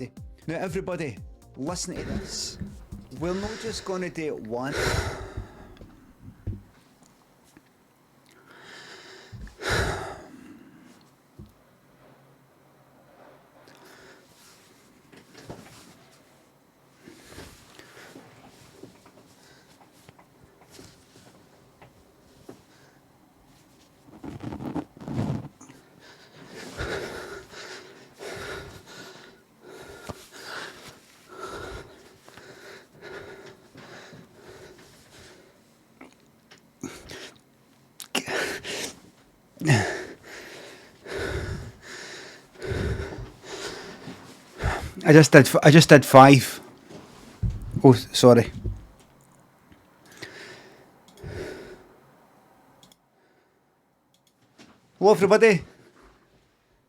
Now everybody, listen to this. We're not just going to do it once. I just did 5. Oh, sorry. Hello, everybody.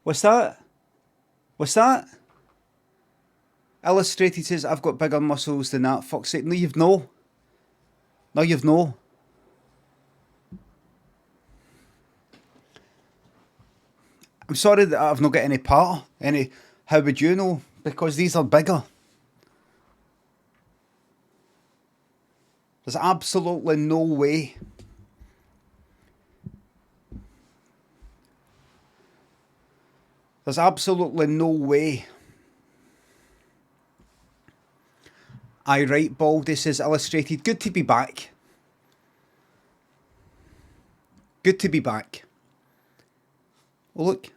What's that? What's that? Illustrated says I've got bigger muscles than that. Fuck's sake. No, you've no. No, you've no. I'm sorry that I've not got any part. Any. How would you know? Because these are bigger. There's absolutely no way. There's absolutely no way. I right, Baldy says illustrated. Good to be back. Good to be back. Oh, look.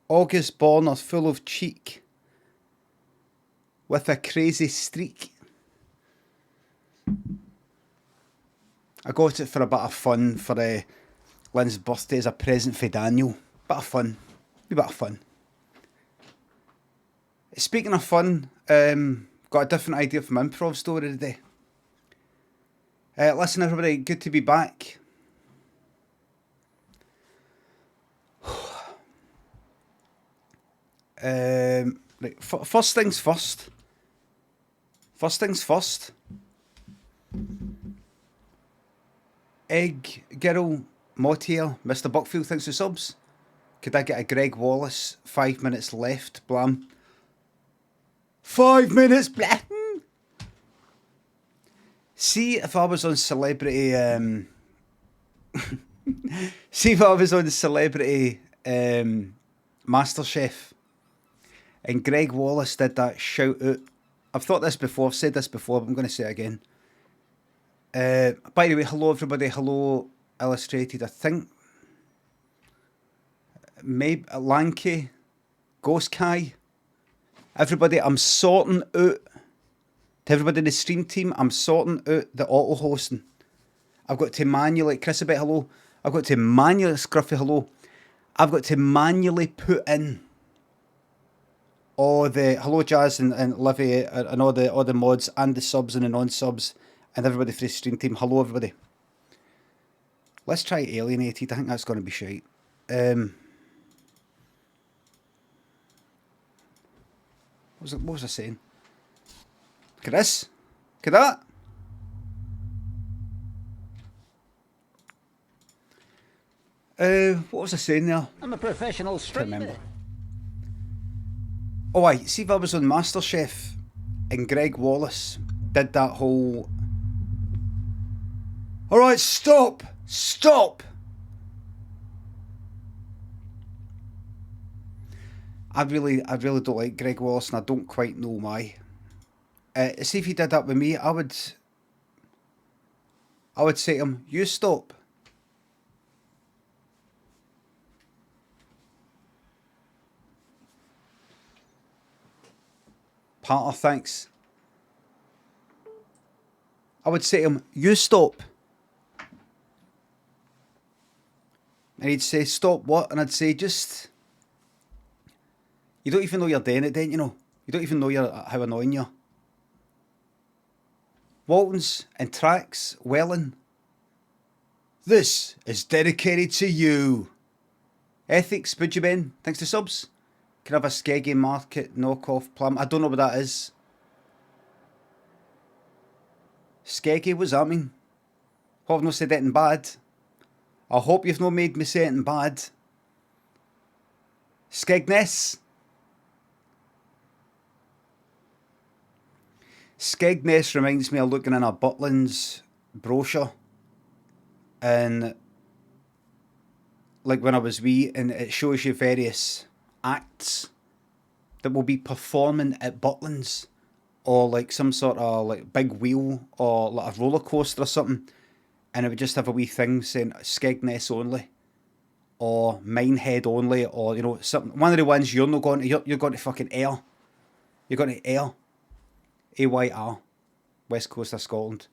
August born are full of cheek. With a crazy streak. I got it for a bit of fun for Lynn's birthday as a present for Daniel. Bit of fun. A bit of fun. Speaking of fun, got a different idea from Improv story today. Listen everybody, good to be back. Right, first things first. First things first. Egg Girl Motier, Mr. Buckfield, thanks for subs. Could I get a Greg Wallace? 5 minutes left, blam. 5 minutes, blam. See if I was on Celebrity. See if I was on Celebrity MasterChef, and Greg Wallace did that shout out. I've thought this before. I've said this before, but I'm going to say it again. By the way, hello everybody. Hello, Illustrated. I think maybe Lanky, Ghost Kai. Everybody, I'm sorting out. To everybody in the stream team, I'm sorting out the auto hosting. I've got to manually, Chris about hello. I've got to manually, Scruffy hello. I've got to manually put in all the hello Jazz and Livy and all the mods and the subs and the non-subs and everybody for the stream team. Hello everybody. Let's try Alienated. I think that's going to be shite. What was I saying? Chris? Could that? What was I saying there? I'm a professional streamer. Remember. Oh, I see if I was on MasterChef and Greg Wallace did that whole. All right, stop, stop. I really don't like Greg Wallace, and I don't quite know why. See if he did that with me, I would say to him, "You stop." Partner, thanks. I would say to him, "You stop." And he'd say, "Stop what?" And I'd say, "Just... You don't even know you're doing it, don't you know? You don't even know how annoying you are." Waltons and Tracks, Welling. This is dedicated to you. Ethics, Budgeben, thanks to subs. Can I have a Skeggy Market knockoff plum? I don't know what that is. Skeggy, what's that mean? Hope I've not said anything bad. I hope you've not made me say anything bad. Skegness. Skegness reminds me of looking in a Butlins brochure. And like when I was wee, and it shows you various acts that will be performing at Butlins, or like some sort of like big wheel, or like a roller coaster or something, and it would just have a wee thing saying Skegness only, or Minehead only, or you know, something. One of the ones you're not going to, you're going to fucking Ayr. You're going to Ayr, AYR, West Coast of Scotland.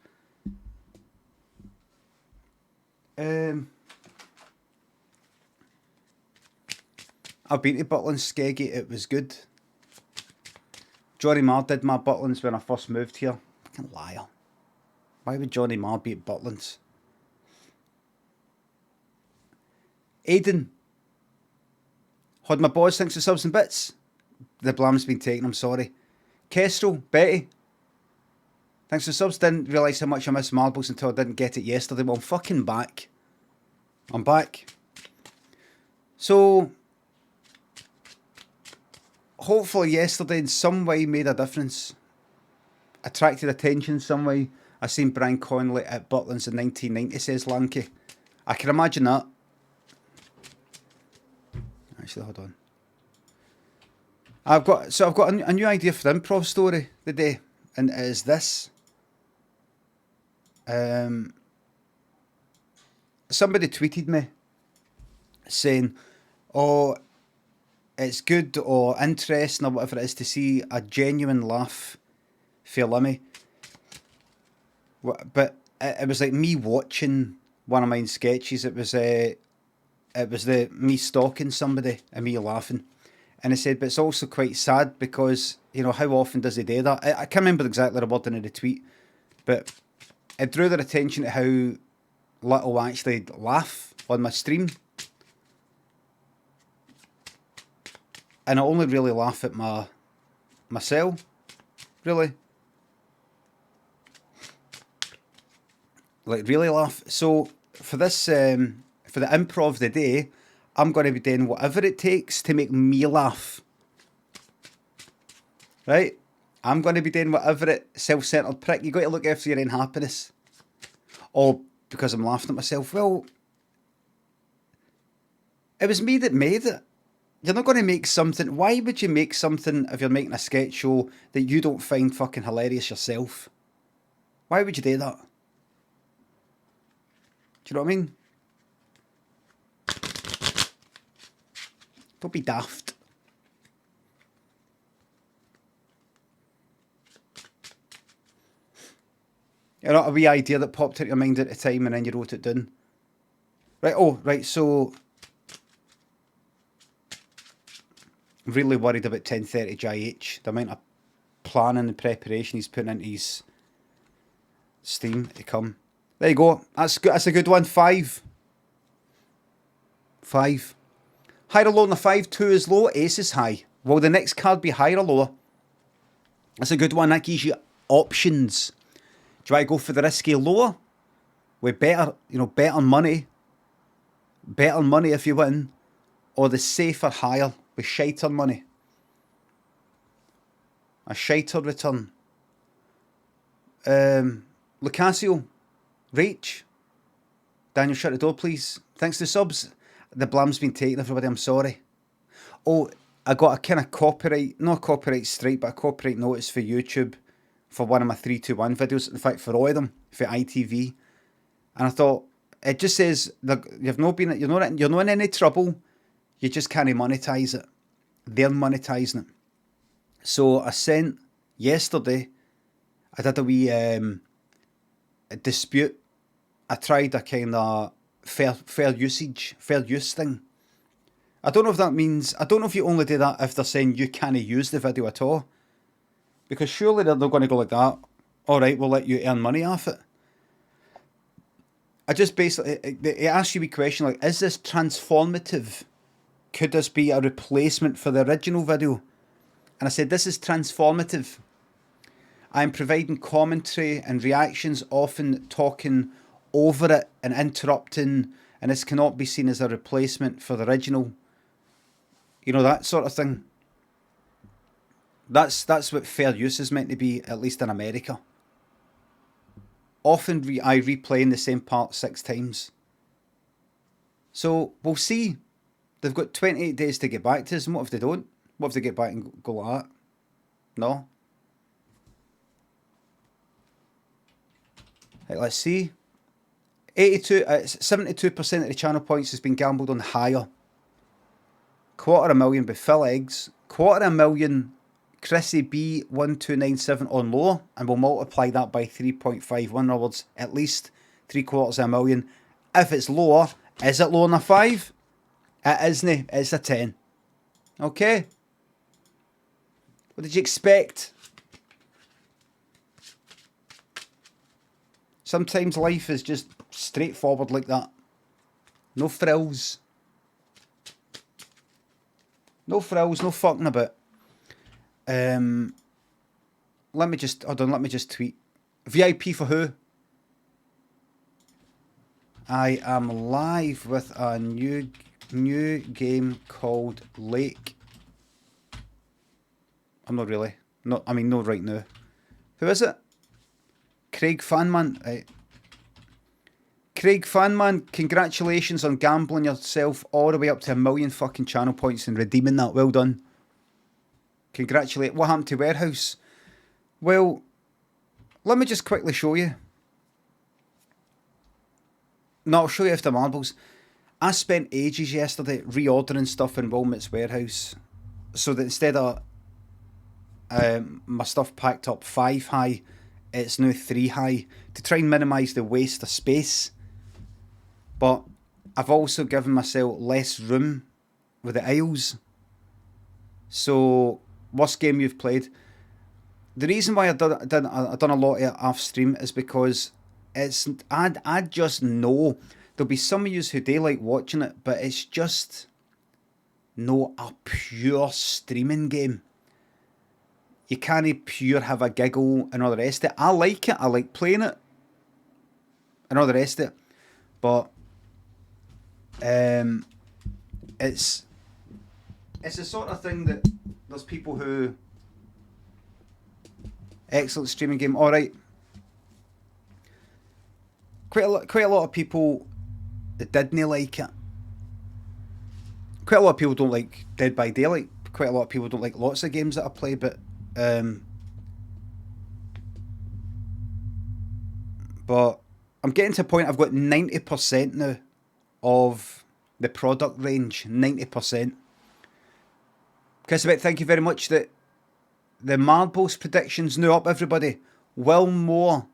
I've been to Butlins, Skeggy, it was good. Johnny Marr did my Butlins when I first moved here. Fucking liar. Why would Johnny Marr be at Butlins? Aidan. Had my boys, thanks for subs and bits. The blame's been taken, I'm sorry. Kestrel, Betty. Thanks for subs. Didn't realise how much I missed marbles until I didn't get it yesterday. Well, I'm fucking back. I'm back. So, hopefully yesterday in some way made a difference. Attracted attention some way. I seen Brian Connolly at Butlins in 1990, says Lanky. I can imagine that. Actually, hold on. I've got a new idea for the improv story today, and it is this. Somebody tweeted me saying, "Oh, it's good or interesting or whatever it is to see a genuine laugh for Limmy." But it was like me watching one of mine sketches. It was me stalking somebody and me laughing. And I said, but it's also quite sad because, you know, how often does he do that? I can't remember exactly the wording of the tweet, but it drew their attention to how little I actually laugh on my stream. And I only really laugh at myself, really. Like, really laugh. So, for this, for the improv today, I'm going to be doing whatever it takes to make me laugh. Right? I'm going to be doing whatever it, self-centered prick. You got to look after your own happiness. Or because I'm laughing at myself. Well, it was me that made it. You're not going to make something. Why would you make something if you're making a sketch show that you don't find fucking hilarious yourself? Why would you do that? Do you know what I mean? Don't be daft. You know, a wee idea that popped into your mind at the time and then you wrote it down. Right, oh, right, so I'm really worried about 10:30 JH. The amount of planning and preparation he's putting into his Steam to come. There you go. That's good. That's a good one. 5. Higher or lower than a 5. 2 is low. Ace is high. Will the next card be higher or lower? That's a good one. That gives you options. Do I go for the risky lower with better, you know, better money if you win, or the safer higher with shiter money? A shiter return. Lucasio, Rach, Daniel, shut the door, please. Thanks to subs. The blame's been taken, everybody. I'm sorry. Oh, I got a kind of copyright, not copyright strike, but a copyright notice for YouTube for one of my 321 videos. In fact, for all of them, for ITV. And I thought, it just says that you're not in any trouble. You just can't monetize it. They're monetizing it. So I sent yesterday. I did a wee a dispute. I tried a kind of fair use thing. I don't know if that means, I don't know if you only do that if they're saying you can't use the video at all. Because surely they're not going to go like that. All right, we'll let you earn money off it. I just basically, it asks you a question like, is this transformative? Could this be a replacement for the original video? And I said, this is transformative. I'm providing commentary and reactions, often talking over it and interrupting, and this cannot be seen as a replacement for the original. You know, that sort of thing. That's what fair use is meant to be, at least in America. Often I replaying the same part 6 times. So we'll see. They've got 28 days to get back to us, and what if they don't? What if they get back and go like that? No. Right, let's see. 72% of the channel points has been gambled on higher. $250,000 by Phil Eggs. $250,000 Chrissy B1297 on lower, and we'll multiply that by 3.51. In other words, at least $750,000. If it's lower, is it lower than a 5? It isn't. It's a 10. Okay. What did you expect? Sometimes life is just straightforward like that. No frills. No frills, no fucking about. Let me just tweet. VIP for who? I am live with a new game called Lake. I'm not really. No, I mean, no right now. Who is it? Craig Fanman. Right. Craig Fanman, congratulations on gambling yourself all the way up to 1 million fucking channel points and redeeming that. Well done. Congratulate. What happened to Warehouse? Well, let me just quickly show you. No, I'll show you after marbles. I spent ages yesterday reordering stuff in Wilmot's warehouse, so that instead of my stuff packed up 5 high, it's now 3 high, to try and minimise the waste of space. But I've also given myself less room with the aisles. So, worst game you've played? The reason why I've done a lot of it off stream is because I just know there'll be some of you who do like watching it, but it's just not a pure streaming game. You can't pure have a giggle and all the rest of it. I like it. I like playing it and all the rest of it. But it's the sort of thing that there's people who... Excellent streaming game. All right. Quite a lot of people that didn't like it. Quite a lot of people don't like Dead by Daylight. Quite a lot of people don't like lots of games that I play, but I'm getting to a point I've got 90% now of the product range. 90%. Chrisabet, thank you very much. The Marbles predictions now up, everybody. Will more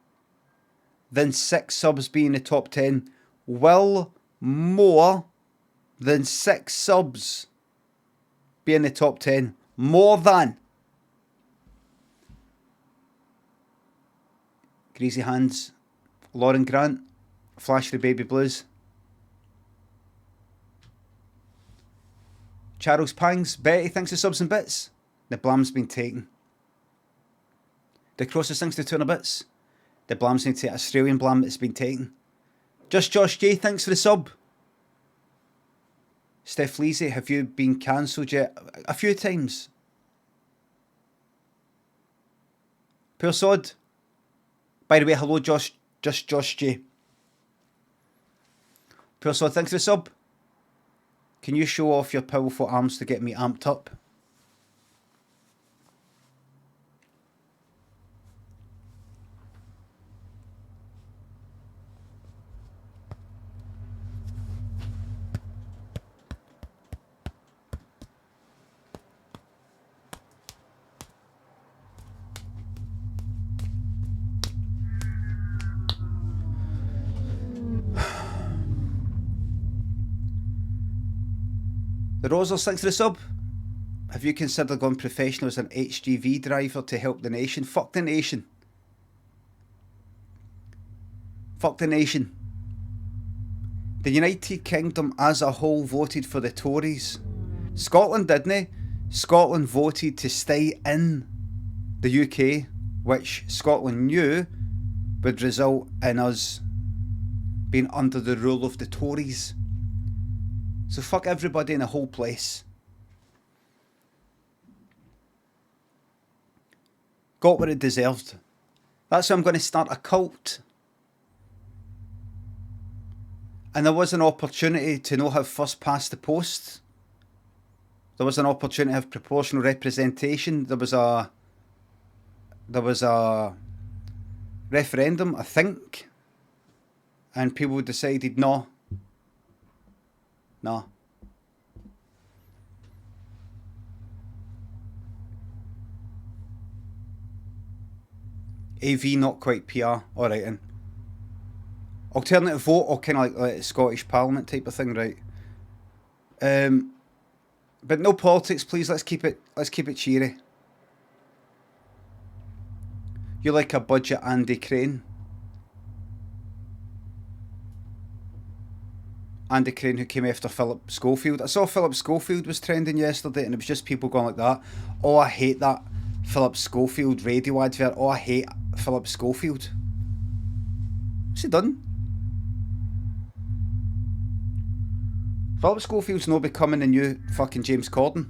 than 6 subs be in the top 10? Will more than 6 subs be in the top 10? More than. Greasy Hands, Lauren Grant, Flash the Baby Blues. Charles Pangs, Betty, thanks for subs and bits. The blam's been taken. The Crosses, thanks for 200 bits. The blam's been taken. Australian blam that's been taken. Just Josh J, thanks for the sub. Steph Leasy, have you been cancelled yet? A few times. Poor sod. By the way, hello Josh J. Poor sod, thanks for the sub. Can you show off your powerful arms to get me amped up? The Rosals, thanks for the sub. Have you considered going professional as an HGV driver to help the nation? Fuck the nation. Fuck the nation. The United Kingdom as a whole voted for the Tories. Scotland didn't. Scotland voted to stay in the UK, which Scotland knew would result in us being under the rule of the Tories. So fuck everybody in the whole place. Got what it deserved. That's why I'm going to start a cult. And there was an opportunity to not have first past the post. There was an opportunity to have proportional representation. There was a referendum, I think. And people decided no. AV not quite PR. Alright then. Alternative vote or kind of like Scottish Parliament type of thing, right? But no politics, please. Let's keep it cheery. You're like a budget Andy Crane. Andy Crane who came after Philip Schofield. I saw Philip Schofield was trending yesterday and it was just people going like that. Oh, I hate that Philip Schofield radio advert. Oh, I hate Philip Schofield. What's he done? Philip Schofield's not becoming the new fucking James Corden.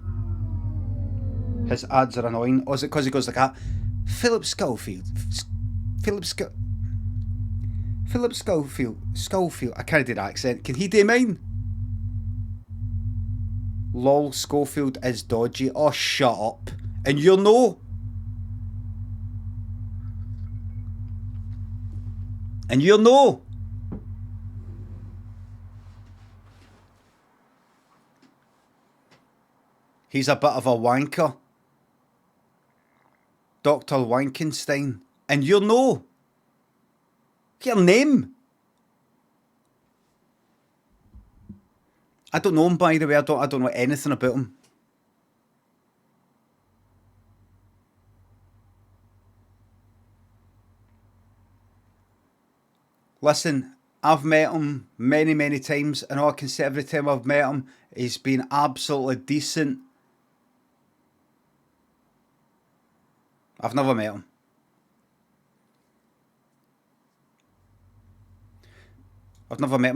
His ads are annoying. Or is it because he goes like that? Philip Schofield. I can't do the accent. Can he do mine? Lol, Schofield is dodgy. Oh, shut up. And you'll know. And you'll know. He's a bit of a wanker. Dr. Wankenstein. And you'll know. Your name. I don't know him, by the way. I don't know anything about him. Listen, I've met him many, many times, and all I can say every time I've met him, he's been absolutely decent. I've never met him.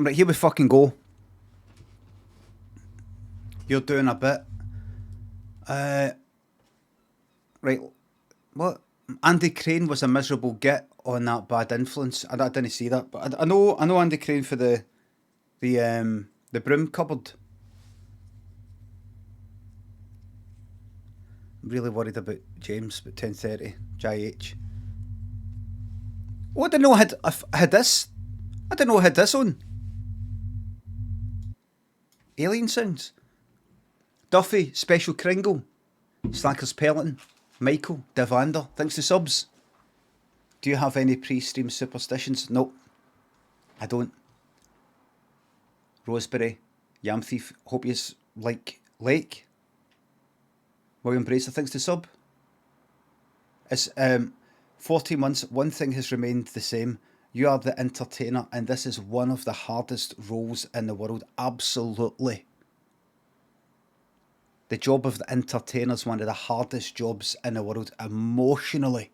Right, here we fucking go. You're doing a bit. Right, what? Andy Crane was a miserable git on that Bad Influence. I didn't see that, but I know Andy Crane for the broom cupboard. I'm really worried about James, but 10:30, JH. Oh, I didn't know I had this. I didn't know I had this on. Alien sounds. Duffy, Special Kringle, Slackers Peloton, Michael, Devander, thanks to subs. Do you have any pre-stream superstitions? Nope, I don't. Roseberry, Yam Thief, hope you like Lake. William Bracer, thanks to sub. It's 40 months, one thing has remained the same. You are the entertainer, and this is one of the hardest roles in the world. Absolutely. The job of the entertainer is one of the hardest jobs in the world. Emotionally.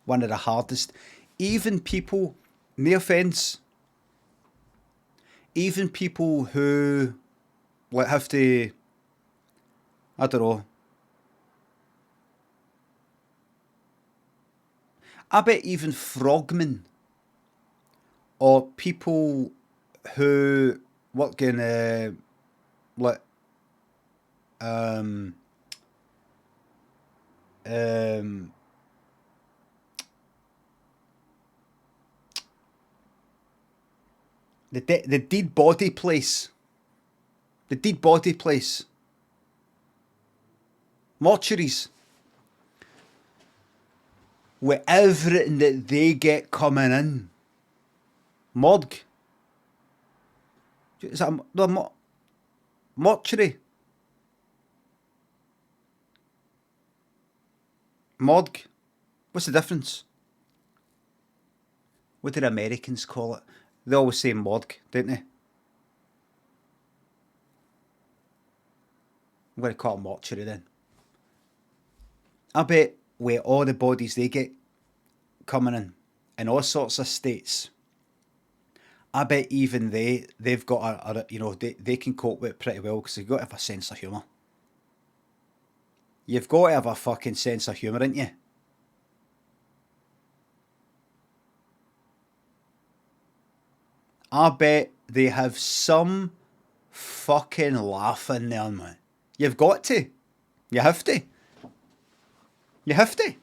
One of the hardest. Even people, no offence, even people who like have to, I don't know, I bet even frogmen or people who work in like the dead body place, mortuaries, with everything that they get coming in. Morgue. Is that a mortuary? Morgue. What's the difference? What do the Americans call it? They always say morgue, don't they? I'm going to call it mortuary then. I bet with all the bodies they get coming in all sorts of states, I bet even they've got you know, they can cope with it pretty well because they've got to have a sense of humour. You've got to have a fucking sense of humour, ain't you? I bet they have some fucking laugh in there, man. You've got to. You have to. You have to.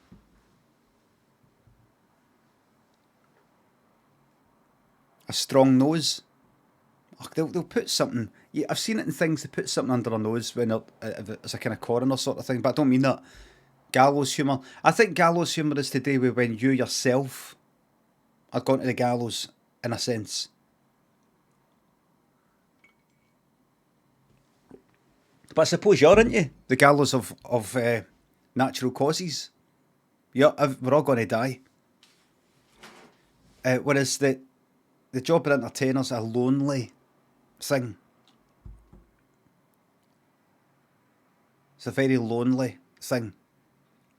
A strong nose. Oh, they'll put something. Yeah, I've seen it in things. They put something under their nose when it's a kind of coroner sort of thing. But I don't mean that. Gallows humour. I think gallows humour is to do with when you yourself are gone to the gallows, in a sense. But I suppose you're, aren't you? The gallows of natural causes. Yeah, we're all going to die. Whereas the job of entertainers a lonely thing. It's a very lonely thing.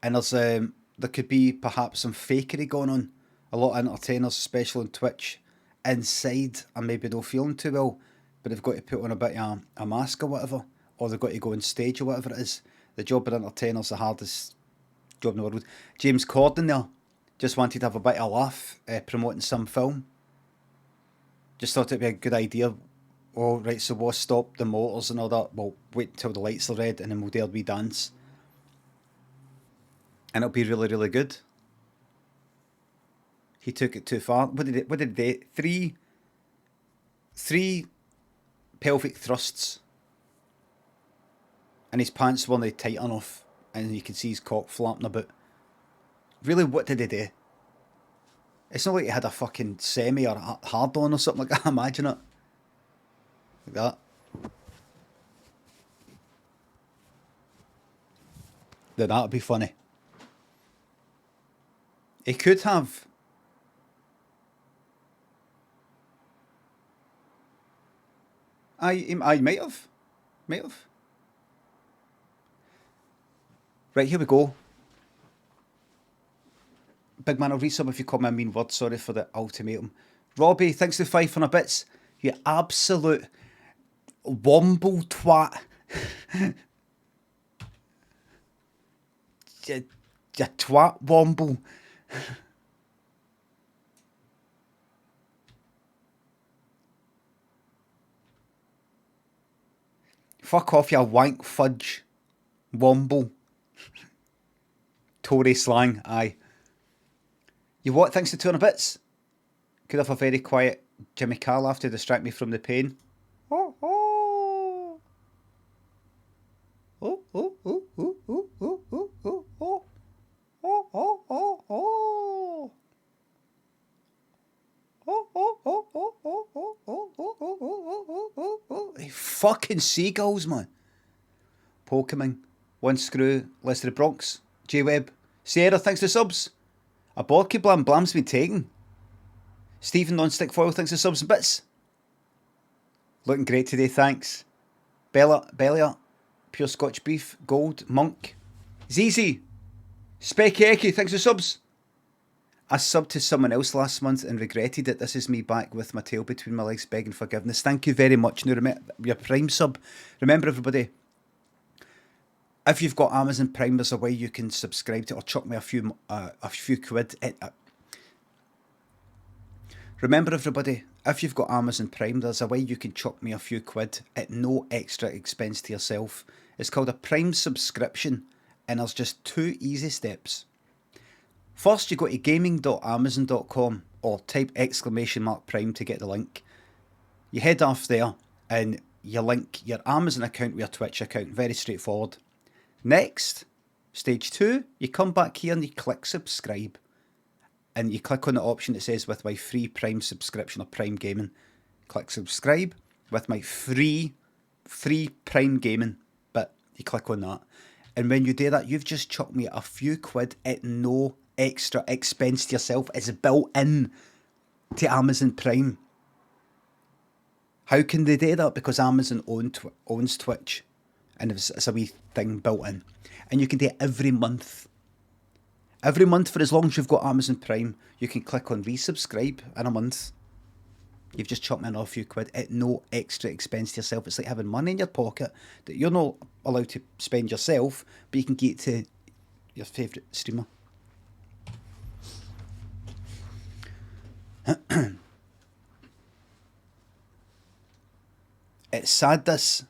And there could be perhaps some fakery going on. A lot of entertainers, especially on Twitch, inside are maybe not feeling too well, but they've got to put on a bit of a mask or whatever, or they've got to go on stage or whatever it is. The job of entertainers is the hardest job in the world. James Corden there just wanted to have a bit of a laugh promoting some film. Just thought it'd be a good idea. Oh, right, so we'll stop the motors and all that. We'll wait until the lights are red and then we'll do a wee dance. And it'll be really, really good. He took it too far. What did they? Three pelvic thrusts. And his pants weren't tight enough. And you can see his cock flapping about. Really, what did they do? It's not like he had a fucking semi or a hard on or something like that. Imagine it. Like that. Then that'd be funny. He could have. I might have. Might have. Right, here we go. Big man, I'll read some if you call me a mean word. Sorry for the ultimatum. Robbie, thanks for 500 bits. You absolute womble twat. you twat womble. Fuck off, you wank fudge. Womble. Tory slang, aye. You what? Thanks to 200 bits. Could have a very quiet Jimmy Carr laugh to distract me from the pain. Oh, oh. Oh, oh, oh, oh, oh, oh, oh, oh, oh. Oh, oh, oh, oh. Oh, oh, oh, oh, oh, oh, oh, oh, oh, oh, oh, oh. Hey, fucking seagulls, man. Pokemon. One screw. Lester the Bronx. J-Web. Sierra, thanks to subs. A Borky Blam Blam's been taken. Stephen Non-Stick Foil, thanks to subs and bits. Looking great today, thanks. Bellia, Pure Scotch Beef, Gold, Monk. ZZ, Specky Eki, thanks for subs. I subbed to someone else last month and regretted it. This is me back with my tail between my legs begging forgiveness. Thank you very much. Now, your Prime sub. Remember, everybody, if you've got Amazon Prime, there's a way you can subscribe to it or chuck me a few quid. Remember, everybody, if you've got Amazon Prime, there's a way you can chuck me a few quid at no extra expense to yourself. It's called a Prime subscription, and there's just 2 easy steps. First, you go to gaming.amazon.com or type !Prime to get the link. You head off there and you link your Amazon account with your Twitch account. Very straightforward. Next, stage 2, you come back here and you click subscribe. And you click on the option that says with my free Prime subscription or Prime Gaming. Click subscribe with my free Prime Gaming. But you click on that. And when you do that, you've just chucked me a few quid at no extra expense to yourself. It's built in to Amazon Prime. How can they do that? Because Amazon owns Twitch. And it's a wee thing built in. And you can do it every month. Every month for as long as you've got Amazon Prime, you can click on resubscribe in a month. You've just chucked me another few quid at no extra expense to yourself. It's like having money in your pocket that you're not allowed to spend yourself, but you can get to your favourite streamer. It's sad, this.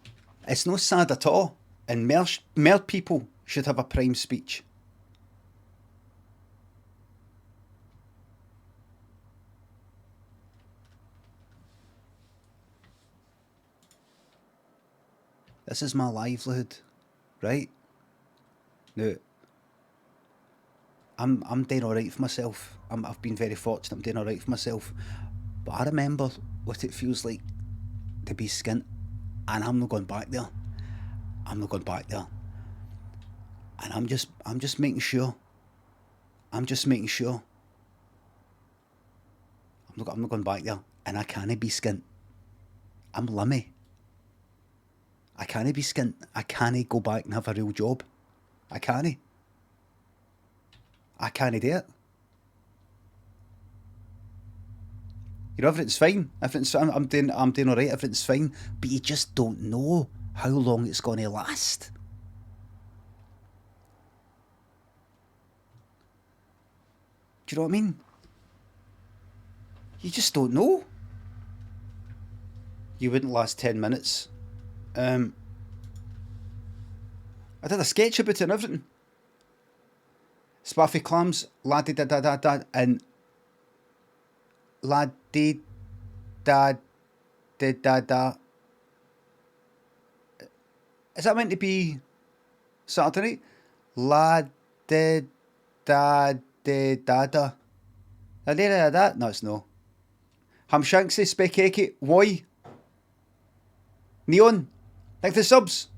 It's not sad at all. And more people should have a prime speech. This is my livelihood, right? Now, I'm doing alright for myself. I've been very fortunate, I'm doing alright for myself. But I remember what it feels like to be skint, and I'm not going back there. I'm not going back there. And I'm just making sure. I'm just making sure. I'm not going back there. And I can't be skint. I'm Limmy. I can't be skint. I can't go back and have a real job. I can't. I can't do it. You know, everything's fine. I'm doing alright, everything's fine. But you just don't know how long it's going to last. Do you know what I mean? You just don't know. You wouldn't last 10 minutes. I did a sketch about it and everything. Spaffy clams, laddie da da da da, and laddie da da da da. Is that meant to be Saturday night? Laddie da da da da. Da da da. No, it's no. Hamshanksy, Spekeki, Woi, Neon, thanks for the subs.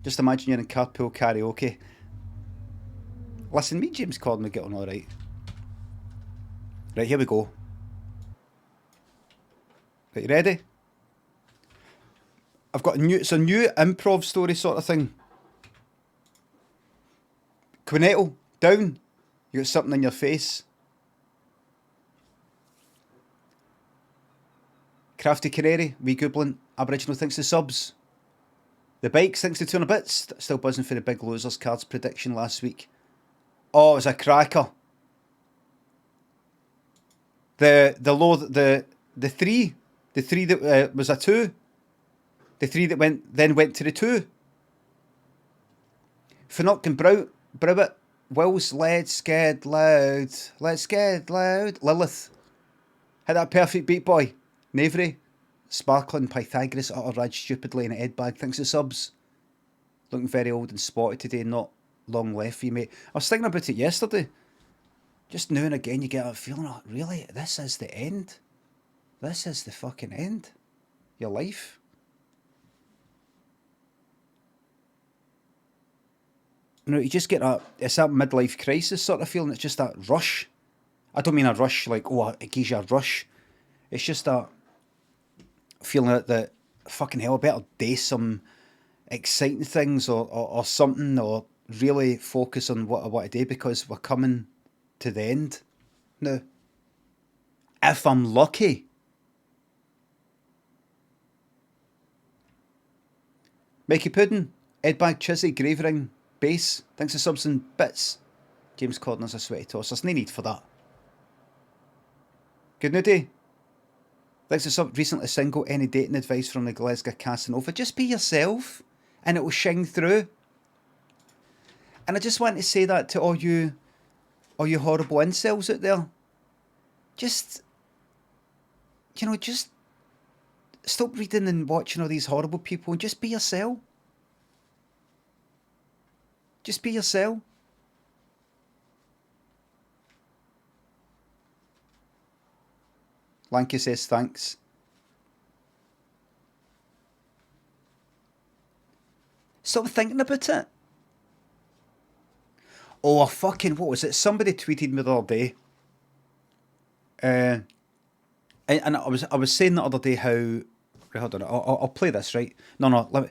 Just imagine you're in carpool karaoke. Listen, me and James Corden will get on alright. Right, here we go. Right, you ready? I've got it's a new improv story sort of thing. Quinetto, down. You got something in your face. Crafty Canary, wee Goblin, Aboriginal thinks the subs. The Bikes thinks the 200 bits. Still buzzing for the Big Losers cards prediction last week. Oh, it was a cracker. The three that was a 2. The 3 that went to the 2. Finnock and Browett, Wills, Let's Get Loud, Lilith. Hit that perfect beat, boy. Navery, Sparkling, Pythagoras, Utter Raj, Stupidly, and Ed Bag thinks the subs. Looking very old and spotted today, not long left for you, mate. I was thinking about it yesterday. Just now and again you get that feeling, oh, really? This is the end? This is the fucking end? Your life? You know, you just get it's that midlife crisis sort of feeling. It's just that rush. I don't mean a rush like, oh, it gives you a rush. It's just that feeling that fucking hell, I better do some exciting things or something, or really focus on what I want to do, because we're coming to the end now. If I'm lucky. Mickey Puddin, Edbag, Chizzy, Grave Ring, Bass, thanks for subs and bits. James Corden's a sweaty toss. There's no need for that. Good nudie. Thanks for sub. Recently single. Any dating advice from the Glasgow Casanova? Just be yourself and it will shine through. And I just want to say that to all you horrible incels out there. Just, just stop reading and watching all these horrible people and just be yourself. Just be yourself. Lanky says thanks. Stop thinking about it. Oh, fucking, what was it? Somebody tweeted me the other day. And I was saying the other day how... Hold on, I'll play this, right? No, let me...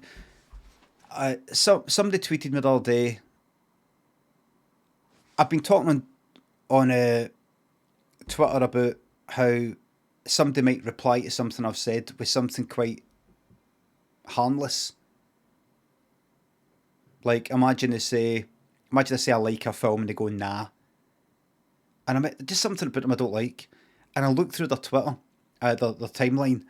somebody tweeted me the other day. I've been talking on Twitter about how somebody might reply to something I've said with something quite harmless. Like, imagine I say I like a film and they go, nah. And I'm just something about them I don't like. And I look through their Twitter, their timeline,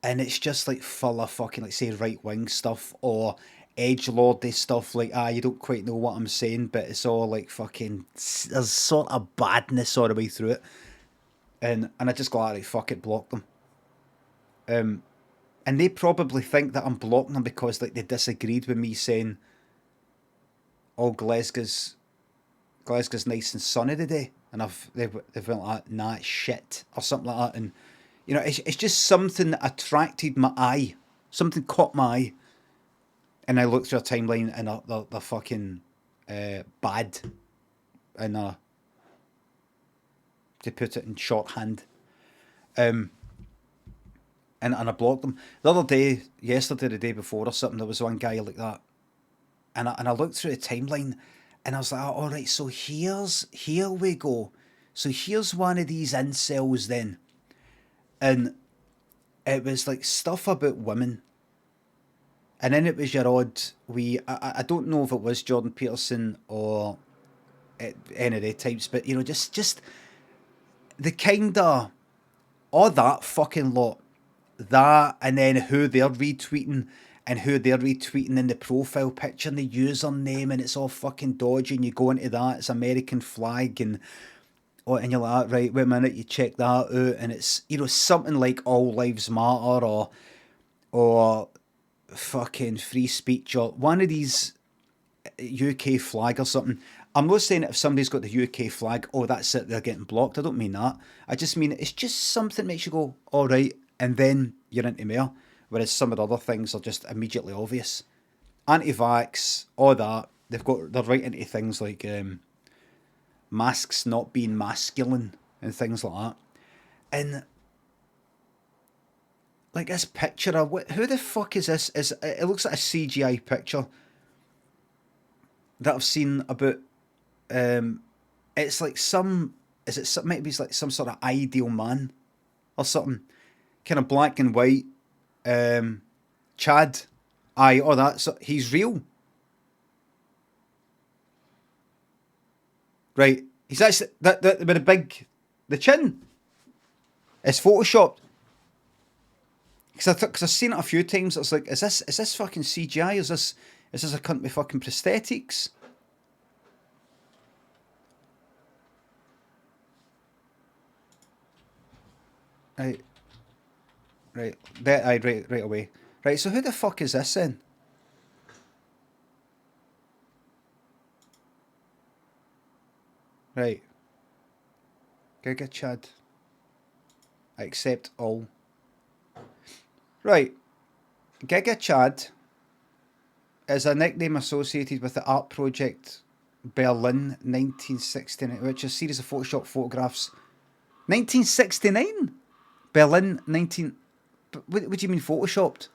and it's just like full of fucking, like, say, right wing stuff or edgelordy stuff. Like, you don't quite know what I'm saying, but it's all like fucking, there's sort of badness all the way through it. And I just go, alright, fuck it, block them. And they probably think that I'm blocking them because, like, they disagreed with me saying, "Oh, Glasgow's nice and sunny today," and they've went like, "Nah, it's shit," or something like that. And you know, it's just something that attracted my eye, something caught my eye, and I looked through a timeline and they're fucking bad, and to put it in shorthand. And I blocked them. The other day, yesterday, the day before or something, there was one guy like that. And I looked through the timeline and I was like, oh, all right, so here we go. So here's one of these incels then. And it was like stuff about women. And then it was your odd I don't know if it was Jordan Peterson or any of the types, but you know, just the kind of, all that fucking lot. That, and then who they're retweeting and who they're retweeting in the profile picture and the username, and it's all fucking dodgy, and you go into that, it's American flag, and you're like, right, wait a minute, you check that out, and it's, you know, something like All Lives Matter or fucking free speech or one of these UK flag or something. I'm not saying that if somebody's got the UK flag, oh, that's it, they're getting blocked. I don't mean that. I just mean it's just something that makes you go, all right, and then you're into more. Whereas some of the other things are just immediately obvious. Anti-vax, all that, they're right into things like masks not being masculine and things like that. And like this picture of who the fuck is this? It looks like a CGI picture that I've seen about. It's like maybe it's like some sort of ideal man or something, kind of black and white. Chad, or that. So he's real, right? He's actually that with the chin. It's photoshopped. Because I've seen it a few times. It's like, is this fucking CGI? Is this a cunt with fucking prosthetics? Right, right away. Right, so who the fuck is this then? Right. Giga Chad. I accept all. Right. Giga Chad is a nickname associated with the art project Berlin 1969, which is a series of Photoshop photographs. 1969? Berlin 19... What do you mean photoshopped?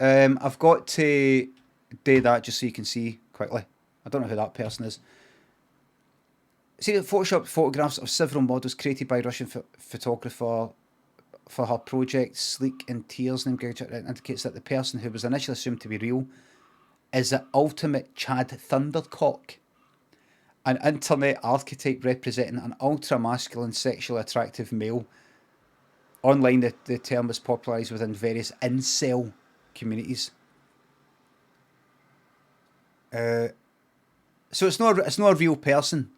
I've got to do that just so you can see quickly. I don't know who that person is. See, photoshopped photographs of several models created by Russian photographer for her project Sleek in Tears name indicates that the person who was initially assumed to be real is the ultimate Chad Thundercock, an internet archetype representing an ultra-masculine, sexually attractive male. Online, the term was popularised within various incel communities. So it's not a real person.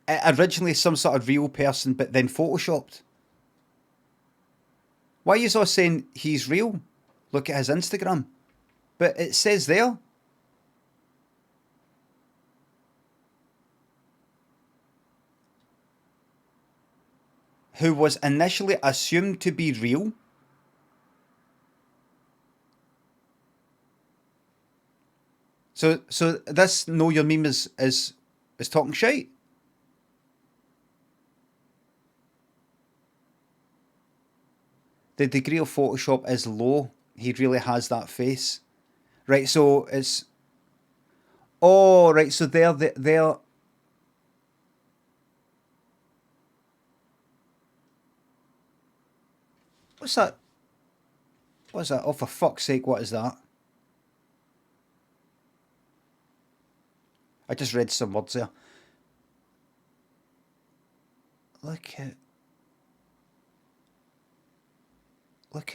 Originally some sort of real person, but then photoshopped. Why are you all saying he's real? Look at his Instagram. But it says there. Who was initially assumed to be real. So this Know Your Meme is talking shite. The degree of Photoshop is low. He really has that face. Right, so it's... Oh, right, so they're What's that? What's that? Oh, for fuck's sake, what is that? I just read some words there. Look at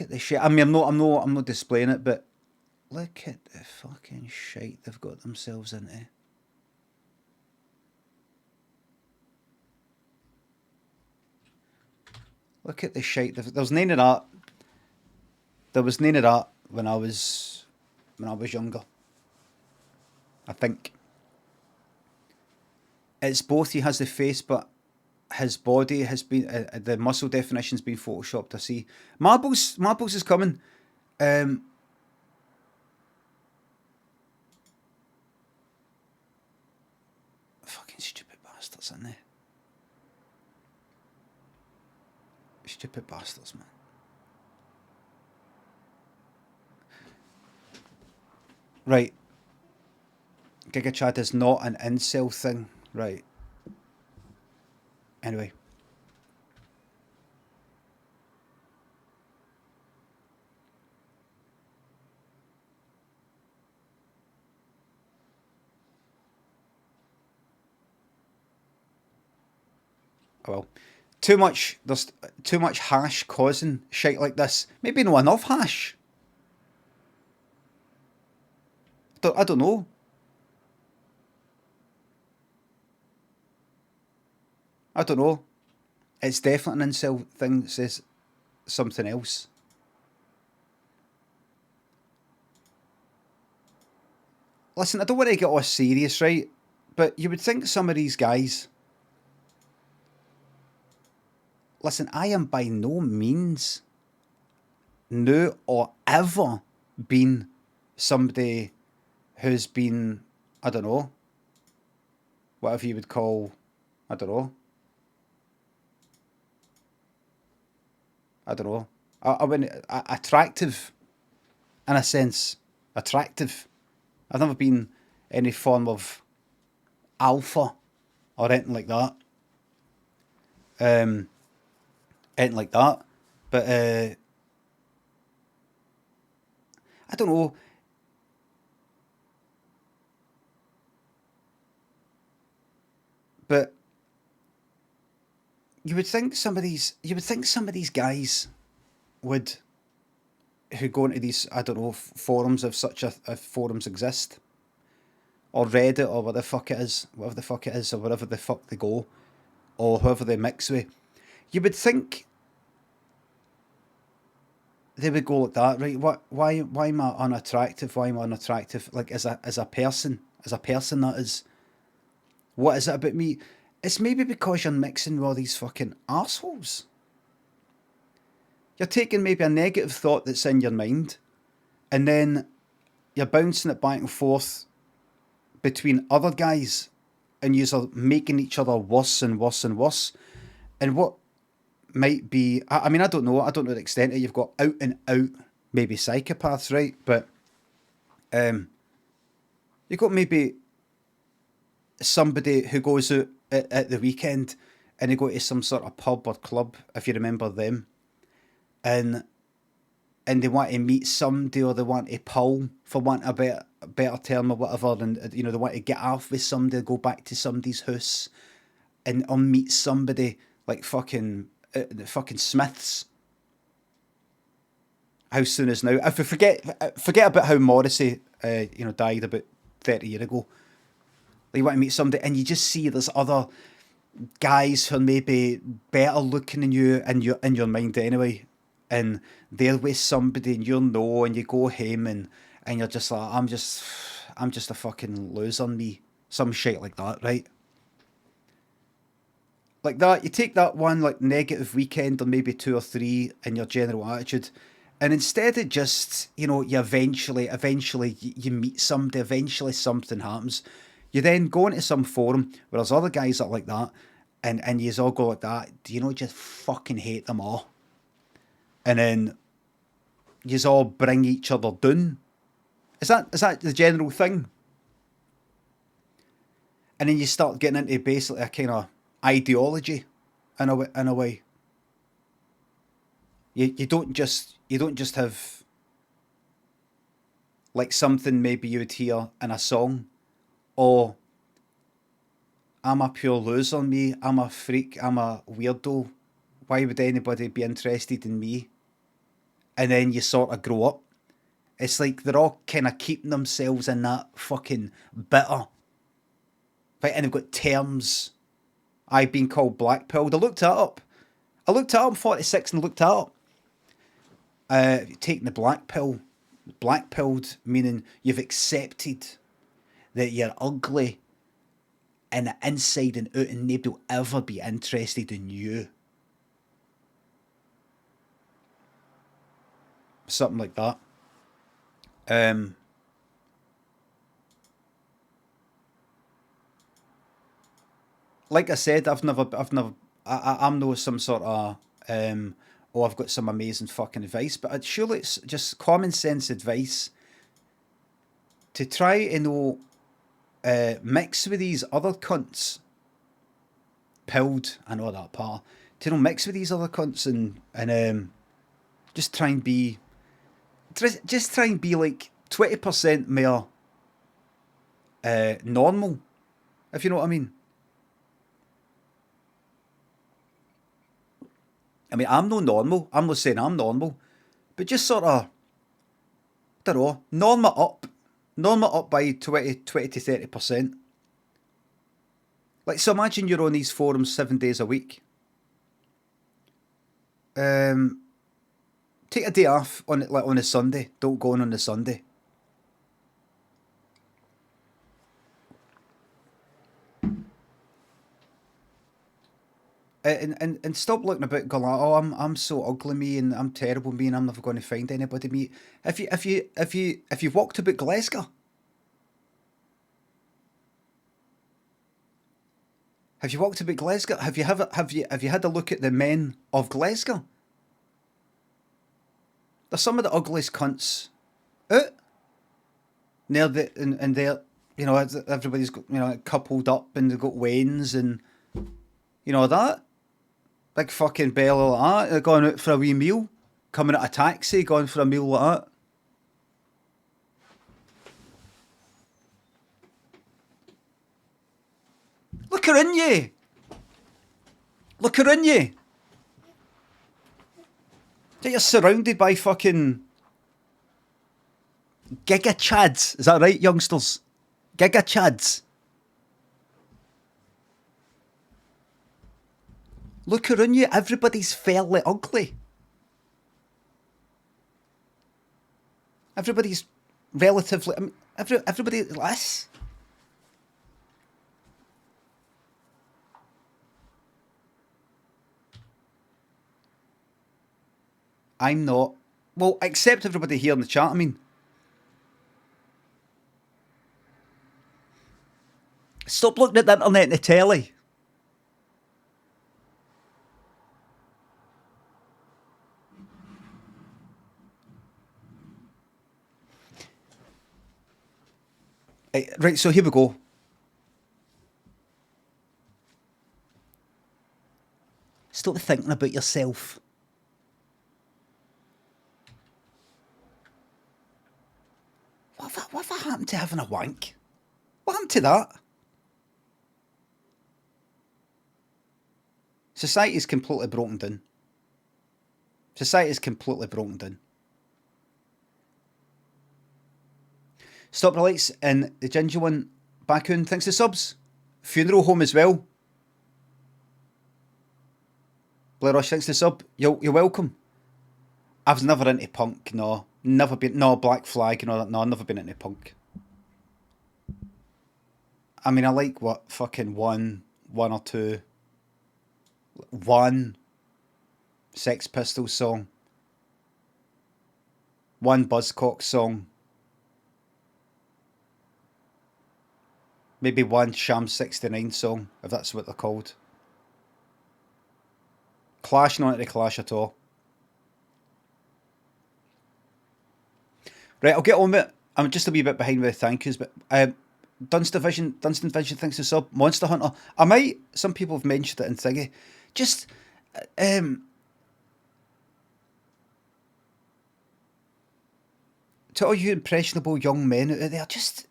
the shit. I mean, I'm not displaying it, but look at the fucking shite they've got themselves into. Look at the shite. There was none of that. There was none of that when I was younger. I think it's both. He has the face, but his body has been the muscle definition's been photoshopped. I see. Marbles is coming. Fucking stupid bastards, aren't they? Stupid bastards, man. Right. Giga Chad is not an incel thing. Right. Anyway. Oh well. There's too much hash causing shit like this. Maybe not enough hash. I don't know. I don't know. It's definitely an incel thing that says something else. Listen, I don't want to get all serious, right? But you would think some of these guys. Listen, I am by no means new or ever been somebody who's been, I don't know, whatever you would call, I don't know. I wouldn't, attractive, in a sense. Attractive. I've never been any form of alpha or anything like that. Anything like that. But I don't know. But you would think some of these guys would, who go into these, I don't know, forums, if such a forums exist, or Reddit, or whatever the fuck it is, or wherever the fuck they go, or whoever they mix with. You would think they would go like that, right? Why am I unattractive? Why am I unattractive? Like as a person, that is. What is it about me? It's maybe because you're mixing with all these fucking assholes. You're taking maybe a negative thought that's in your mind, and then you're bouncing it back and forth between other guys, and you're making each other worse and worse and worse. And what might be, I mean, I don't know the extent of it. You've got out and out maybe psychopaths, right? But you've got maybe somebody who goes out at the weekend and they go to some sort of pub or club, if you remember them, and they want to meet somebody, or they want to pull, for want of a better term, or whatever, and they want to get off with somebody, go back to somebody's house and meet somebody like fucking Smiths. How soon is now? If we forget about how Morrissey died about 30 years ago. You want to meet somebody, and you just see there's other guys who are maybe better looking than you in your mind anyway, and they're with somebody, and you know, and you go home, and you're just like, I'm just a fucking loser, me, some shit like that, right? Like that, you take that one like negative weekend, or maybe two or three, in your general attitude, and instead of just, you eventually you meet somebody, eventually something happens. You then go into some forum where there's other guys that are like that, and you all go like that. Do you just fucking hate them all? And then you all bring each other down. Is that the general thing? And then you start getting into basically a kind of ideology, in a way. You don't just have like something maybe you would hear in a song, or I'm a pure loser, me, I'm a freak, I'm a weirdo. Why would anybody be interested in me? And then you sort of grow up. It's like they're all kind of keeping themselves in that fucking bitter. Right, and they've got terms. I've been called blackpilled. I looked that up. I'm 46 and looked that up. Taking the black pill. Blackpilled meaning you've accepted that you're ugly and inside and out and nobody will ever be interested in you. Something like that. Like I said, I'm no some sort of, oh, I've got some amazing fucking advice, but surely it's just common sense advice to try and know, mix with these other cunts. Pilled, I know that part. To mix with these other cunts and just try and be, just try and be like 20% more normal, if you know what I mean. I mean, I'm no normal. I'm not saying I'm normal, but just sort of, I don't know, norm it up by 20 to 30%. Like, so imagine you're on these forums 7 days a week. Take a day off on a Sunday. Don't go on the Sunday. And stop looking about going like, oh, I'm so ugly, me, and I'm terrible, me, and I'm never going to find anybody, me. If you've walked about Glasgow, have you walked about Glasgow? Have you had a look at the men of Glasgow? They're some of the ugliest cunts out. And they're, you know, everybody's got, you know, coupled up and they've got wains and, you know, that. Big fucking belly like that. They're going out for a wee meal. Coming at a taxi, going for a meal like that. Look her in you. Look her in you. You're surrounded by fucking giga chads. Is that right, youngsters? Giga chads. Look around you, everybody's fairly ugly. Everybody's relatively, I mean, everybody less. I'm not. Well, except everybody here in the chat, I mean. Stop looking at the internet and the telly. Right, so here we go. Stop thinking about yourself. What happened to having a wank? What happened to that? Society's completely broken down. Society's completely broken down. Stop the lights and the ginger one. Bakun, thanks to subs. Funeral home as well. Blair Rush, thanks to sub. You're welcome. I was never into punk, no. Never been, no, Black Flag and all that, no, I've never been into punk. I mean, I like what, fucking one or two. One Sex Pistols song. One Buzzcocks song. Maybe one Sham 69 song, if that's what they're called. Clash, not into Clash at all. Right, I'll get on with it. I'm just a wee bit behind with the thank yous, but Dunstan Vision thanks to sub. Monster Hunter. I might, some people have mentioned it in thingy. Just, to all you impressionable young men out there, just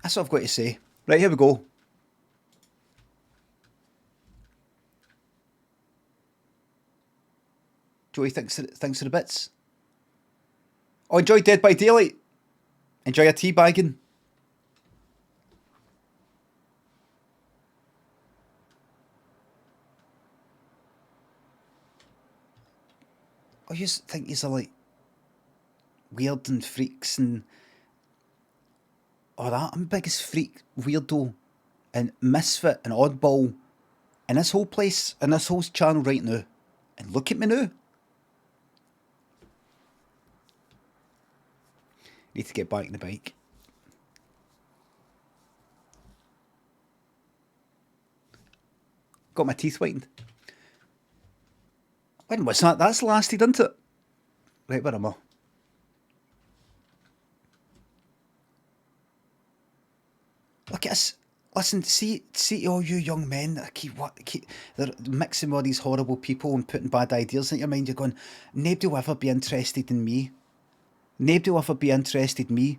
that's what I've got to say. Right, here we go. Joey thinks of the bits. Oh, enjoy Dead by Daylight. Enjoy a teabagging. Oh, you just think he's like weird and freaks and all that. I'm the biggest freak, weirdo, and misfit and oddball in this whole place, in this whole channel right now. And look at me now. Need to get back on the bike. Got my teeth whitened. When was that? That's lasted, isn't it? Right, where am I? Look at us. Listen, see all you young men that they're mixing with all these horrible people and putting bad ideas in your mind. You're going, nobody will ever be interested in me. Nobody will ever be interested in me.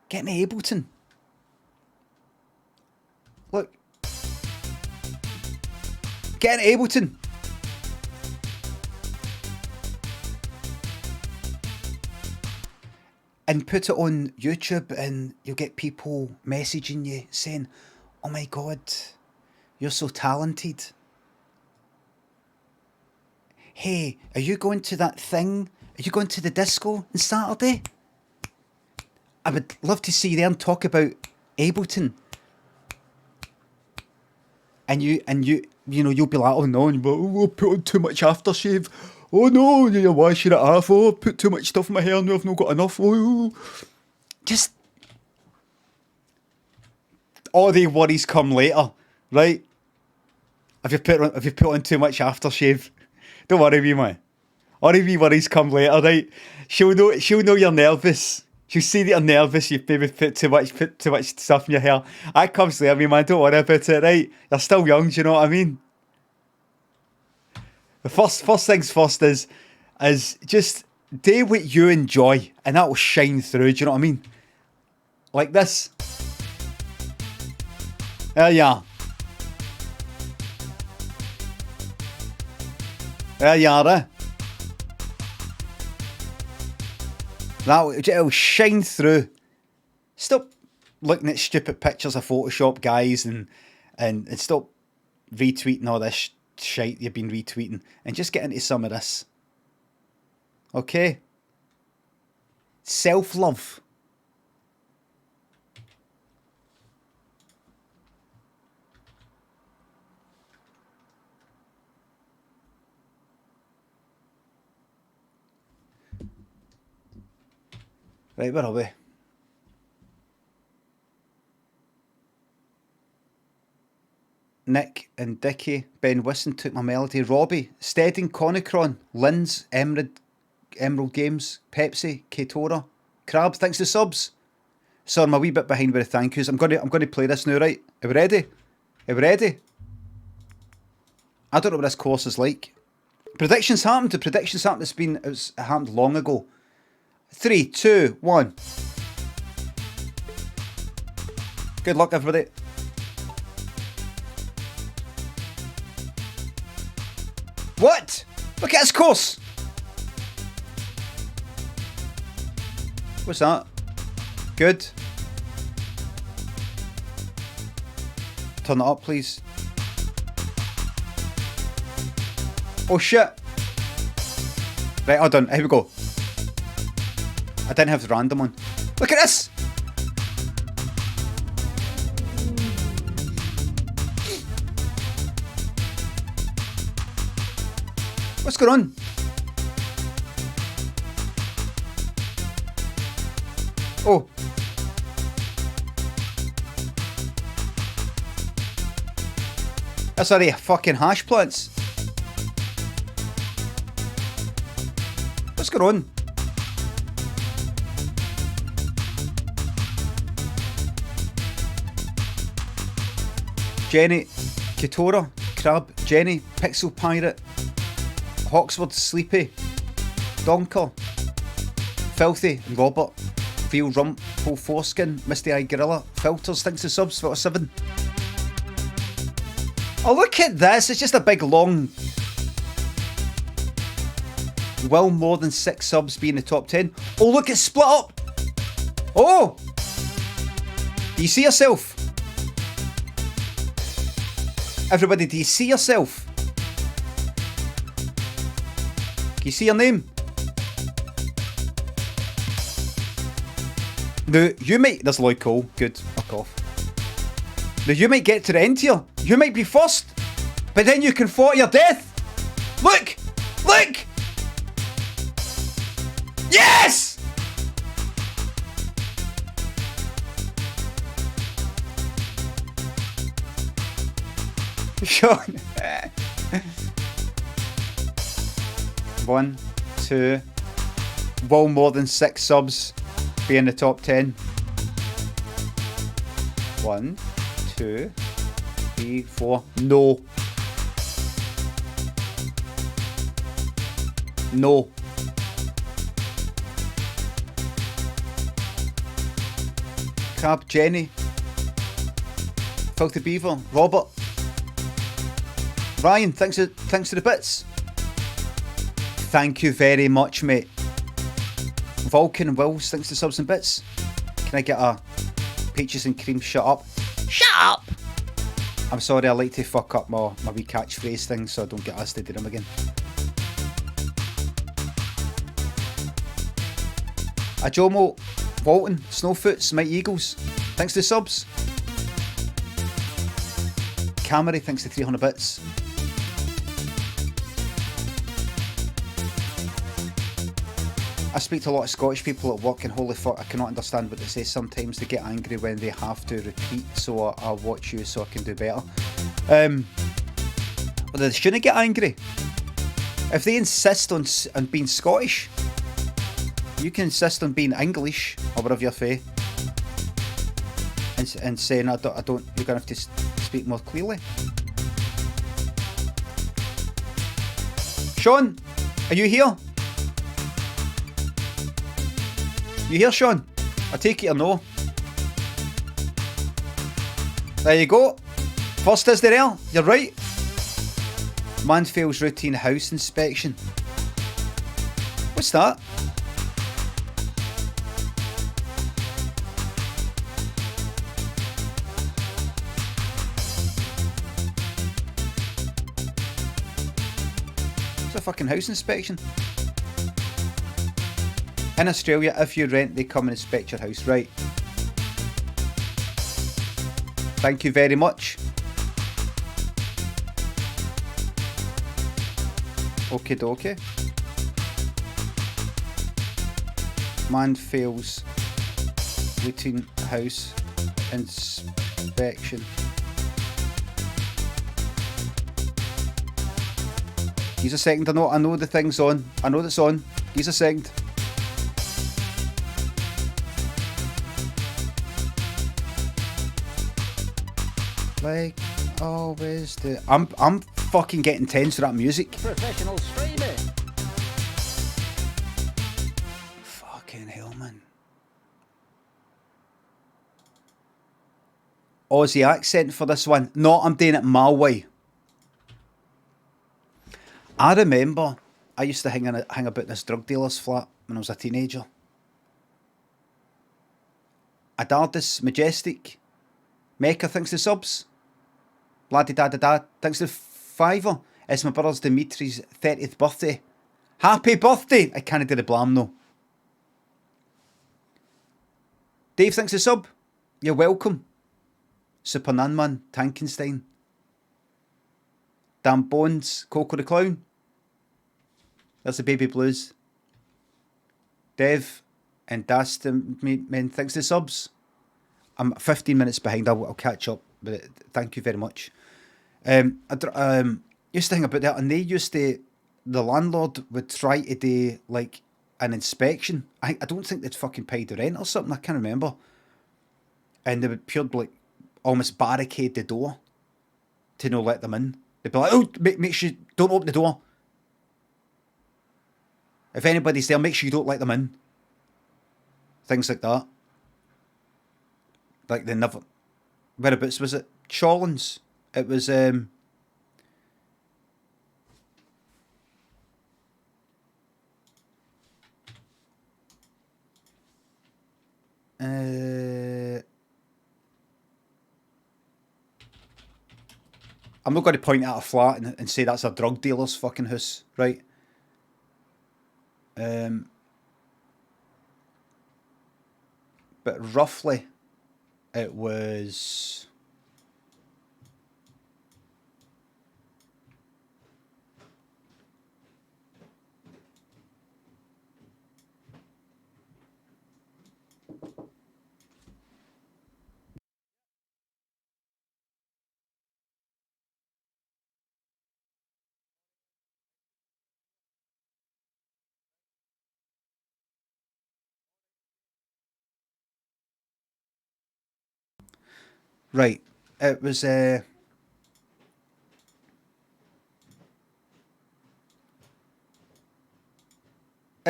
Get me Ableton. Look. Get an Ableton. And put it on YouTube and you'll get people messaging you saying, oh my God, you're so talented. Hey, are you going to that thing? Are you going to the disco on Saturday? I would love to see them talk about Ableton. And you know, you'll be like, oh no, and oh, put on too much aftershave. Oh no, you're washing it off. Oh, put too much stuff in my hair now, I've not got enough. Oh. Just all the worries come later, right? If you put on too much aftershave, don't worry, wee man. All the wee worries come later, right? She'll know you're nervous. She'll see that you're nervous. You've maybe put too much stuff in your hair. That comes later, wee man. Don't worry about it, right? You're still young. Do you know what I mean? The first things first is just do what you enjoy, and that will shine through. Do you know what I mean? Like this. There you are. There you are, eh? It'll shine through. Stop looking at stupid pictures of Photoshop guys and stop retweeting all this shite you've been retweeting and just get into some of this. Okay? Self-love. Right, where are we? Nick and Dickie, Ben Wisson took my melody. Robbie, Stedding, Conicron, Lynn's, Emerald Games, Pepsi, Katora, Crab, thanks to subs. Sorry, I'm a wee bit behind with the thank yous. I'm gonna play this now, right? Are we ready? Are we ready? I don't know what this course is like. Predictions happened. The predictions happened. It happened long ago. 3, 2, 1. Good luck, everybody. What? Look at this course. What's that? Good. Turn it up, please. Oh shit. Right, all done. Here we go. I didn't have the random one. Look at this! What's going on? Oh. That's already fucking hash plants. What's going on? Jenny, Katora, Crab, Jenny, Pixel Pirate, Hawksword, Sleepy, Donker, Filthy, and Robert. Veal Rump, Full Foreskin, Misty Eye Gorilla, Filters, thanks to subs, for 7. Oh, look at this, it's just a big long... Will more than 6 subs be in the top 10? Oh, look, it's split up! Oh! Do you see yourself? Everybody, do you see yourself? Can you see your name? Now, you might... There's Lloyd Cole. Good. Fuck off. Now, you might get to the end here. You might be first. But then you can fall to your death. Look! Look! Yes! Sean. 1, 2. Will more than 6 subs be in the top 10? 1, 2, 3, 4. No. No. Crab, Jenny, Filthy Beaver, Robert, Ryan, thanks to the bits. Thank you very much, mate. Vulcan and Wills, thanks to subs and bits. Can I get a Peaches and Cream shut up? Shut up! I'm sorry, I like to fuck up my wee catchphrase thing so I don't get asked to do them again. Ajomo, Walton, Snowfoots, Mike Eagles, thanks to subs. Camry, thanks to 300 bits. I speak to a lot of Scottish people at work and holy fuck, I cannot understand what they say sometimes. They get angry when they have to repeat, so I'll watch you so I can do better. Well, they shouldn't get angry. If they insist on being Scottish, you can insist on being English or whatever you're fae, and saying I don't. You're gonna have to speak more clearly. Sean, are you here? You here, Sean? I take it or no? There you go. First is the rail. You're right. Man fails routine house inspection. What's that? It's a fucking house inspection. In Australia, if you rent, they come and inspect your house, right? Thank you very much. Okie dokie. Man fails routine house inspection. Give us a second. I know the thing's on. I know that's on. Give us a second. Like always do. I'm fucking getting tense with that music. Professional streamer. Fucking hell, man. Aussie accent for this one. No, I'm doing it my way. I remember I used to hang about this drug dealer's flat when I was a teenager. Adardis, Majestic, Mecca, thanks to subs. Bladdy da da da, thanks to $5. It's my brother's Dimitri's 30th birthday. Happy birthday! I can't do the blam though. Dave, thanks to sub. You're welcome. Super Nanman, Tankenstein. Dan Bones, Coco the Clown. There's the Baby Blues. Dev and Dastin, thanks to subs. I'm 15 minutes behind, I'll catch up, but thank you very much. I used to think about that, and the landlord would try to do like an inspection. I don't think they'd fucking paid the rent or something, I can't remember. And they would like almost barricade the door to not let them in. They'd be like, oh, make sure, don't open the door. If anybody's there, make sure you don't let them in. Things like that. Like they never. Whereabouts was it? Chawlins. It was. I'm not going to point at a flat and say that's a drug dealer's fucking house, right? But roughly, it was. Right. It was. It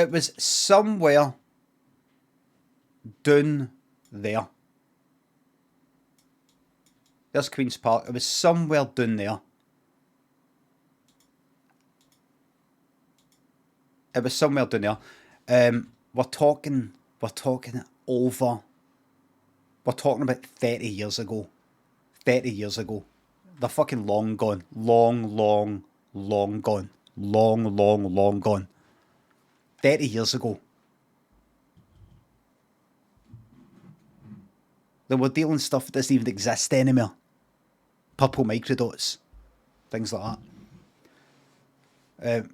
was somewhere down there. There's Queen's Park. It was somewhere down there. It was somewhere down there. We're talking over. We're talking about 30 years ago. 30 years ago. They're fucking long gone. Long gone. Long gone. 30 years ago. They were dealing stuff that doesn't even exist anymore. Purple microdots. Things like that.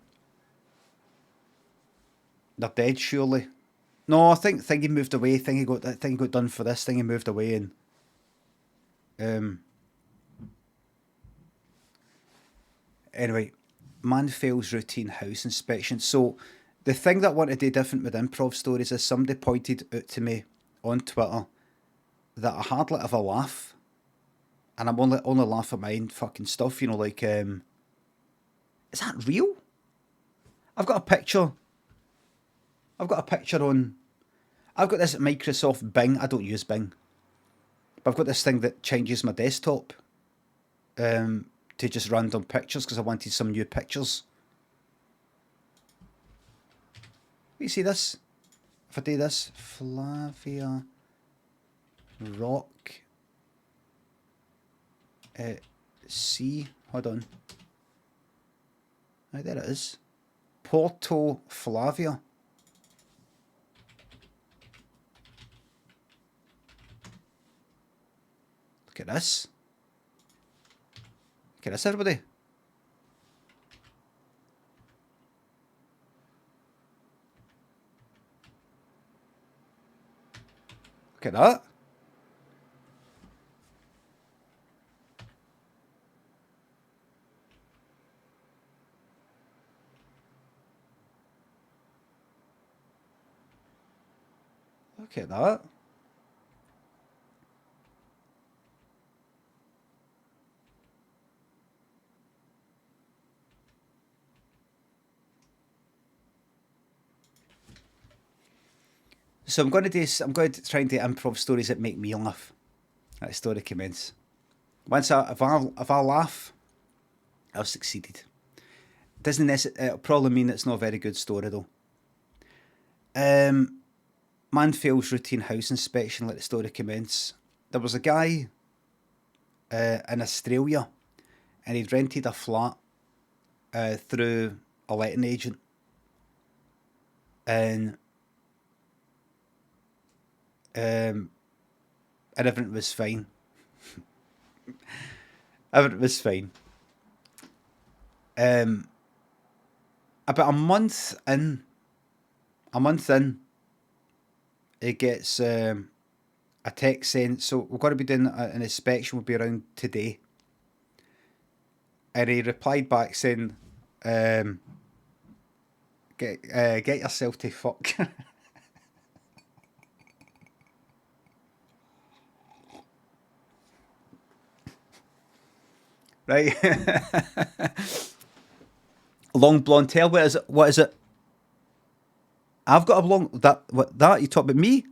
They're dead, surely. No, I think he moved away. Thing he got done for this. Thing he moved away and. Anyway, man fails routine house inspection. So, the thing that I want to do different with improv stories is somebody pointed out to me on Twitter that I hardly ever laugh, and I'm only laugh at my own fucking stuff. You know, like, is that real? I've got a picture on. I've got this Microsoft Bing. I don't use Bing, but I've got this thing that changes my desktop to just random pictures because I wanted some new pictures. You see this? If I do this, Flavia Rock C. Hold on. Oh, there it is. Porto Flavia. Look at this. Look at this, everybody. Look at that. Look at that. So I'm going to try and do improv stories that make me laugh. That story commence. If I laugh, I've succeeded. It'll probably mean it's not a very good story though. Man fails routine house inspection. Let the story commence. There was a guy in Australia, and he'd rented a flat through a letting agent, and everything was fine. Everything was fine. About a month in, he gets a text saying, so we're going to be doing an inspection, will be around today. And he replied back saying, get yourself to fuck. Right. Long blonde hair. What is it? I've got a long that you talk about me,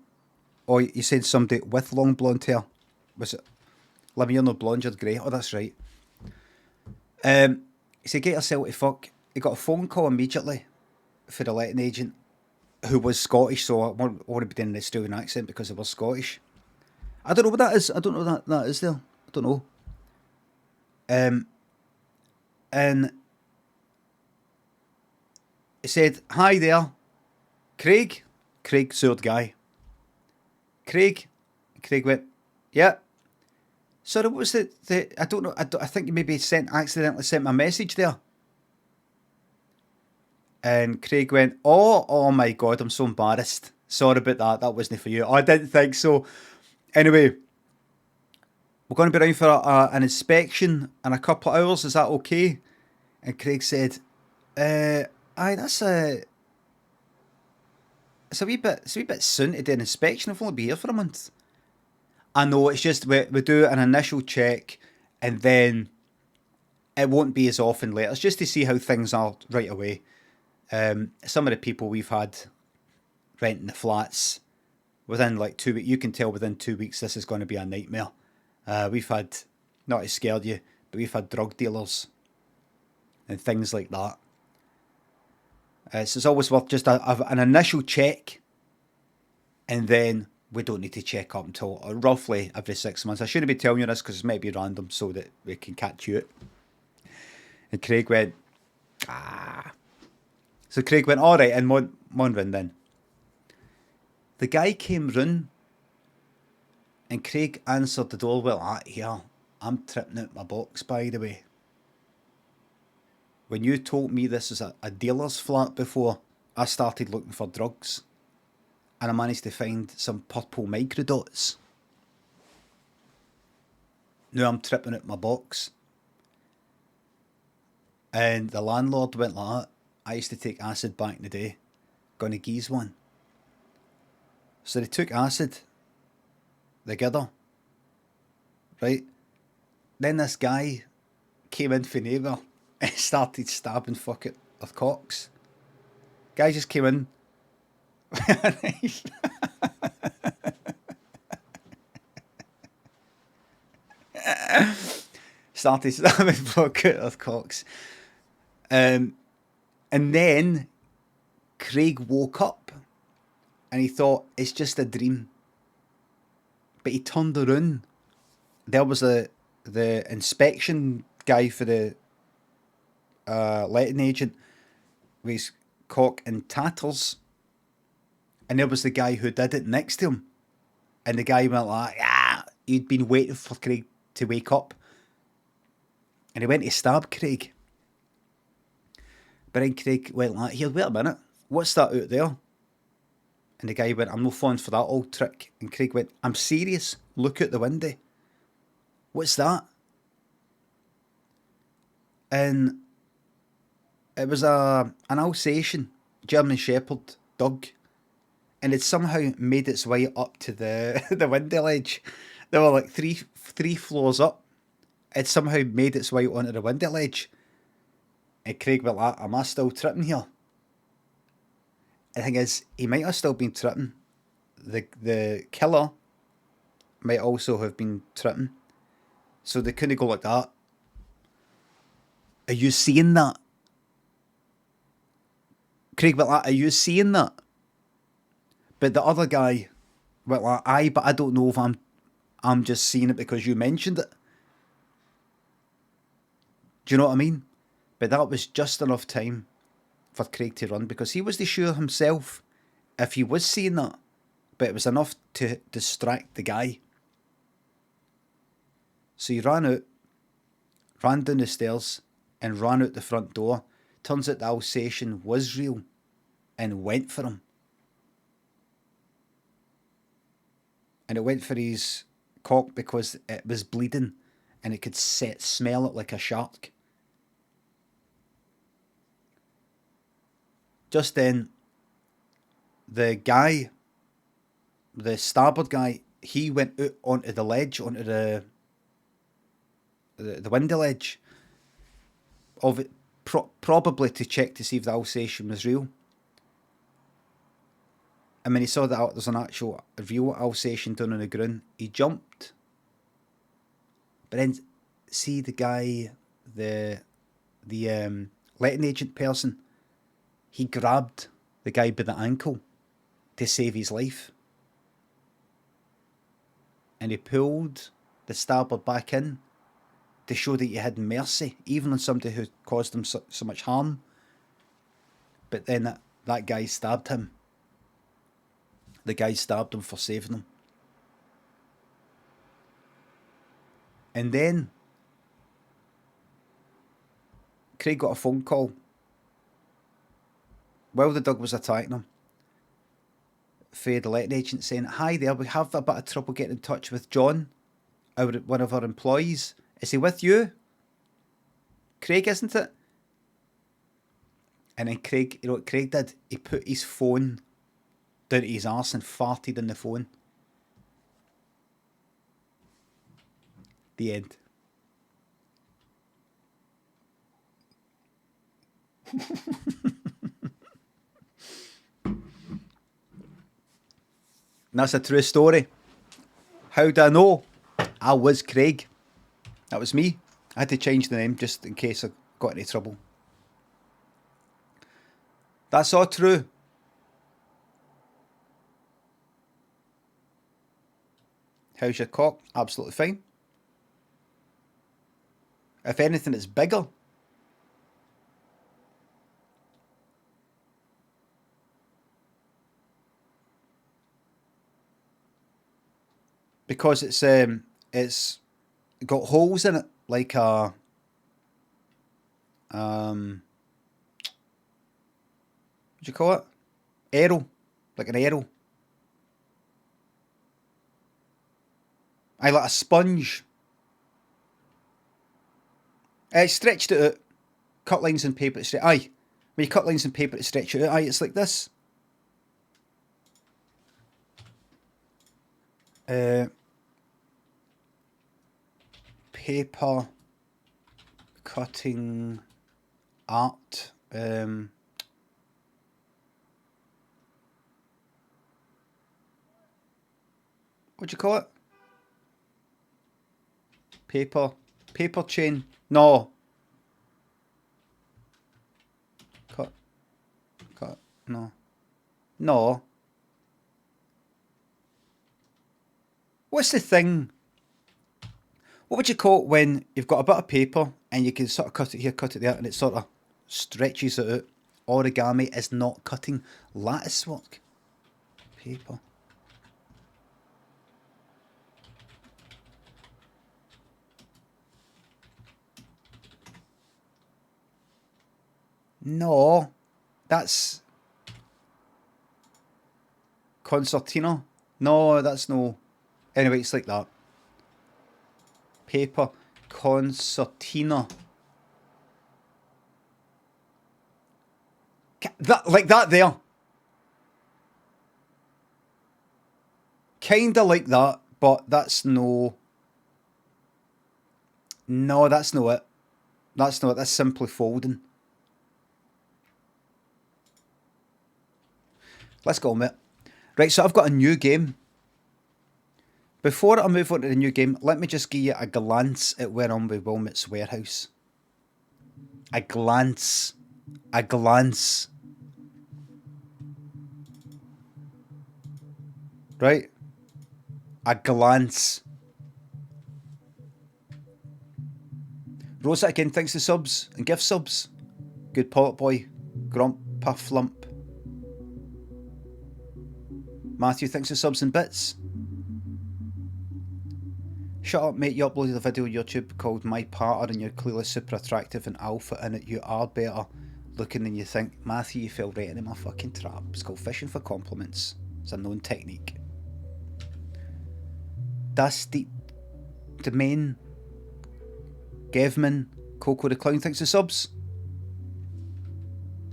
or you said somebody with long blonde hair? Was it Limmy? You're not blonde, you're grey. Oh, that's right. He said, "Get yourself to fuck." He got a phone call immediately for the letting agent, who was Scottish. So I want to be doing an Australian accent because it was Scottish. I don't know what that is. I don't know what that is there. I don't know. Um, and he said, "Hi there, Craig." Craig, sword guy. Craig. Craig went, "Yeah." Sorry, what was the I don't know. I think you maybe accidentally sent my message there. And Craig went, oh my God, I'm so embarrassed. Sorry about that. That wasn't for you. I didn't think so. Anyway, we're going to be around for an inspection in a couple of hours. Is that okay? And Craig said, aye, it's a wee bit soon to do an inspection. I've only been here for a month. I know, it's just we do an initial check and then it won't be as often later. It's just to see how things are right away. Some of the people we've had renting the flats within like 2 weeks, you can tell within 2 weeks this is going to be a nightmare. We've had, not to scare you, but we've had drug dealers and things like that. So it's always worth just an initial check, and then we don't need to check up until roughly every 6 months. I shouldn't be telling you this because it might be random so that we can catch you out. And Craig went, So Craig went, all right, and Monrin then. The guy came round, and Craig answered the door. Well, here, I'm tripping out my box, by the way. When you told me this is a dealer's flat before, I started looking for drugs, and I managed to find some purple microdots. Now I'm tripping out my box. And the landlord went like that. I used to take acid back in the day. Gonna geese one. So they took acid together. Right? Then this guy came in for neighbour and started stabbing fuck it with cocks. Guy just came in. Started stabbing fuck it with cocks. And then Craig woke up and he thought it's just a dream. But he turned around. There was the inspection guy for the letting agent with his cock in tatters. And there was the guy who did it next to him. And the guy went like, he'd been waiting for Craig to wake up. And he went to stab Craig. But then Craig went like, here, wait a minute, what's that out there? And the guy went, I'm no fond for that old trick. And Craig went, I'm serious, look out the window. What's that? And it was an Alsatian German Shepherd dog. And it somehow made its way up to the window ledge. They were like three floors up. It somehow made its way onto the window ledge. And Craig went like, am I still tripping here? The thing is, he might have still been tripping. The killer might also have been tripping. So they couldn't go like that. Are you seeing that? Craig went like, are you seeing that? But the other guy went like, aye, but I don't know if I'm just seeing it because you mentioned it. Do you know what I mean? But that was just enough time for Craig to run because he wasn't sure himself if he was seeing that. But it was enough to distract the guy. So he ran out, ran down the stairs, and ran out the front door. Turns out the Alsatian was real and went for him. And it went for his cock because it was bleeding and it could smell it like a shark. Just then, the guy, the starboard guy, he went out onto the ledge, onto the window ledge of it, probably to check to see if the Alsatian was real. And when he saw that there's an actual real Alsatian down on the ground, he jumped. But then, see the guy, the letting agent person, he grabbed the guy by the ankle to save his life. And he pulled the stabber back in to show that he had mercy, even on somebody who caused him so much harm. But then that guy stabbed him. The guy stabbed him for saving him. And then Craig got a phone call while the dog was attacking him for the letting agent saying, "Hi there, we have a bit of trouble getting in touch with John, one of our employees. Is he with you? Craig, isn't it?" And then Craig, you know what Craig did? He put his phone down to his arse and farted in the phone. The end. That's a true story. How do I know? I was Craig. That was me. I had to change the name just in case I got any trouble. That's all true. How's your cock? Absolutely fine. If anything, it's bigger. Because it's got holes in it, like a what do you call it? Arrow, like an arrow. I like a sponge. I stretched it out. Cut lines in paper to stretch. Aye, when you cut lines in paper to stretch it out, aye, it's like this. Paper cutting art. What do you call it? Paper chain. No. Cut. No. What's the thing? What would you call it when you've got a bit of paper and you can sort of cut it here, cut it there, and it sort of stretches it out? Origami is not cutting. Lattice work. Paper. No, that's concertina. No, that's no. Anyway, it's like that. Paper concertina. That like that there. Kinda like that, but that's no. No, that's not it. That's not it. That's simply folding. Let's go on with it. Right, so I've got a new game. Before I move on to the new game, let me just give you a glance at where I'm with Wilmot's warehouse. A glance. Right? A glance. Rosa again, thanks to subs and gift subs. Good Pollock Boy. Grump, Puff, Lump. Matthew, thanks for subs and bits. Shut up, mate. You uploaded a video on YouTube called My Partner and you're clearly super attractive and alpha in it. You are better looking than you think. Matthew, you fell right into my fucking trap. It's called fishing for compliments. It's a known technique. Das the domain. Gevman, Coco the Clown, thanks for subs.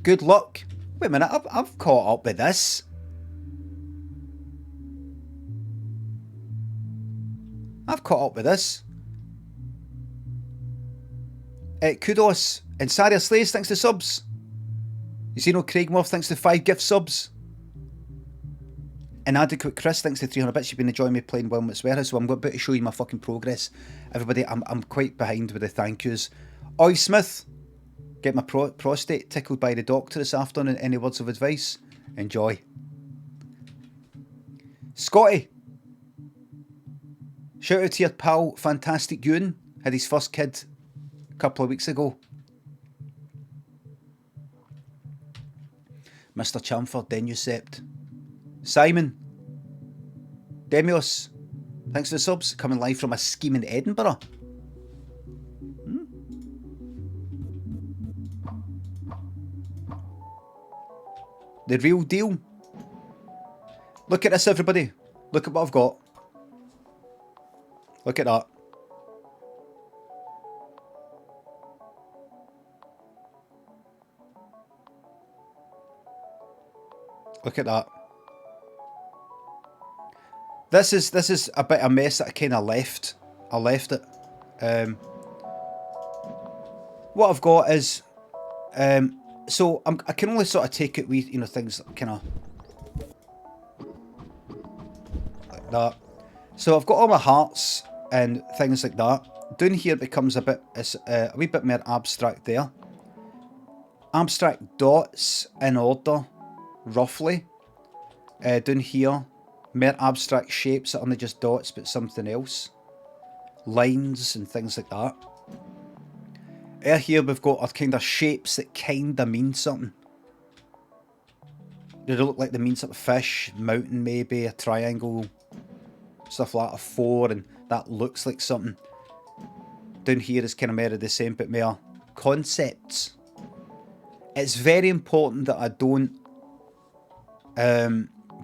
Good luck. Wait a minute, I've caught up with this. I've caught up with this. Kudos. And Saria Slays, thanks to subs. You see no Craig Moff, thanks to 5 gift subs. Inadequate Chris, thanks to 300 bits. You've been enjoying me playing Wilmot's Warehouse, so I'm about to show you my fucking progress. Everybody, I'm quite behind with the thank yous. Oi Smith, get my prostate tickled by the doctor this afternoon. Any words of advice? Enjoy. Scotty, shout out to your pal Fantastic Ewan. Had his first kid a couple of weeks ago. Mr. Chamford, Denucept. Simon, Demios, thanks for the subs. Coming live from a scheme in Edinburgh. The real deal. Look at this, everybody. Look at what I've got. Look at that. Look at that. This is a bit of a mess that I kind of left. I left it. What I've got is, so I can only sort of take it with, you know, things kind of like that. So I've got all my hearts and things like that. Down here it becomes a bit, a wee bit more abstract there. Abstract dots in order, roughly. Down here, more abstract shapes that aren't just dots but something else. Lines and things like that. Here we've got our kind of shapes that kind of mean something. They look like they mean something. Fish, mountain maybe, a triangle, stuff like that, a 4, and that looks like something. Down here is kind of more of the same but more concepts. It's very important that I don't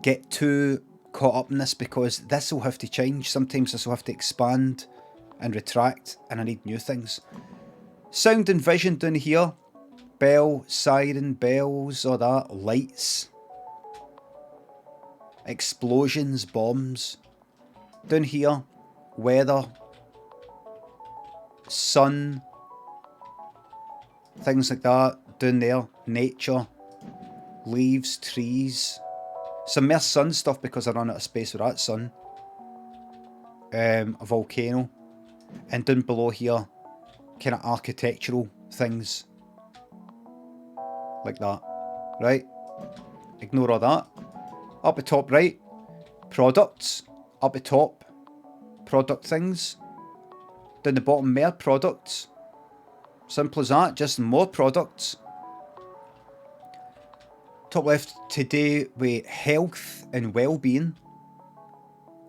get too caught up in this, because this will have to change. Sometimes this will have to expand and retract, and I need new things. Sound and vision down here. Bell, siren, bells, all that. Lights. Explosions, bombs. Down here, weather. Sun. Things like that. Down there, nature. Leaves, trees. Some more sun stuff because I run out of space with that sun. A volcano. And down below here, kind of architectural things. Like that. Right? Ignore all that. Up the top right, products. Up the top, product things. Down the bottom, more products. Simple as that, just more products. Top left, today with health and well-being.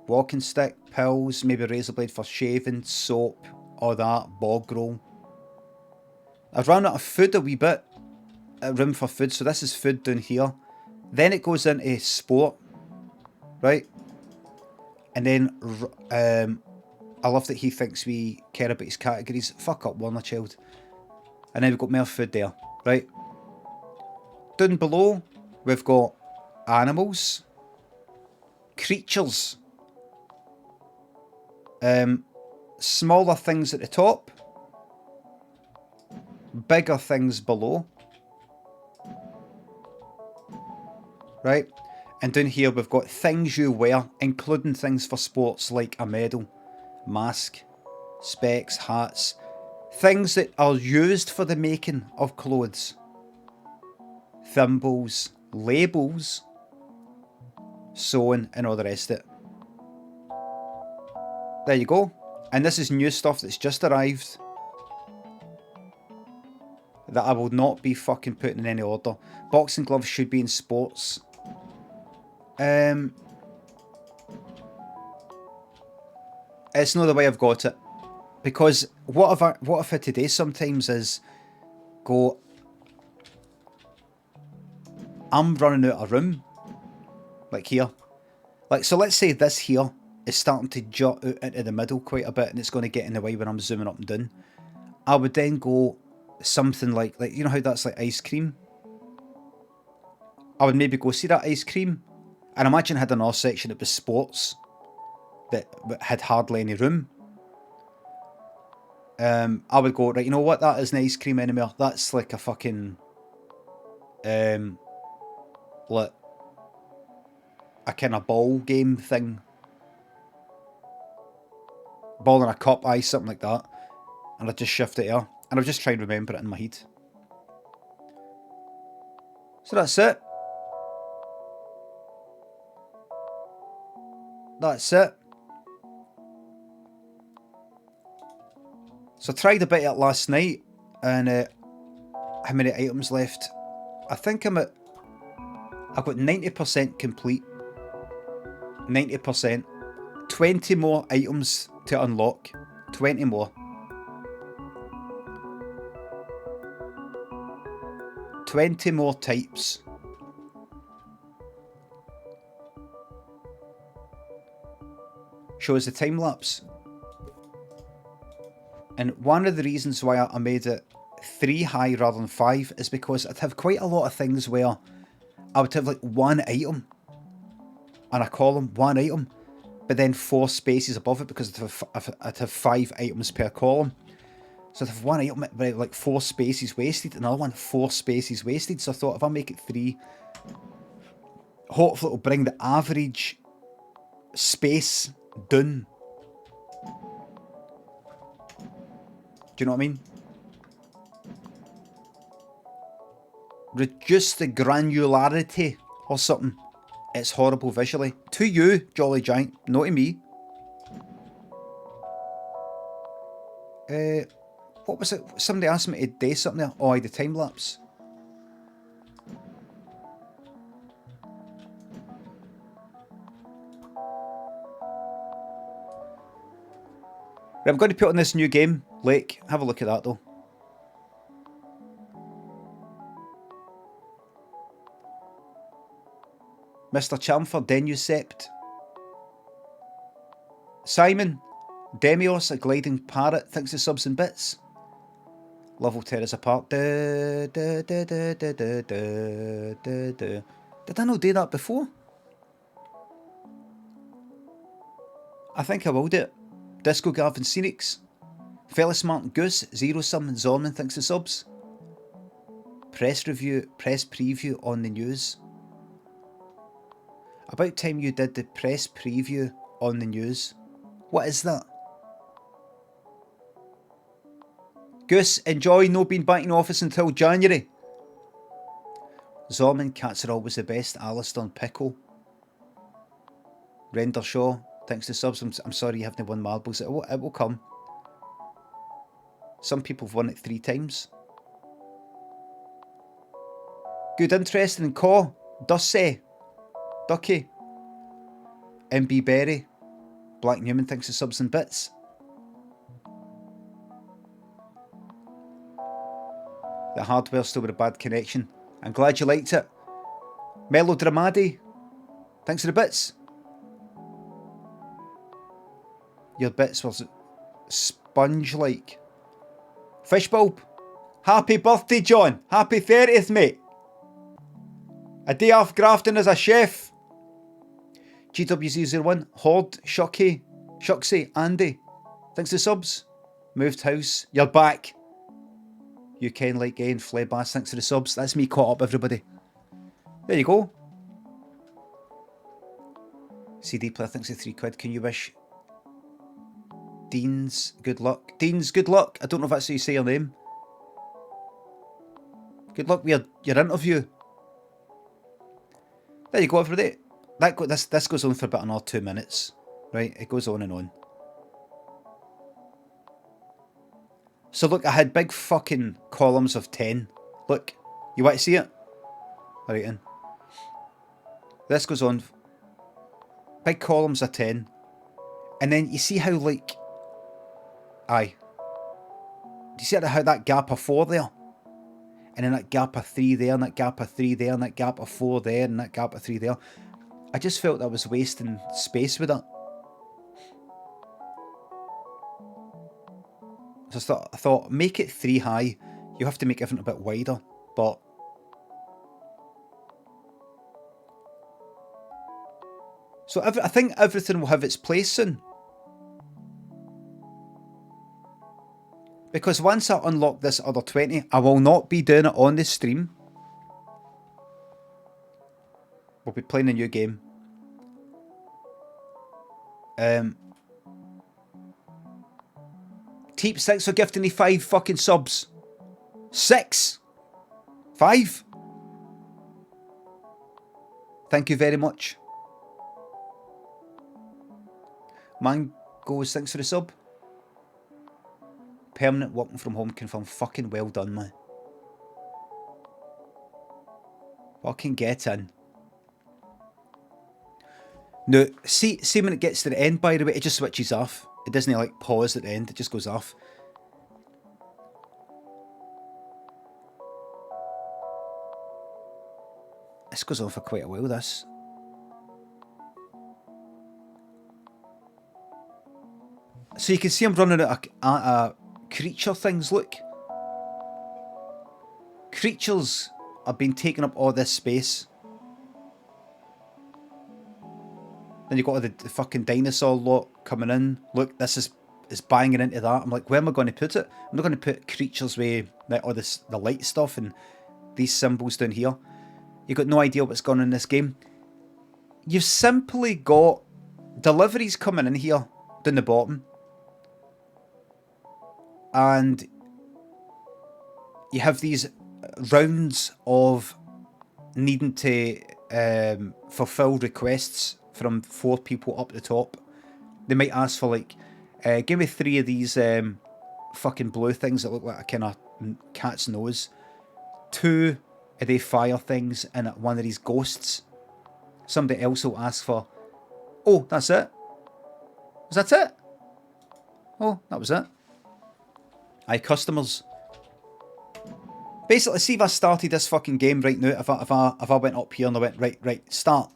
Walking stick, pills, maybe razor blade for shaving, soap, all that, bog roll. I've run out of food a wee bit. Room for food, so this is food down here. Then it goes into sport, right? And then, I love that he thinks we care about his categories. Fuck up, Warner Child. And then we've got more food there, right? Down below, we've got animals, creatures, smaller things at the top, bigger things below, right? And down here we've got things you wear, including things for sports like a medal, mask, specs, hats, things that are used for the making of clothes. Thimbles, labels, sewing, and all the rest of it. There you go. And this is new stuff that's just arrived that I will not be fucking putting in any order. Boxing gloves should be in sports. It's not the way I've got it. Because what I've had to do sometimes is go, I'm running out of room. Like here. Like, so let's say this here is starting to jut out into the middle quite a bit, and it's going to get in the way when I'm zooming up and down. I would then go something like you know how that's like ice cream? I would maybe go, see that ice cream? And imagine I had another section that was sports that had hardly any room. I would go, right, you know what, that isn't ice cream anymore. That's like a fucking like a kind of ball game thing. Ball in a cup, aye, something like that. And I just shift it here. And I'll just try and remember it in my head. So that's it. That's it. So I tried a bit of it last night. And how many items left? I think I've got 90% complete. 90%. 20 more items to unlock. 20 more. 20 more types. Shows the time lapse. And one of the reasons why I made it 3 high rather than 5 is because I'd have quite a lot of things where I would have like one item and a column, one item, but then 4 spaces above it because I'd have 5 items per column. So I'd have one item but like 4 spaces wasted, another one 4 spaces wasted. So I thought if I make it 3, hopefully it'll bring the average space down. Do you know what I mean? Reduce the granularity or something. It's horrible visually. To you, Jolly Giant, not to me. What was it? Somebody asked me to do something there. Oh, the time lapse. Right, I'm going to put on this new game, Lake. Have a look at that though. Mr. Chamfer, Denucept. Simon, Demios, a gliding parrot, thinks the subs and bits. Love will tear us apart. Did I not do that before? I think I will do it. Disco Garvin Scenics. Fellas Martin Goose, Zero Sum and Zorman thinks the subs. Press preview on the news. About time you did the press preview on the news. What is that? Goose, enjoy no being back in office until January. Zorman, cats are always the best. Alistair and Pickle. Render Shaw, thanks to subs. I'm sorry you haven't won marbles. It will come. Some people have won it 3 times. Good interest in Caw. Dussy. Ducky. MB Berry. Black Newman thinks the subs and bits. The hardware still with a bad connection. I'm glad you liked it. Melodramadi. Thanks for the bits. Your bits was sponge-like. Fishbulb. Happy birthday, John. Happy 30th, mate. A day off grafting as a chef. GW001. Horde. Shucksy. Andy. Thanks for the subs. Moved house. You're back. You can like gain Flaybass. Thanks for the subs. That's me caught up, everybody. There you go. CD player thinks of £3. Can you wish Dean's good luck? Dean's good luck. I don't know if that's how you say your name. Good luck with your interview. There you go, everybody. This goes on for about another 2 minutes. Right? It goes on and on. So look, I had big fucking columns of 10. Look, you want to see it? Alright then. This goes on. Big columns of 10. And then you see how like... Aye. Do you see how that gap of 4 there? And then that gap of 3 there, and that gap of 3 there, and that gap of 4 there, and that gap of 3 there. I just felt I was wasting space with it. So I thought, make it 3 high. You have to make everything a bit wider, but so I think everything will have its place soon. Because once I unlock this other 20, I will not be doing it on the stream. We'll be playing a new game. Teep, thanks for gifting me 5 fucking subs. 6? 5? Thank you very much. Mangoes, thanks for the sub. Permanent working from home confirmed. Fucking well done, man. Fucking get in. Now, see when it gets to the end, by the way, it just switches off. It doesn't like pause at the end, it just goes off. This goes on for quite a while, this. So you can see I'm running out of creature things, look. Creatures have been taking up all this space. Then you've got the fucking dinosaur lot coming in. Look, this is banging into that. I'm like, where am I going to put it? I'm not going to put creatures with all this, the light stuff and these symbols down here. You've got no idea what's going on in this game. You've simply got deliveries coming in here down the bottom. And you have these rounds of needing to fulfill requests from 4 people up the top. They might ask for like, give me 3 of these fucking blue things that look like a kind of cat's nose. 2 of they fire things and 1 of these ghosts. Somebody else will ask for, oh, that's it? Was that it? Oh, that was it. Aye, customers. Basically, see if I started this fucking game right now, if I went up here and I went, right, start.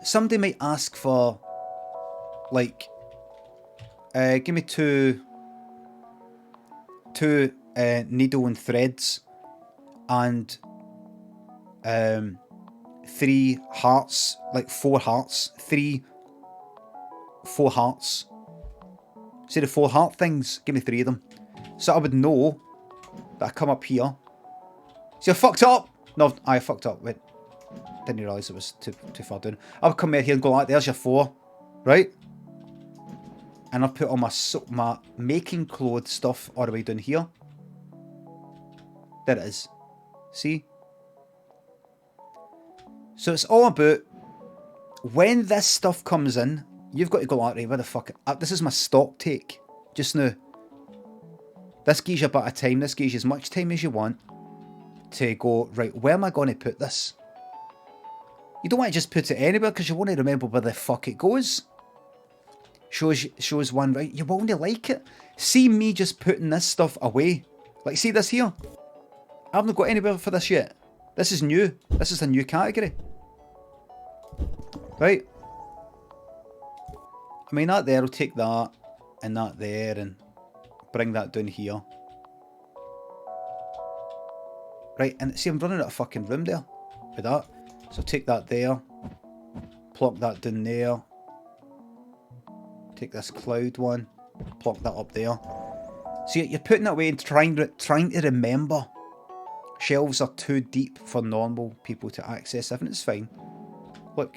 Somebody might ask for, like, give me 2 needle and threads and 3 hearts, like 4 hearts, 4 hearts. See the 4 heart things? Give me 3 of them. So I would know that I come up here. See, I fucked up! No, I fucked up. Wait. Didn't realise it was too far down. I would come in here and go like, there's your 4. Right? And I've put all my making clothes stuff all the way down here. There it is. See? So it's all about when this stuff comes in, you've got to go like, right, where the fuck? This is my stock take just now. This gives you a bit of time. This gives you as much time as you want to go, right, where am I going to put this? You don't want to just put it anywhere because you want to remember where the fuck it goes. Shows one, right? You won't like it. See me just putting this stuff away. Like, see this here? I haven't got anywhere for this yet. This is new. This is a new category. Right? I mean, that there will take that and that there and bring that down here. Right, and see, I'm running out of fucking room there with that. So take that there, plop that down there, take this cloud one, plop that up there. So you're putting that away and trying to remember. Shelves are too deep for normal people to access. I think it's fine. Look.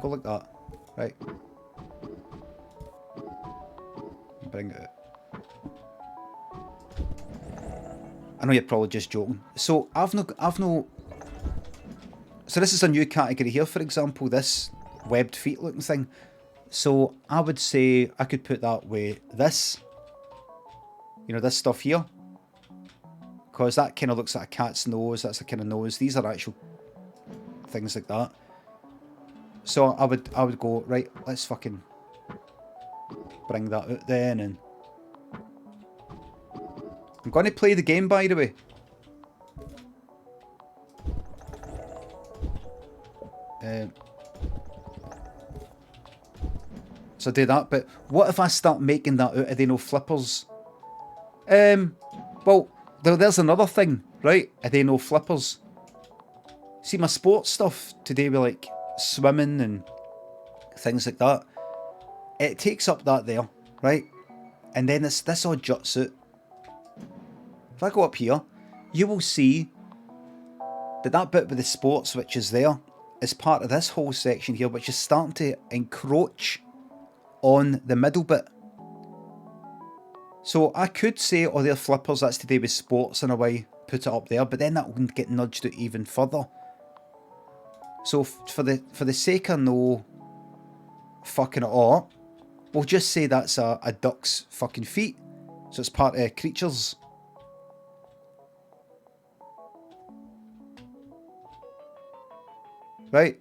Go like that. Right. Bring it out. I know you're probably just joking. So so this is a new category here, for example, this webbed feet looking thing. So I would say I could put that with this. You know, this stuff here. Because that kind of looks like a cat's nose. That's the kind of nose. These are actual things like that. So I would go, right, let's fucking bring that out then. And I'm going to play the game, by the way. So do that, but what if I start making that out of the flippers? Well, there's another thing, right? Are they no flippers? See, my sports stuff today with like swimming and things like that, it takes up that there, right? And then this all juts out. If I go up here, you will see that bit with the sports which is there is part of this whole section here, which is starting to encroach on the middle bit. So I could say, oh, they're flippers, that's to do with sports in a way, put it up there, but then that will get nudged out even further. So for the sake of no fucking it all, we'll just say that's a duck's fucking feet. So it's part of creatures. Right.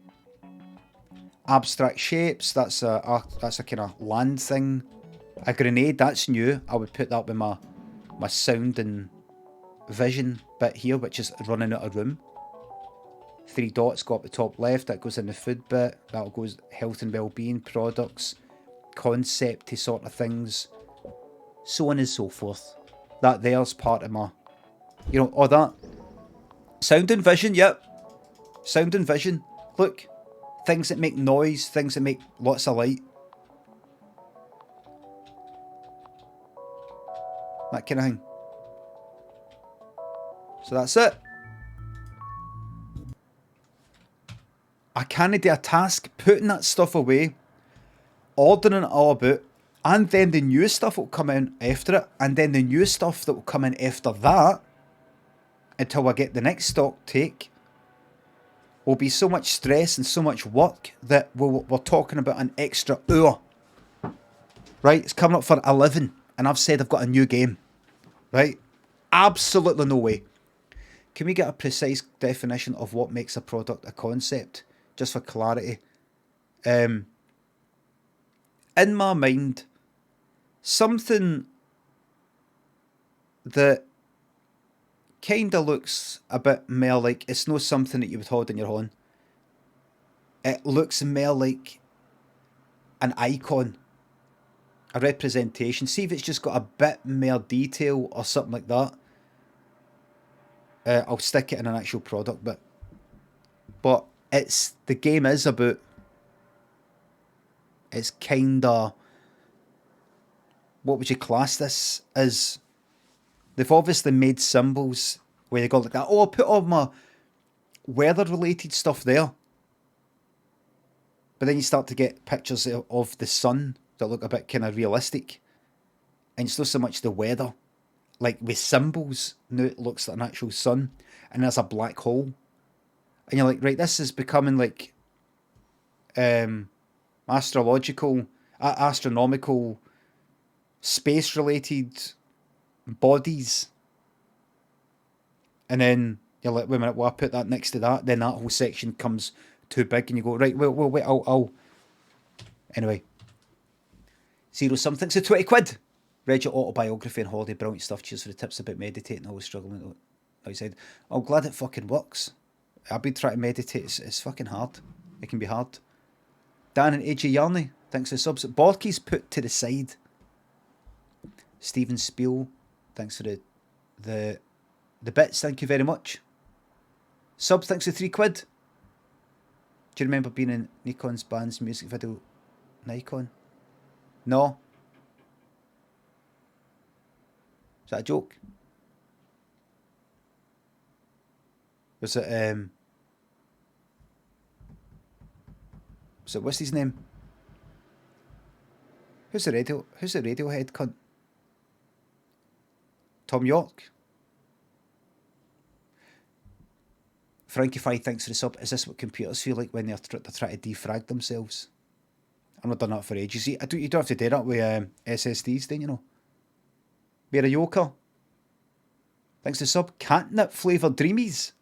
Abstract shapes, that's a kind of land thing. A grenade, that's new. I would put that with my sound and vision bit here, which is running out of room. 3 dots go up the top left, that goes in the food bit. That goes health and well-being, products, concept sort of things, so on and so forth. That there's part of my, you know, all that. Sound and vision, yep. Sound and vision. Look, things that make noise, things that make lots of light. That kind of thing. So that's it. I can't do a task, putting that stuff away, ordering it all about, and then the new stuff will come in after it, and then the new stuff that will come in after that, until I get the next stock take, will be so much stress and so much work that we're talking about an extra hour. Right, it's coming up for 11, and I've said I've got a new game. Right? Absolutely no way. Can we get a precise definition of what makes a product a concept? Just for clarity. In my mind, something that kind of looks a bit more like, it's not something that you would hold in your hand. It looks more like an icon. A representation. See if it's just got a bit more detail or something like that. I'll stick it in an actual product, but the game is about, it's kinda, what would you class this as? They've obviously made symbols where they go like that. Oh, I'll put all my weather related stuff there. But then you start to get pictures of the sun that look a bit kind of realistic. And it's not so much the weather. Like with symbols, now it looks like an actual sun. And there's a black hole. And you're like, right, this is becoming like astronomical, space-related bodies. And then you're like, wait a minute, well, I put that next to that. Then that whole section comes too big and you go, right, well wait, I'll... Anyway. 0 something, so 20 quid. Read your autobiography and holiday, brilliant stuff. Cheers for the tips about meditating. Always struggling outside. I'm glad it fucking works. I've been trying to meditate. It's fucking hard. It can be hard. Dan and AJ Yarney, thanks for the subs. Borky's put to the side. Stephen Spiel, thanks for the bits. Thank you very much. Subs, thanks for 3 quid. Do you remember being in Nikon's band's music video? Nikon? No. Is that a joke? Was it so what's his name? Who's the Radiohead cunt? Tom York? Frankie Fi, thanks for the sub. Is this what computers feel like when they're trying to defrag themselves? I've not done that for ages. You don't have to do that with SSDs, don't you know? Bear a Yoker. Thanks for the sub. Catnip flavoured Dreamies.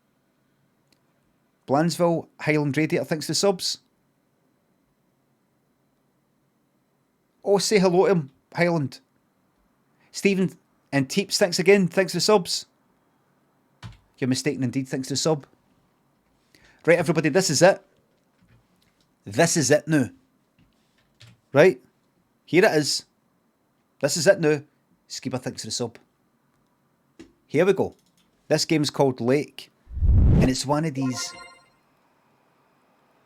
Blansville Highland Radiator, thanks for the subs. Oh, say hello to him, Highland. Stephen and Teeps, thanks again. Thanks for the subs. You're mistaken indeed, thanks for the sub. Right, everybody, this is it. This is it now. Right? Here it is. This is it now. Skiba, thanks for the sub. Here we go. This game's called Lake. And it's one of these...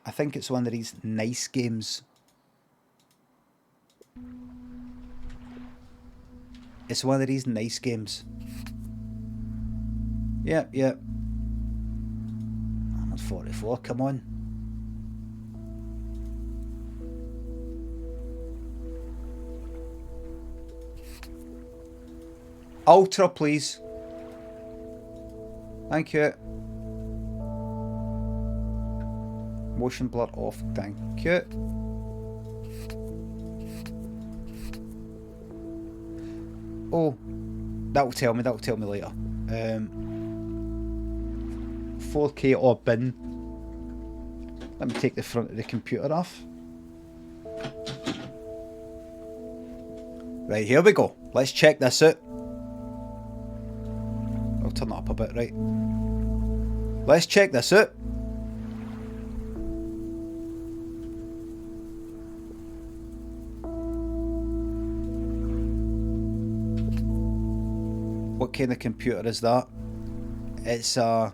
I think it's one of these nice games. It's one of these nice games. Yeah. I'm at 44, come on. Ultra, please. Thank you. Motion blur off. Thank you. Oh, that'll tell me later. 4K or bin. Let me take the front of the computer off. Right, here we go. Let's check this out. I'll turn that up a bit, right? Let's check this out. What kind of computer is that? It's a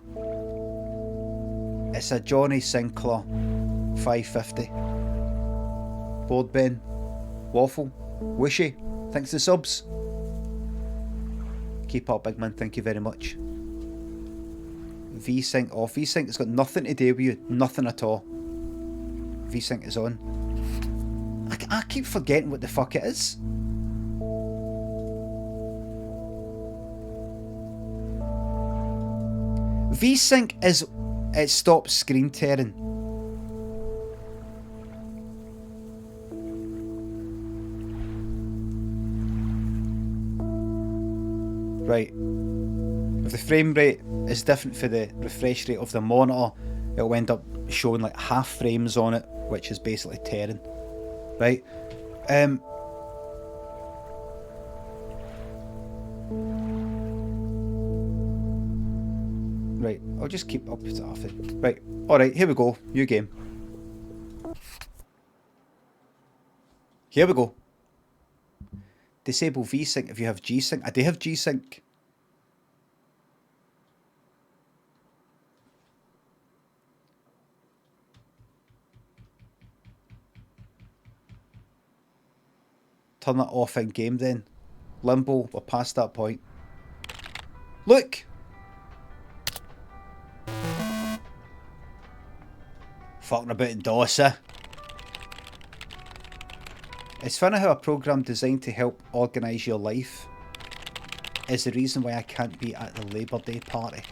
Johnny Sinclair 550. Board Ben. Waffle. Wishy. Thanks for the subs. Keep up, big man. Thank you very much. VSync off. VSync has got nothing to do with you. Nothing at all. VSync is on. I keep forgetting what the fuck it is. VSync is... It stops screen tearing. Right. If the frame rate is different for the refresh rate of the monitor, it'll end up showing like half frames on it, which is basically tearing. Right. Right, I'll just keep up to half it. Right, alright, here we go. New game. Here we go. Disable VSync if you have G-Sync. I do have G-Sync. Turn that off in game then. Limbo, we're past that point. Look! Fucking about in DOS, eh? It's funny how a program designed to help organise your life is the reason why I can't be at the Labour Day party.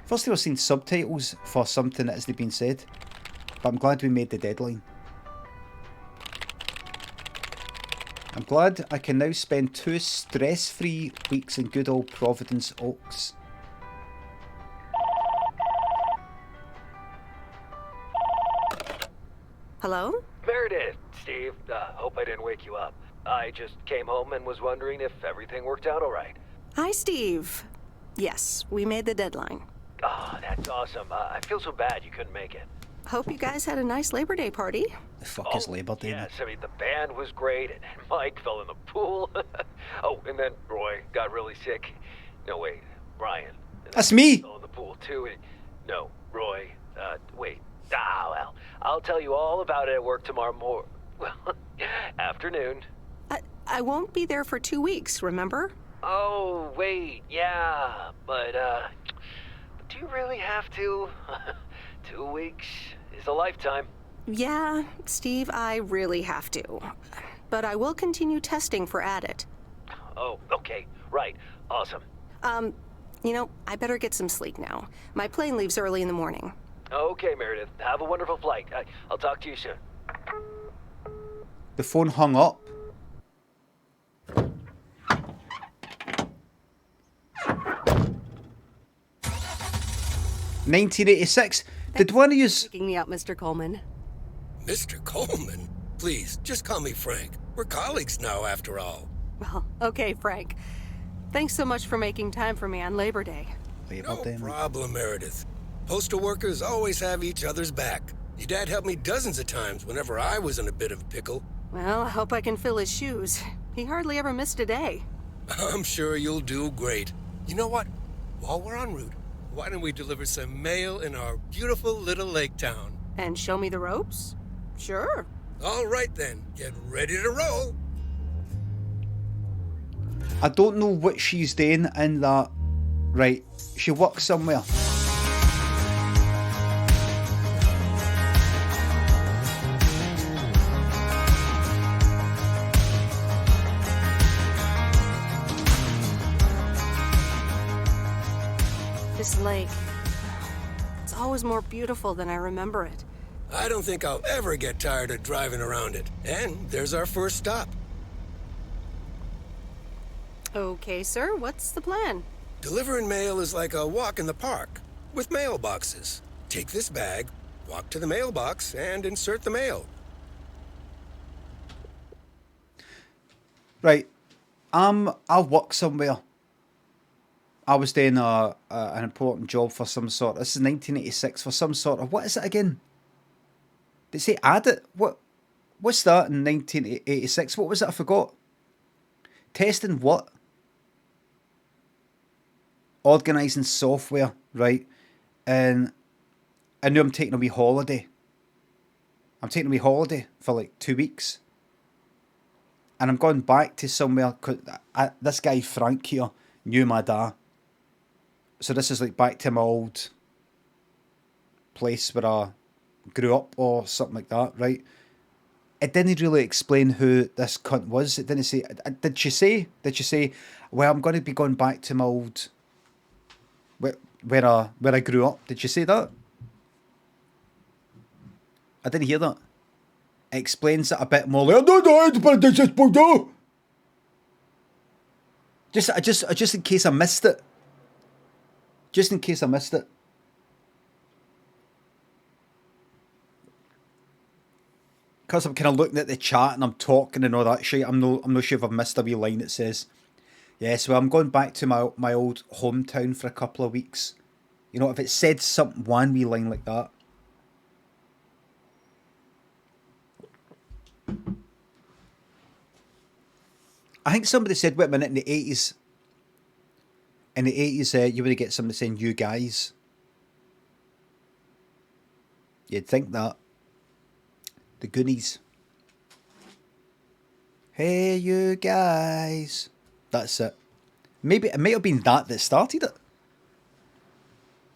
First I've seen subtitles for something that hasn't been said, but I'm glad we made the deadline. I'm glad I can now spend 2 stress-free weeks in good old Providence Oaks. Hello? Meredith, Steve. Hope I didn't wake you up. I just came home and was wondering if everything worked out all right. Hi, Steve. Yes, we made the deadline. Oh, that's awesome. I feel so bad you couldn't make it. Hope you guys had a nice Labor Day party. The fuck is Labour Day? Yes, I mean, the band was great, and Mike fell in the pool. Oh, and then Roy got really sick. No, wait, Brian. That's me! Fell in the pool, too. No, Roy. Wait. Well, I'll tell you all about it at work tomorrow afternoon. I won't be there for 2 weeks, remember? Oh, wait, yeah, but do you really have to? 2 weeks is a lifetime. Yeah, Steve, I really have to. But I will continue testing for Addit. Oh, okay, right, awesome. You know, I better get some sleep now. My plane leaves early in the morning. Okay, Meredith, have a wonderful flight. I'll talk to you soon. The phone hung up. (1986). Did one of you... Picking me up, Mr. Coleman. Mr. Coleman? Please, just call me Frank. We're colleagues now, after all. Well, okay, Frank. Thanks so much for making time for me on Labor Day. No problem, Meredith. Postal workers always have each other's back. Your dad helped me dozens of times whenever I was in a bit of a pickle. Well, I hope I can fill his shoes. He hardly ever missed a day. I'm sure you'll do great. You know what? While we're en route, why don't we deliver some mail in our beautiful little lake town? And show me the ropes? Sure. All right then, get ready to roll. I don't know what she's doing in that. Right, she works somewhere. This lake. It's always more beautiful than I remember it. I don't think I'll ever get tired of driving around it. And there's our first stop. Okay, sir, what's the plan? Delivering mail is like a walk in the park, with mailboxes. Take this bag, walk to the mailbox, and insert the mail. Right. I work somewhere. I was doing an important job for some sort. This is 1986 for some sort of, what is it again? Did it say add it? What's that in 1986? What was it? I forgot. Testing what? Organising software, right? And I knew I'm taking a wee holiday. I'm taking a wee holiday for like 2 weeks. And I'm going back to somewhere, cause this guy Frank here knew my dad. So this is like back to my old place where I grew up or something like that, right? It didn't really explain who this cunt was. It didn't say, did she say, well, I'm going to be going back to my old, where I grew up. Did you say that? I didn't hear that. It explains it a bit more. Like, just in case I missed it. Just in case I missed it. Because I'm kind of looking at the chat and I'm talking and all that shit. I'm not sure if I've missed a wee line that says, yes, well, I'm going back to my old hometown for a couple of weeks. You know, if it said something, one wee line like that. I think somebody said, wait a minute, in the 80s, you would get somebody saying, you guys. You'd think that. The Goonies. Hey, you guys. That's it. Maybe it might have been that started it.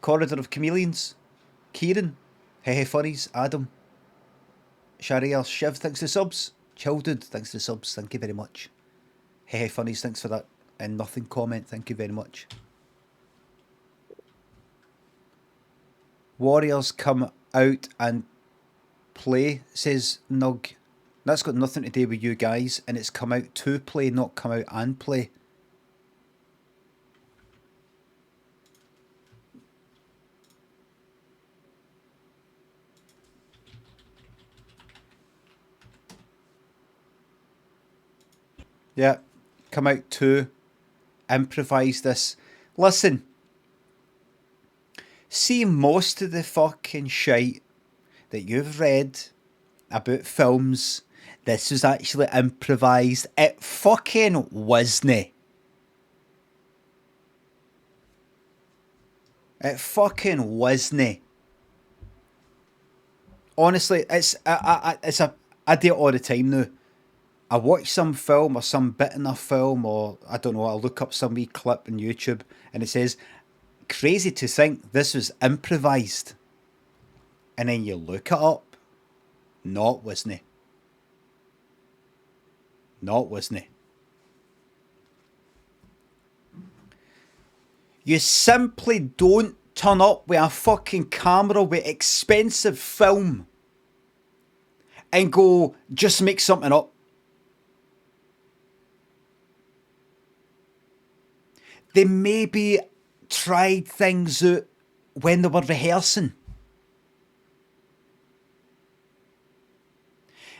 Corridor of Chameleons. Kieran. Hey, funnies. Adam. Shariel. Shiv, thanks for the subs. Childhood, thanks for the subs. Thank you very much. Hey, funnies, thanks for that. And nothing comment, thank you very much. Warriors come out and play, says Nug. That's got nothing to do with you guys, and it's come out to play, not come out and play. Yeah, come out to improvise this. Listen, see, most of the fucking shite that you've read about films, this was actually improvised. It fucking wasn't. It fucking wasn't. Honestly, I do it all the time now. I watch some film or some bit in a film, or I don't know, I'll look up some wee clip on YouTube and it says, crazy to think this was improvised. And then you look it up. No, it wasn't. No, it wasn't. You simply don't turn up with a fucking camera with expensive film and go, just make something up. They maybe tried things out when they were rehearsing.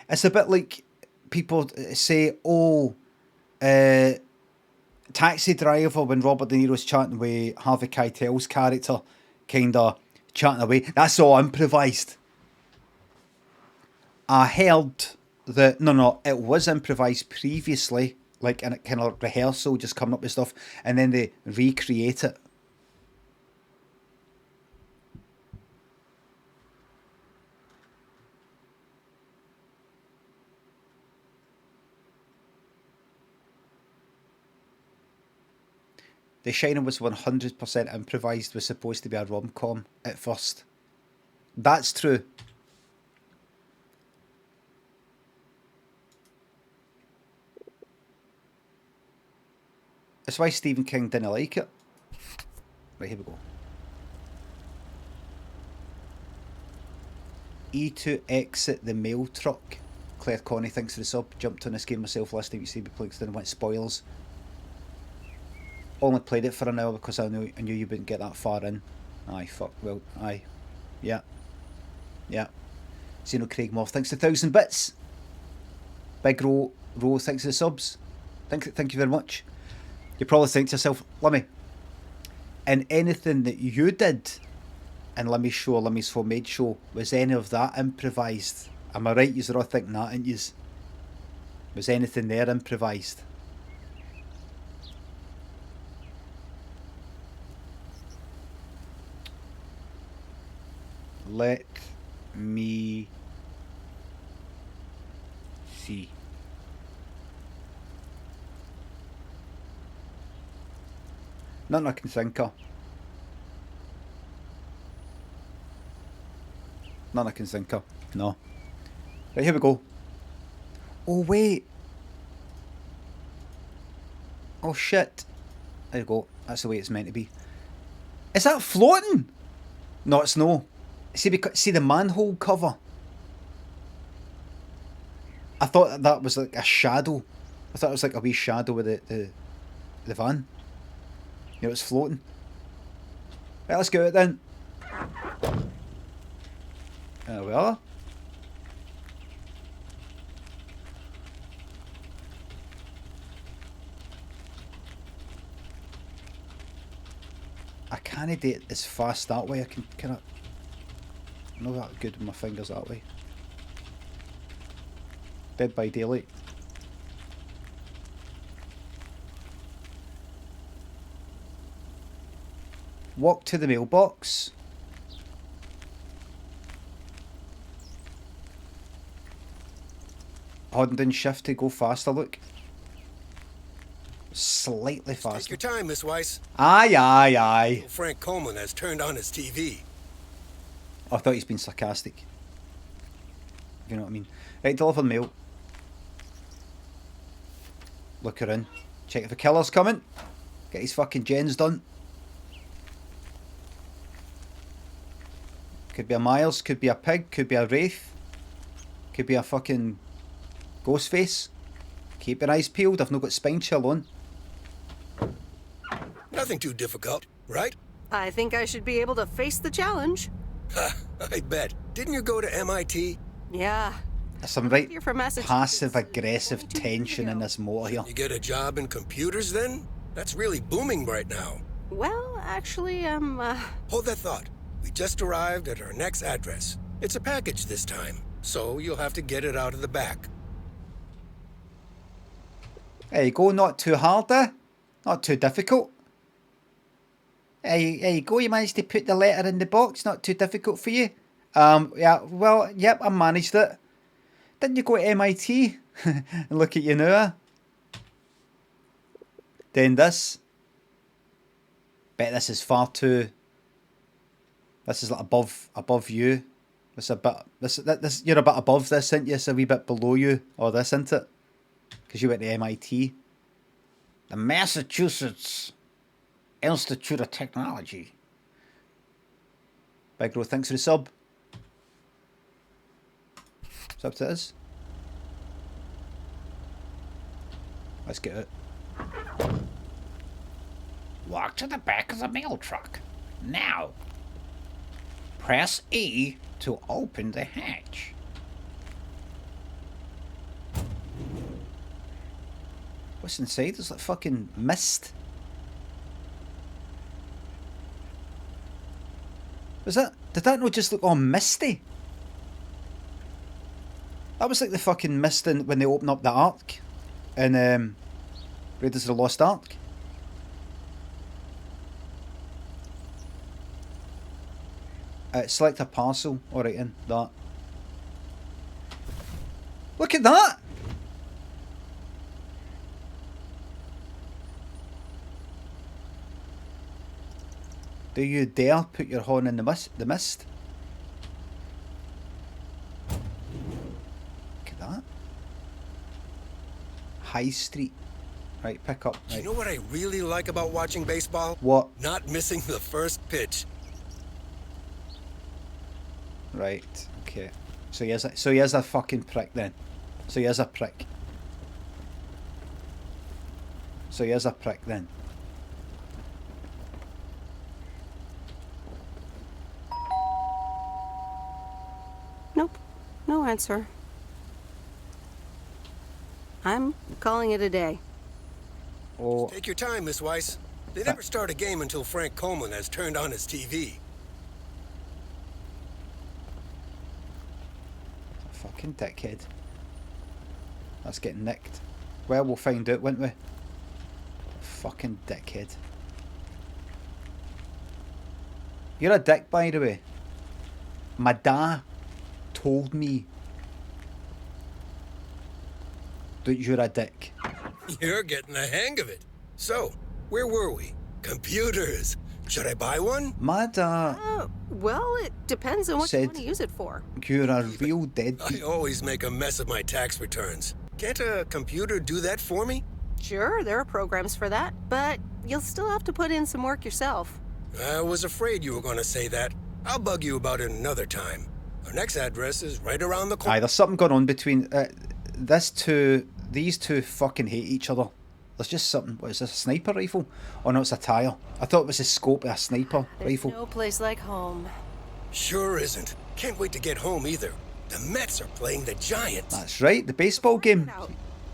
It's a bit like people say, oh, Taxi Driver, when Robert De Niro's chatting with Harvey Keitel's character, kind of chatting away, that's all improvised. I heard that, no, it was improvised previously, like in a kind of rehearsal, just coming up with stuff, and then they recreate it. The Shining was 100% improvised, was supposed to be a rom-com at first. That's true. That's why Stephen King didn't like it. Right, here we go. E to exit the mail truck. Claire Connie, thanks for the sub. Jumped on this game myself last night. You see, because didn't want spoilers. Only played it for an hour because I knew you wouldn't get that far in. Aye, fuck. Well, aye. Yeah. Yeah. Zeno Craig Moore, thanks for 1,000 bits. Big Ro, thanks for the subs. Thank you very much. You probably think to yourself, Limmy, in anything that you did in Limmy's show, Limmy's homemade show, was any of that improvised? Am I right? You're all thinking that, ain't yous? Was anything there improvised? Let me see. Nothing I can think of. None I can think of. No. Right, here we go. Oh, wait. Oh, shit. There you go. That's the way it's meant to be. Is that floating? No, it's no. See the manhole cover? I thought that was like a shadow. I thought it was like a wee shadow with the van. You know, it's floating. Right, let's go it then. There we are. I can't do it as fast that way. I can kind of... I'm not that good with my fingers that way. Dead by Daylight. Walk to the mailbox. Holding down shift to go faster, look. Slightly faster. Take your time, Miss Weiss. Aye. Frank Coleman has turned on his TV. I thought he's been sarcastic. You know what I mean? Right, deliver the mail. Look her in. Check if the killer's coming. Get his fucking gens done. Could be a Myers, could be a pig, could be a wraith. Could be a fucking ghost face. Keep your eyes peeled, I've not got spine chill on. Nothing too difficult, right? I think I should be able to face the challenge. I bet. Didn't you go to MIT? Yeah. There's some right You're from Massachusetts. passive-aggressive tension in this motor here. You get a job in computers then? That's really booming right now. Well, actually, Hold that thought. We just arrived at our next address. It's a package this time, so you'll have to get it out of the back. There you go, not too hard, not too difficult. There you go, you managed to put the letter in the box, not too difficult for you. Yeah, well, yep, I managed it. Didn't you go to MIT? And look at you now. Doing this. Bet this is far too... This is like above you. This you're a bit above this, ain't you? It's a wee bit below you. Or this, isn't it? Because you went to MIT. The Massachusetts Institute of Technology. Big Bro, thanks for the sub. Sub to us. Let's get it. Walk to the back of the mail truck. Now. Press E to open the hatch. What's inside? There's like fucking mist. Did that not just look all misty? That was like the fucking mist when they open up the Ark in Raiders of the Lost Ark. Select a parcel. Alright, in that. Look at that! Do you dare put your horn in the mist? Look at that. High Street. Right, pick up. Right. You know what I really like about watching baseball? What? Not missing the first pitch. Right, okay. So he is a fucking prick then. So he is a prick. So he is a prick then. Nope. No answer. I'm calling it a day. Oh, Take your time, Miss Weiss. They never start a game until Frank Coleman has turned on his TV. fucking dickhead. That's getting nicked. Well, we'll find out, won't we? Fucking dickhead. You're a dick, by the way. My dad told me that you're a dick. You're getting the hang of it. So, where were we? Computers. Should I buy one? My dad Well, it depends on what you Said- want to use it for. you're a real deadbeat. I always make a mess of my tax returns. Can't a computer do that for me? Sure, there are programs for that, but you'll still have to put in some work yourself. I was afraid you were going to say that. I'll bug you about it another time. Our next address is right around the Aye, corner. there's something going on between these two fucking hate each other. There's just something. What is this, a sniper rifle? Oh no, it's a tire. I thought it was the scope of a sniper There's rifle. no place like home. Sure isn't. Can't wait to get home either. The Mets are playing the Giants. That's right, the baseball game. Now,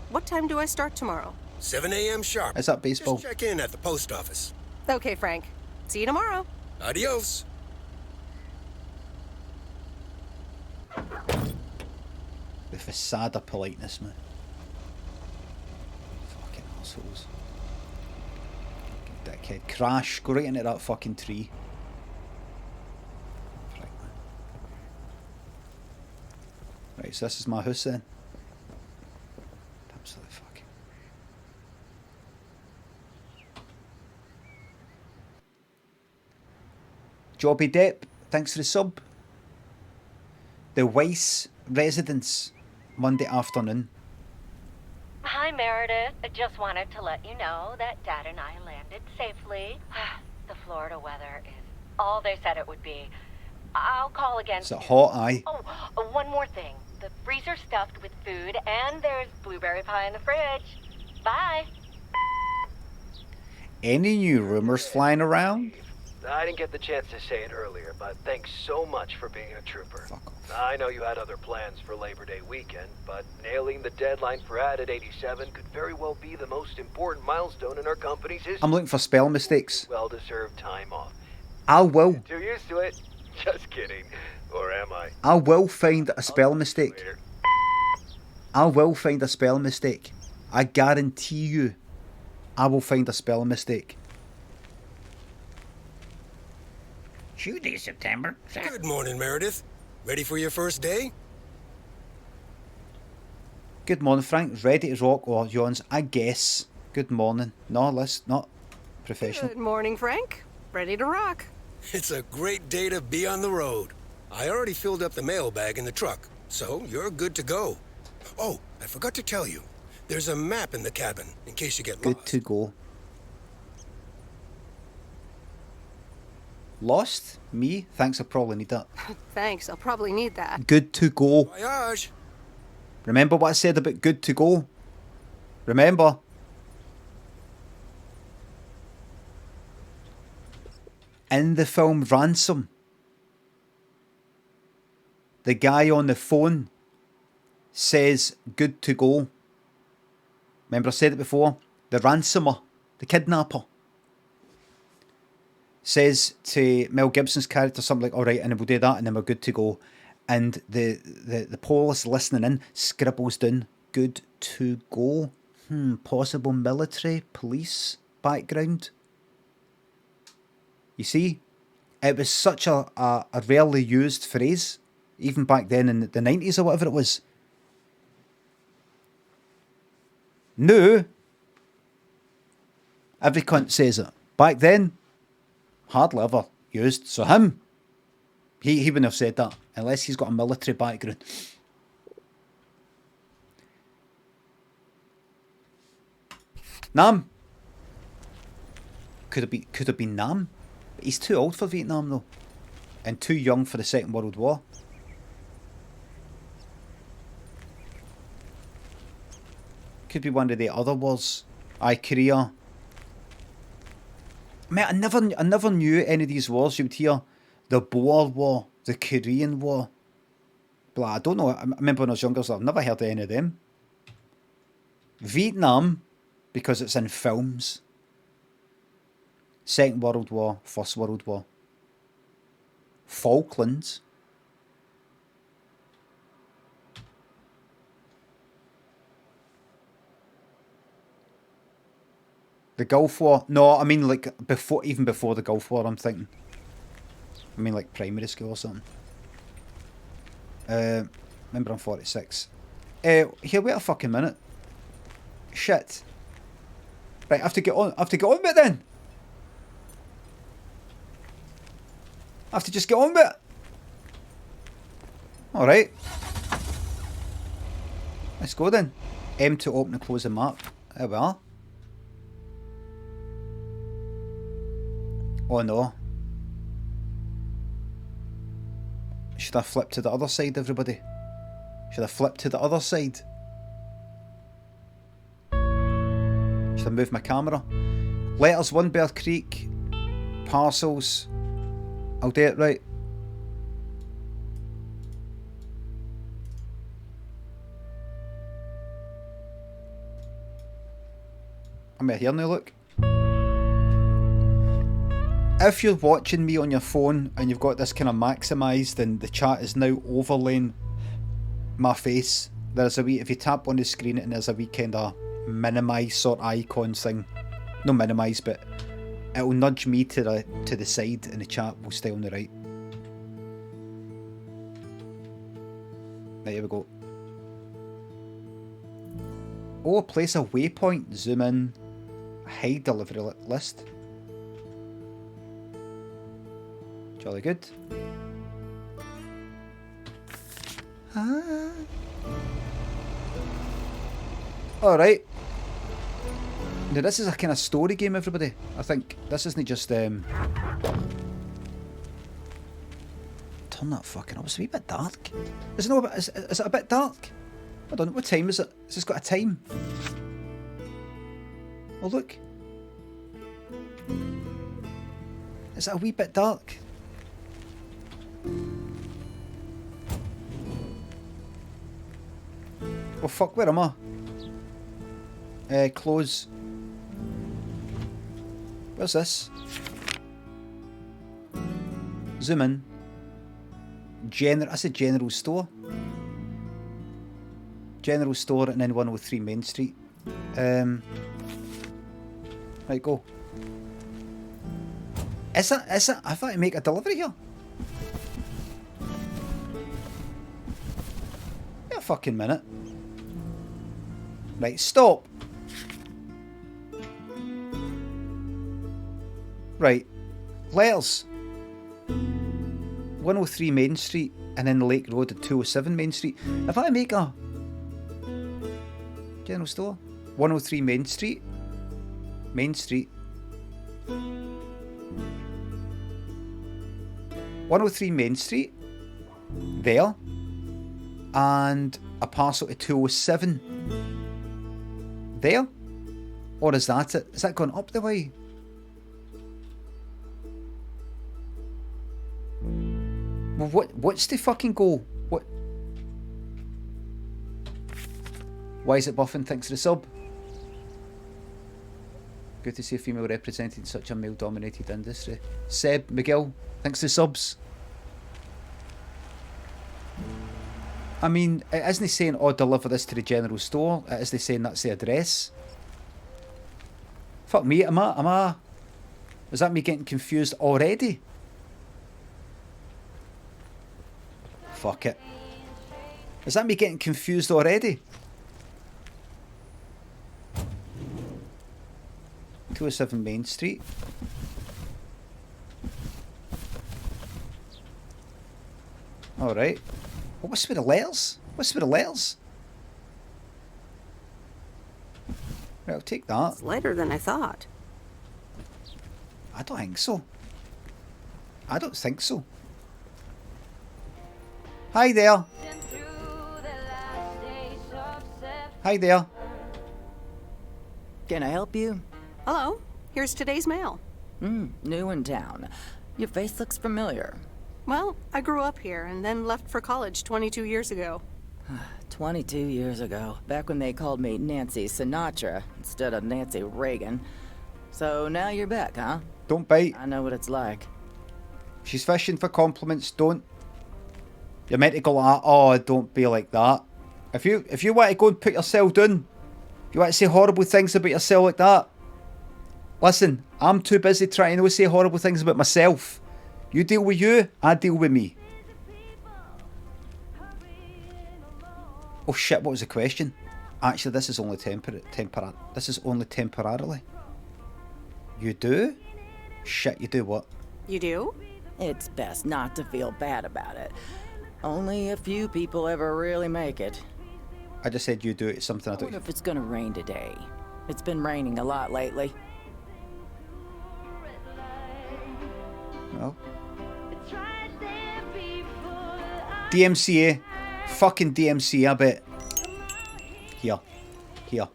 what time do I start tomorrow? 7 a.m. sharp. Is that baseball? Just check in at the post office. Okay, Frank. See you tomorrow. Adios. The facade of politeness, man. Fucking assholes. Fucking dickhead. Crash. Go right into that fucking tree. Prick, man. Right, so this is my house then. Absolutely fucking. Jobby Depp, thanks for the sub. The Weiss residence, Monday afternoon. Hi, Meredith. I just wanted to let you know that Dad and I landed safely. The Florida weather is all they said it would be. I'll call again. Is it soon. hot? Aye. Oh, one more thing. The freezer's stuffed with food, and there's blueberry pie in the fridge. Bye. Any new rumours flying around? I didn't get the chance to say it earlier, but thanks so much for being a trooper. Fuck off. I know you had other plans for Labor Day weekend, but nailing the deadline for Ad at 87 could very well be the most important milestone in our company's history. I'm looking for spell mistakes. Well-deserved time off. I will. Too used to it. Just kidding. Or am I? I will find a spell I'll see you mistake. later. I will find a spell mistake. I guarantee you, I will find a spell mistake. Tuesday, September. Good morning, Meredith. Ready for your first day? Good morning, Frank. Ready to rock or yawns? I guess. Good morning. No, let's not professional. Good morning, Frank. Ready to rock. It's a great day to be on the road. I already filled up the mailbag in the truck, so you're good to go. Oh, I forgot to tell you. There's a map in the cabin, in case you get Good lost. to go. Lost? Me? Thanks, I probably need that. Thanks, I'll probably need that. Good to go. Voyage! Remember what I said about good to go? Remember? In the film Ransom, the guy on the phone says good to go. Remember I said it before? The ransomer, the kidnapper, says to Mel Gibson's character something like, alright, and then we'll do that and then we're good to go. And the police listening in scribbles down, good to go. Possible military, police background. You see, it was such a rarely used phrase, even back then in the 90s or whatever it was. Now, every cunt says it. Back then, hardly ever used. So him, he wouldn't have said that unless he's got a military background. Nam. Could have been Nam. But he's too old for Vietnam though. And too young for the Second World War. Could be one of the other wars. Korea. Mate, I never knew any of these wars. You would hear the Boer War, the Korean War. Blah, I don't know. I remember when I was younger, so I've never heard of any of them. Vietnam, because it's in films. Second World War, First World War. Falklands. The Gulf War. No, I mean like even before the Gulf War, I'm thinking. I mean like primary school or something. Remember I'm 46. Here, wait a fucking minute. Shit. Right, I have to get on with it then. I have to just get on with it. Alright. Let's go then. M to open and close the map. There we are. Oh no. Should I flip to the other side, everybody? Should I flip to the other side? Should I move my camera? Letters 1 Bear Creek. Parcels. I'll do it right. I'm here now, look. If you're watching me on your phone and you've got this kind of maximised and the chat is now overlaying my face, there's a wee, if you tap on the screen and there's a wee kind of minimise sort of icons thing. Not minimise, but it'll nudge me to the side and the chat will stay on the right. Right, here we go. Oh, place a waypoint. Zoom in. Hide delivery list. Jolly good. Alright. Now this is a kind of story game, everybody. I think this isn't just turn that fucking up. It's a wee bit dark. Is it a bit dark? I don't know. What time is it? Has this got a time? Oh look. Is it a wee bit dark? Oh fuck, where am I? Close. Where's this? Zoom in. That's a general store. General store and then 103 Main Street. Right, go. Is it? I thought I'd make a delivery here. Wait a fucking minute. Right, stop. Right, letters. 103 Main Street and then Lake Road at 207 Main Street. If I make a general store, 103 Main Street, 103 Main Street, there, and a parcel to 207, there? Or is that it? Is that going up the way? Well, what's the fucking goal? What? Why is it buffing? Thanks for the sub. Good to see a female represented in such a male-dominated industry. Seb, McGill, thanks for the subs. I mean, it isn't saying, oh, deliver this to the general store. It isn't saying that's the address. Fuck me, am I? Is that me getting confused already? Fuck it. Is that me getting confused already? 207 Main Street. Alright. Well, what's with the letters? What's with the letters? Right, I'll take that. It's lighter than I thought. I don't think so. I don't think so. Hi there. Hi there. Can I help you? Hello, here's today's mail. New in town. Your face looks familiar. Well, I grew up here and then left for college 22 years ago. 22 years ago, back when they called me Nancy Sinatra instead of Nancy Reagan. So now you're back, huh? Don't bite. I know what it's like. She's fishing for compliments. Don't. You're meant to go like, oh, don't be like that. If you want to go and put yourself down, you want to say horrible things about yourself like that. Listen, I'm too busy trying to say horrible things about myself. You deal with you, I deal with me. Oh shit, what was the question? Actually, this is only this is only temporarily. You do? Shit, you do what? You do? It's best not to feel bad about it. Only a few people ever really make it. I just said you do it. It's something I I don't. wonder if it's gonna rain today. It's been raining a lot lately. Well. DMCA. Fucking DMCA, I bet. Here. Here.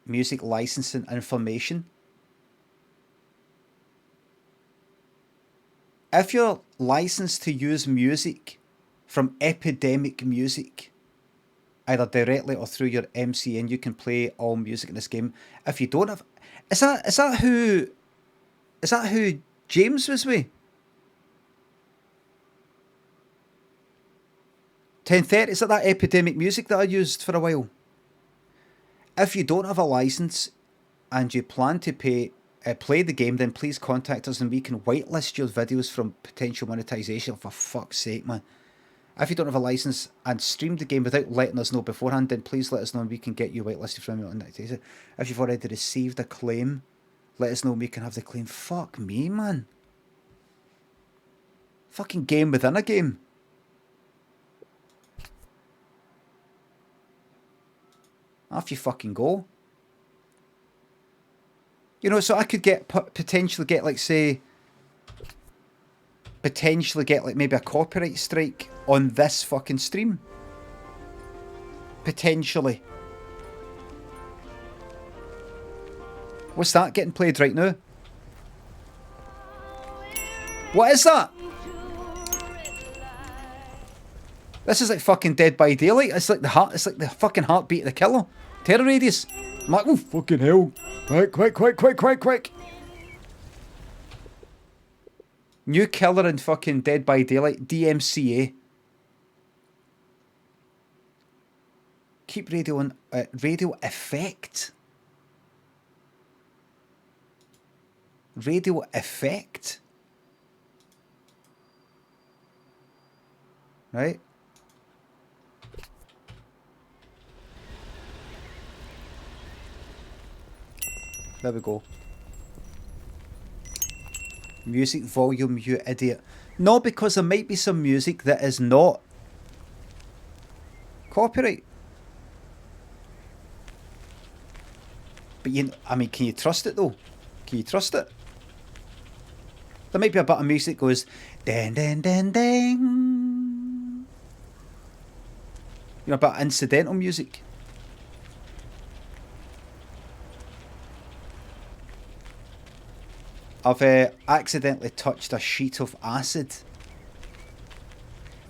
Music licensing information. If you're licensed to use music from Epidemic Music, either directly or through your MCN, you can play all music in this game. If you don't have, is that who James was with? 10:30. Is that Epidemic Music that I used for a while? If you don't have a license and you plan to play the game, then please contact us and we can whitelist your videos from potential monetization. For fuck's sake, man. If you don't have a license and stream the game without letting us know beforehand, then please let us know and we can get you whitelisted from monetization. If you've already received a claim, let us know and we can have the claim. Fuck me, man. Fucking game within a game. Off you fucking go. You know, so I could potentially get like maybe a copyright strike on this fucking stream. Potentially. What's that getting played right now? What is that? This is like fucking Dead by Daylight. It's like the fucking heartbeat of the killer. Terror radius. I'm like, oh fucking hell. Quick. New killer in fucking Dead by Daylight. DMCA. Keep radio on radio effect. Radio effect. Right. There we go. Music volume, you idiot. No, because there might be some music that is not copyright. But I mean, can you trust it though? Can you trust it? There might be a bit of music that goes ding ding ding ding. You know, a bit of incidental music. I've accidentally touched a sheet of acid.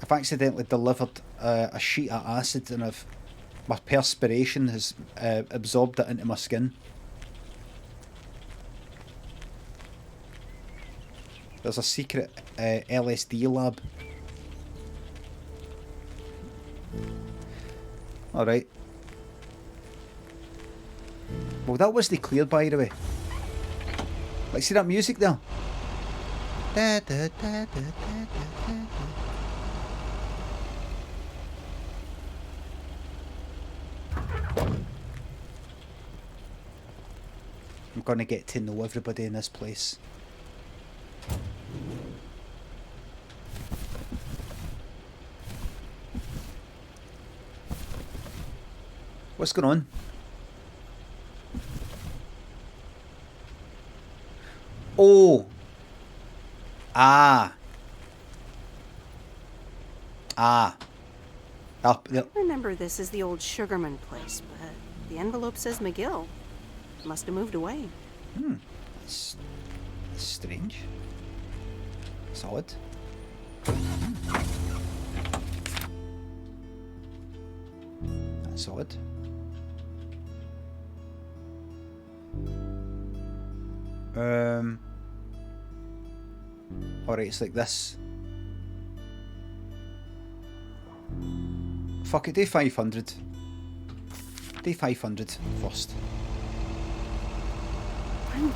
I've accidentally delivered a sheet of acid and my perspiration has absorbed it into my skin. There's a secret LSD lab. Alright. Well, that wasn't clear, by the way. Like, see that music there? I'm gonna get to know everybody in this place. What's going on? Oh. Ah. Up there. Remember, this is the old Sugarman place, but the envelope says McGill. Must have moved away. That's strange. It's odd. That's odd. Alright, it's like this. Fuck it, day 500. Day 500 first. I'm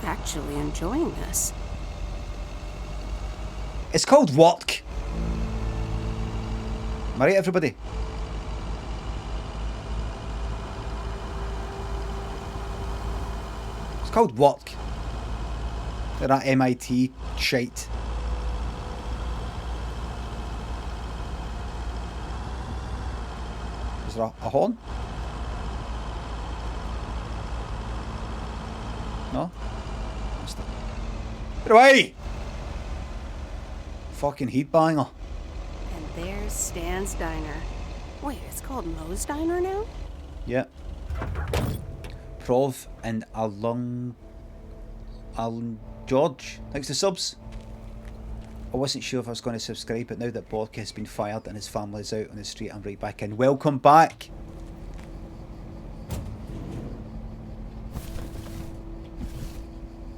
actually enjoying this. It's called work. Am I right, everybody? It's called work. That MIT shite. Is there a horn? No? Get away! Fucking heat banger. And there's Stan's Diner. Wait, it's called Moe's Diner now? Yeah. Prov and Alan George. Thanks to subs. I wasn't sure if I was going to subscribe, but now that Bork has been fired and his family's out on the street, I'm right back in. Welcome back.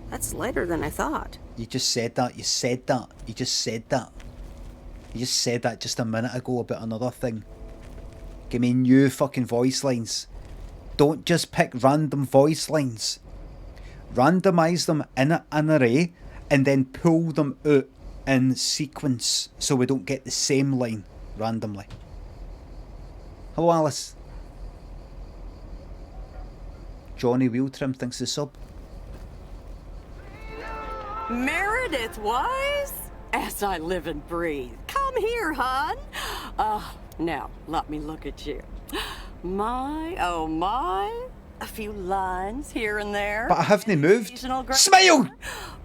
That's lighter than I thought. You just said that. You said that. You just said that. You just said that just a minute ago about another thing. Give me new fucking voice lines. Don't just pick random voice lines. Randomise them in an array and then pull them out in sequence so we don't get the same line randomly. Hello, Alice. Johnny Wheeltrim thinks the sub. Meredith Wise? As I live and breathe. Come here, hon. Now, let me look at you. My, oh my. A few lines here and there. But I haven't moved. Occasional Smile!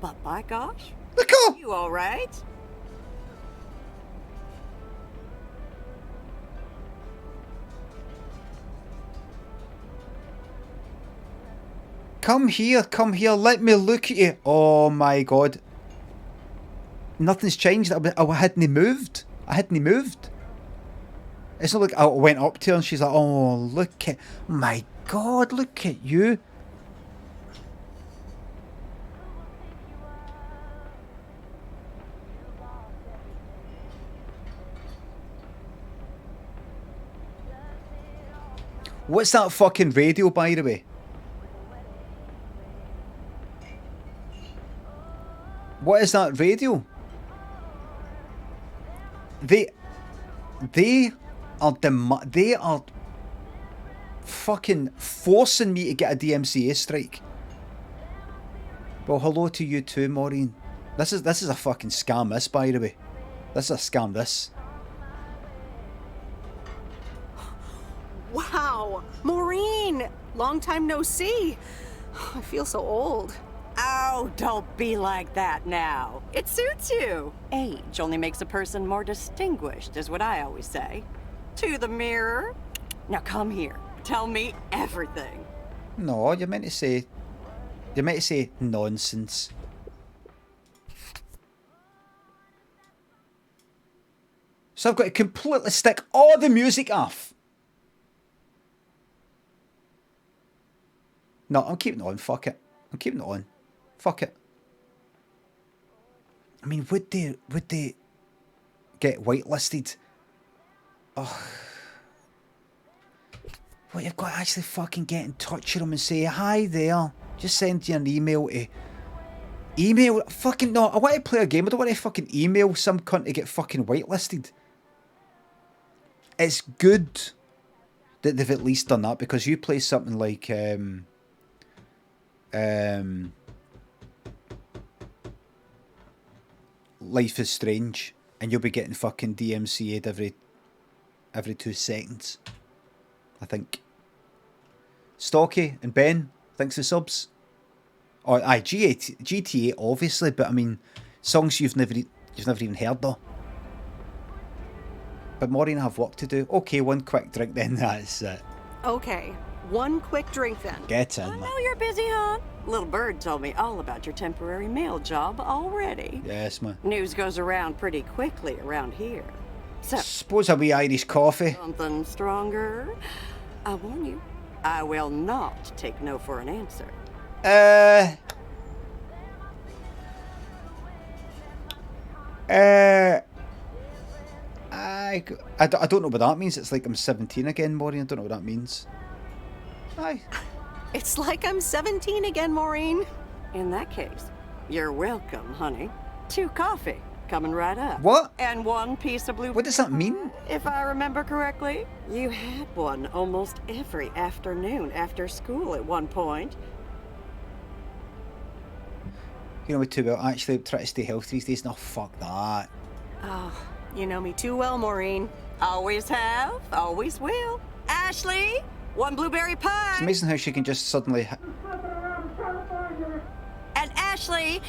But by gosh, Look up! you all right? Come here, let me look at you. Oh my god. Nothing's changed. I hadn't moved. It's not like I went up to her and she's like, oh, look at, my god, look at you. What's that fucking radio, by the way? What is that radio? They are fucking forcing me to get a DMCA strike. Well, hello to you too, Maureen. This is a fucking scam, this, by the way. This is a scam, this. Wow! Maureen! Long time no see. I feel so old. Oh, don't be like that now. It suits you. Age only makes a person more distinguished, is what I always say. To the mirror. Now come here. Tell me everything. No, you're meant to say nonsense. So I've got to completely stick all the music off. No, I'm keeping it on. Fuck it. I'm keeping it on. Fuck it. I mean, would they get whitelisted? Oh. Well, you've got to actually fucking get in touch with them and say, hi there. Just send you an email to... Email? Fucking no, I want to play a game. I don't want to fucking email some cunt to get fucking whitelisted. It's good that they've at least done that, because you play something like... Life is Strange, and you'll be getting fucking DMCA'd every 2 seconds, I think. Stocky and Ben, thanks for subs. Oh, aye, GTA obviously, but I mean, songs you've never even heard of. But Maureen, I have work to do. Okay, one quick drink then, that's it. Okay, one quick drink then. Get in, I man. know you're busy, hon. Little Bird told me all about your temporary mail job already. Yes, man. News goes around pretty quickly around here. So, Suppose a wee Irish coffee. something stronger? I warn you, I will not take no for an answer. I don't know what that means. It's like I'm 17 again, Maureen. I don't know what that means. Aye. It's like I'm 17 again, Maureen. In that case, you're welcome, honey. 2 coffee, coming right up. What? And 1 piece of blue. What does that mean? If I remember correctly, you had one almost every afternoon after school at one point. You know me too well. Actually, try to stay healthy these days. No, fuck that. Oh, you know me too well, Maureen. Always have, always will. Ashley, 1 blueberry pie. It's amazing how she can just suddenly... And Ashley,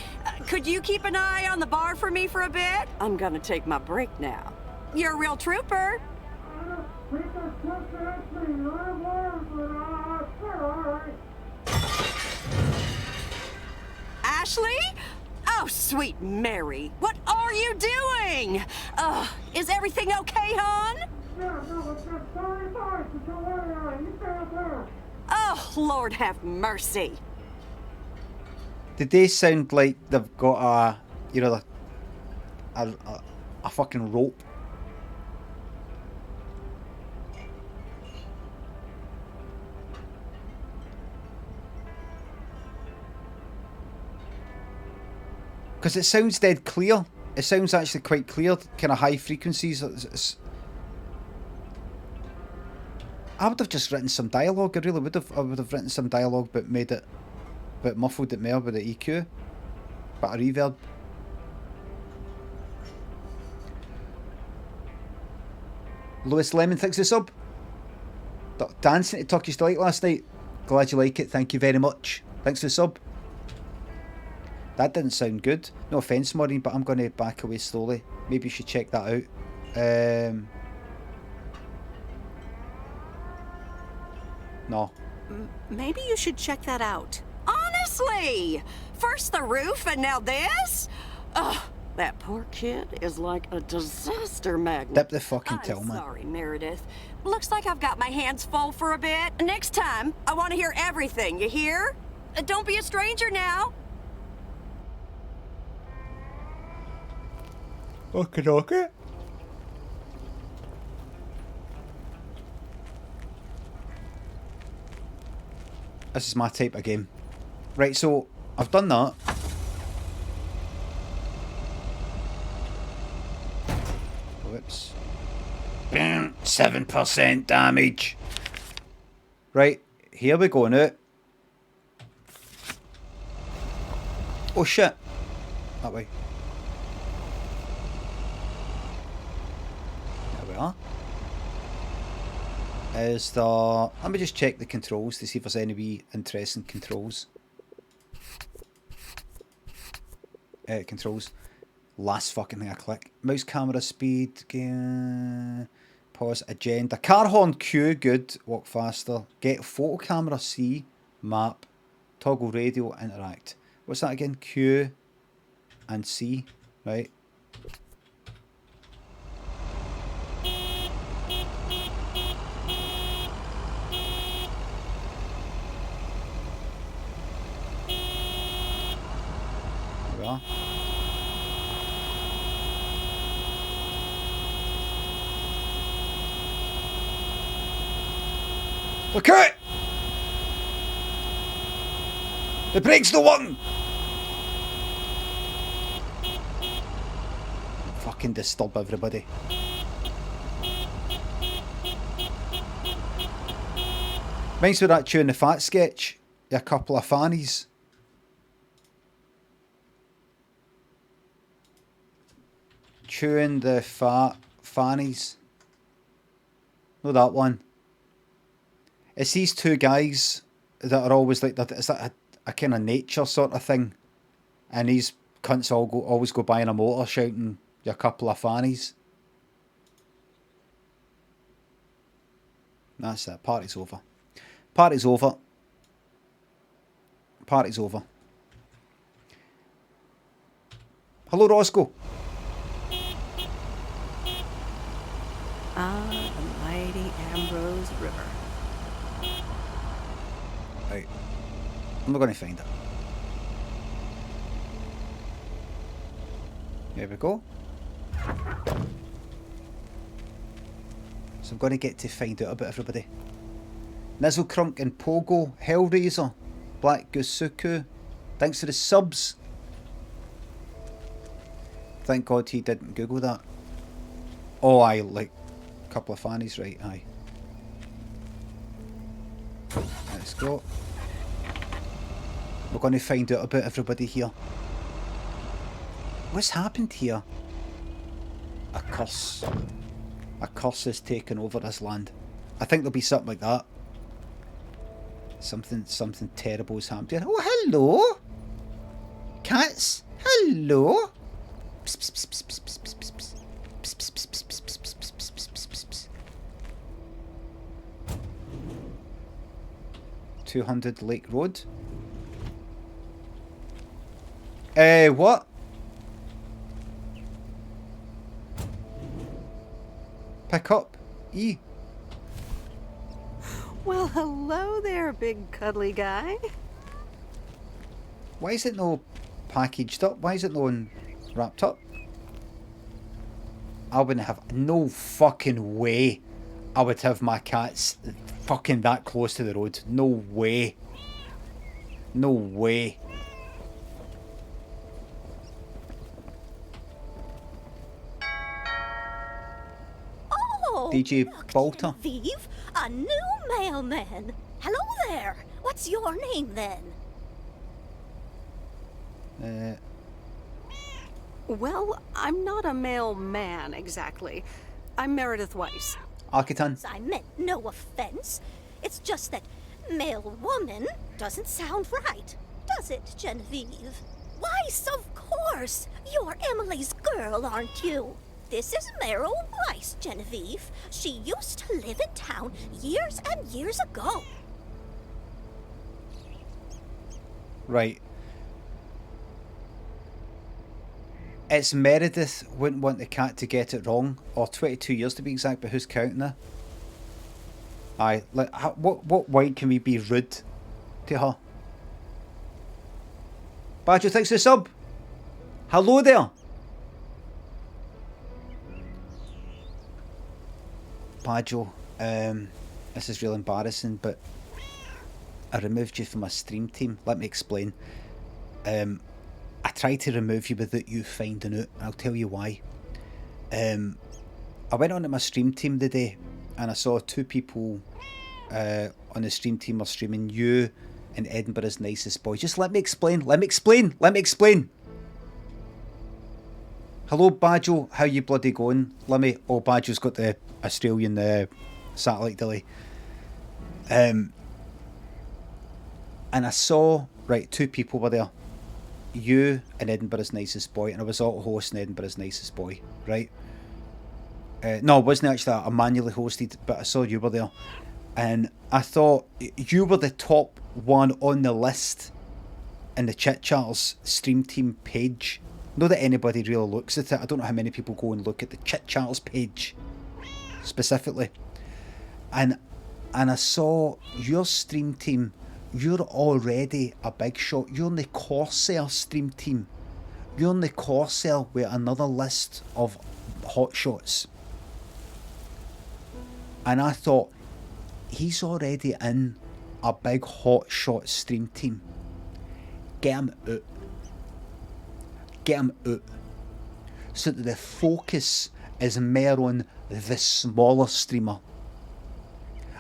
could you keep an eye on the bar for me for a bit? I'm gonna take my break now. You're a real trooper. Ashley? Oh, sweet Mary, what are you doing? Is everything okay, hon? Oh, Lord have mercy. Did they sound like they've got a, you know, a fucking rope? Because it sounds dead clear. It sounds actually quite clear, kind of high frequencies. I would have just written some dialogue. I really would have. I would have written some dialogue, but made it, but muffled it more with the EQ, but a reverb. Lewis Lemon, thanks for the sub. Dancing to Turkish Delight last night. Glad you like it. Thank you very much. Thanks for the sub. That didn't sound good. No offence, Maureen, but I'm going to back away slowly. Maybe you should check that out. No. Maybe you should check that out. Honestly! First the roof and now this? Ugh, that poor kid is like a disaster magnet. Dip the fucking I'm till, man. sorry, Meredith. Looks like I've got my hands full for a bit. Next time, I want to hear everything, you hear? Don't be a stranger now. Okay, okay. This is my type of game. Right, so I've done that. Whoops. 7% damage. Right, here we go now. Oh shit. That way. There we are. Is the... Let me just check the controls to see if there's any wee interesting controls. Controls. Last fucking thing I click. Mouse camera speed. Pause. Agenda. Car horn Q. Good. Walk faster. Get photo camera C. Map. Toggle radio. Interact. What's that again? Q and C. Right. There we are. Look at it! The brake's the one! Fucking disturb everybody. Reminds me of that tune, the Fat sketch. A couple of fannies. Chewing the fat fannies. No, that one. It's these two guys that are always like that. It's like a kind of nature sort of thing, and these cunts always go by in a motor shouting, "You couple of fannies." That's it. Party's over. Party's over. Party's over. Hello, Roscoe. Ah, the mighty Ambrose River. Right. I'm not going to find it. There we go. So I'm going to get to find out about everybody. Nizzle Crunk and Pogo, Hellraiser, Black Gusuku. Thanks for the subs. Thank God he didn't Google that. Oh, I like a couple of fannies, right? Aye. Let's go. We're going to find out about everybody here. What's happened here? A curse. A curse has taken over this land. I think there'll be something like that. Something terrible has happened here. Oh, hello! Cats! Hello! 200 Lake Road. What? Pick up. E. Well, hello there, big cuddly guy. Why is it no packaged up? Why is it no wrapped up? I wouldn't have no fucking way I would have my cats fucking that close to the road. No way. No way. Oh, DJ look, Bolter. Genevieve, a new mailman. Hello there. What's your name then? Well, I'm not a mailman exactly. I'm Meredith Weiss. Arkitan. I meant no offense. It's just that male woman doesn't sound right, does it, Genevieve? Weiss, of course. You're Emily's girl, aren't you? This is Meryl Weiss, Genevieve. She used to live in town years and years ago. Right. It's Meredith wouldn't want the cat to get it wrong, or 22 years to be exact, but who's counting her? Aye, like, what way can we be rude to her? Badger, thanks for the sub. Hello there. Badger, this is real embarrassing, but I removed you from my stream team. Let me explain. I tried to remove you without you finding out. I'll tell you why. I went onto my stream team today and I saw two people on the stream team are streaming you and Edinburgh's Nicest Boy. Just let me explain. Let me explain. Hello, Badjo. How you bloody going? Limmy. Oh, Badjo's got the Australian satellite delay. And I saw, right, two people were there. You and Edinburgh's Nicest Boy, and I was auto-hosting Edinburgh's Nicest Boy, right? No, it wasn't actually. I manually hosted, but I saw you were there. And I thought you were the top one on the list in the Chit Chatters stream team page. Not that anybody really looks at it. I don't know how many people go and look at the Chit Chatters page specifically. And I saw your stream team. You're already a big shot. You're in the Corsair stream team. You're in the Corsair with another list of hot shots. And I thought, he's already in a big hot shot stream team. Get him out. Get him out. So that the focus is more on the smaller streamer.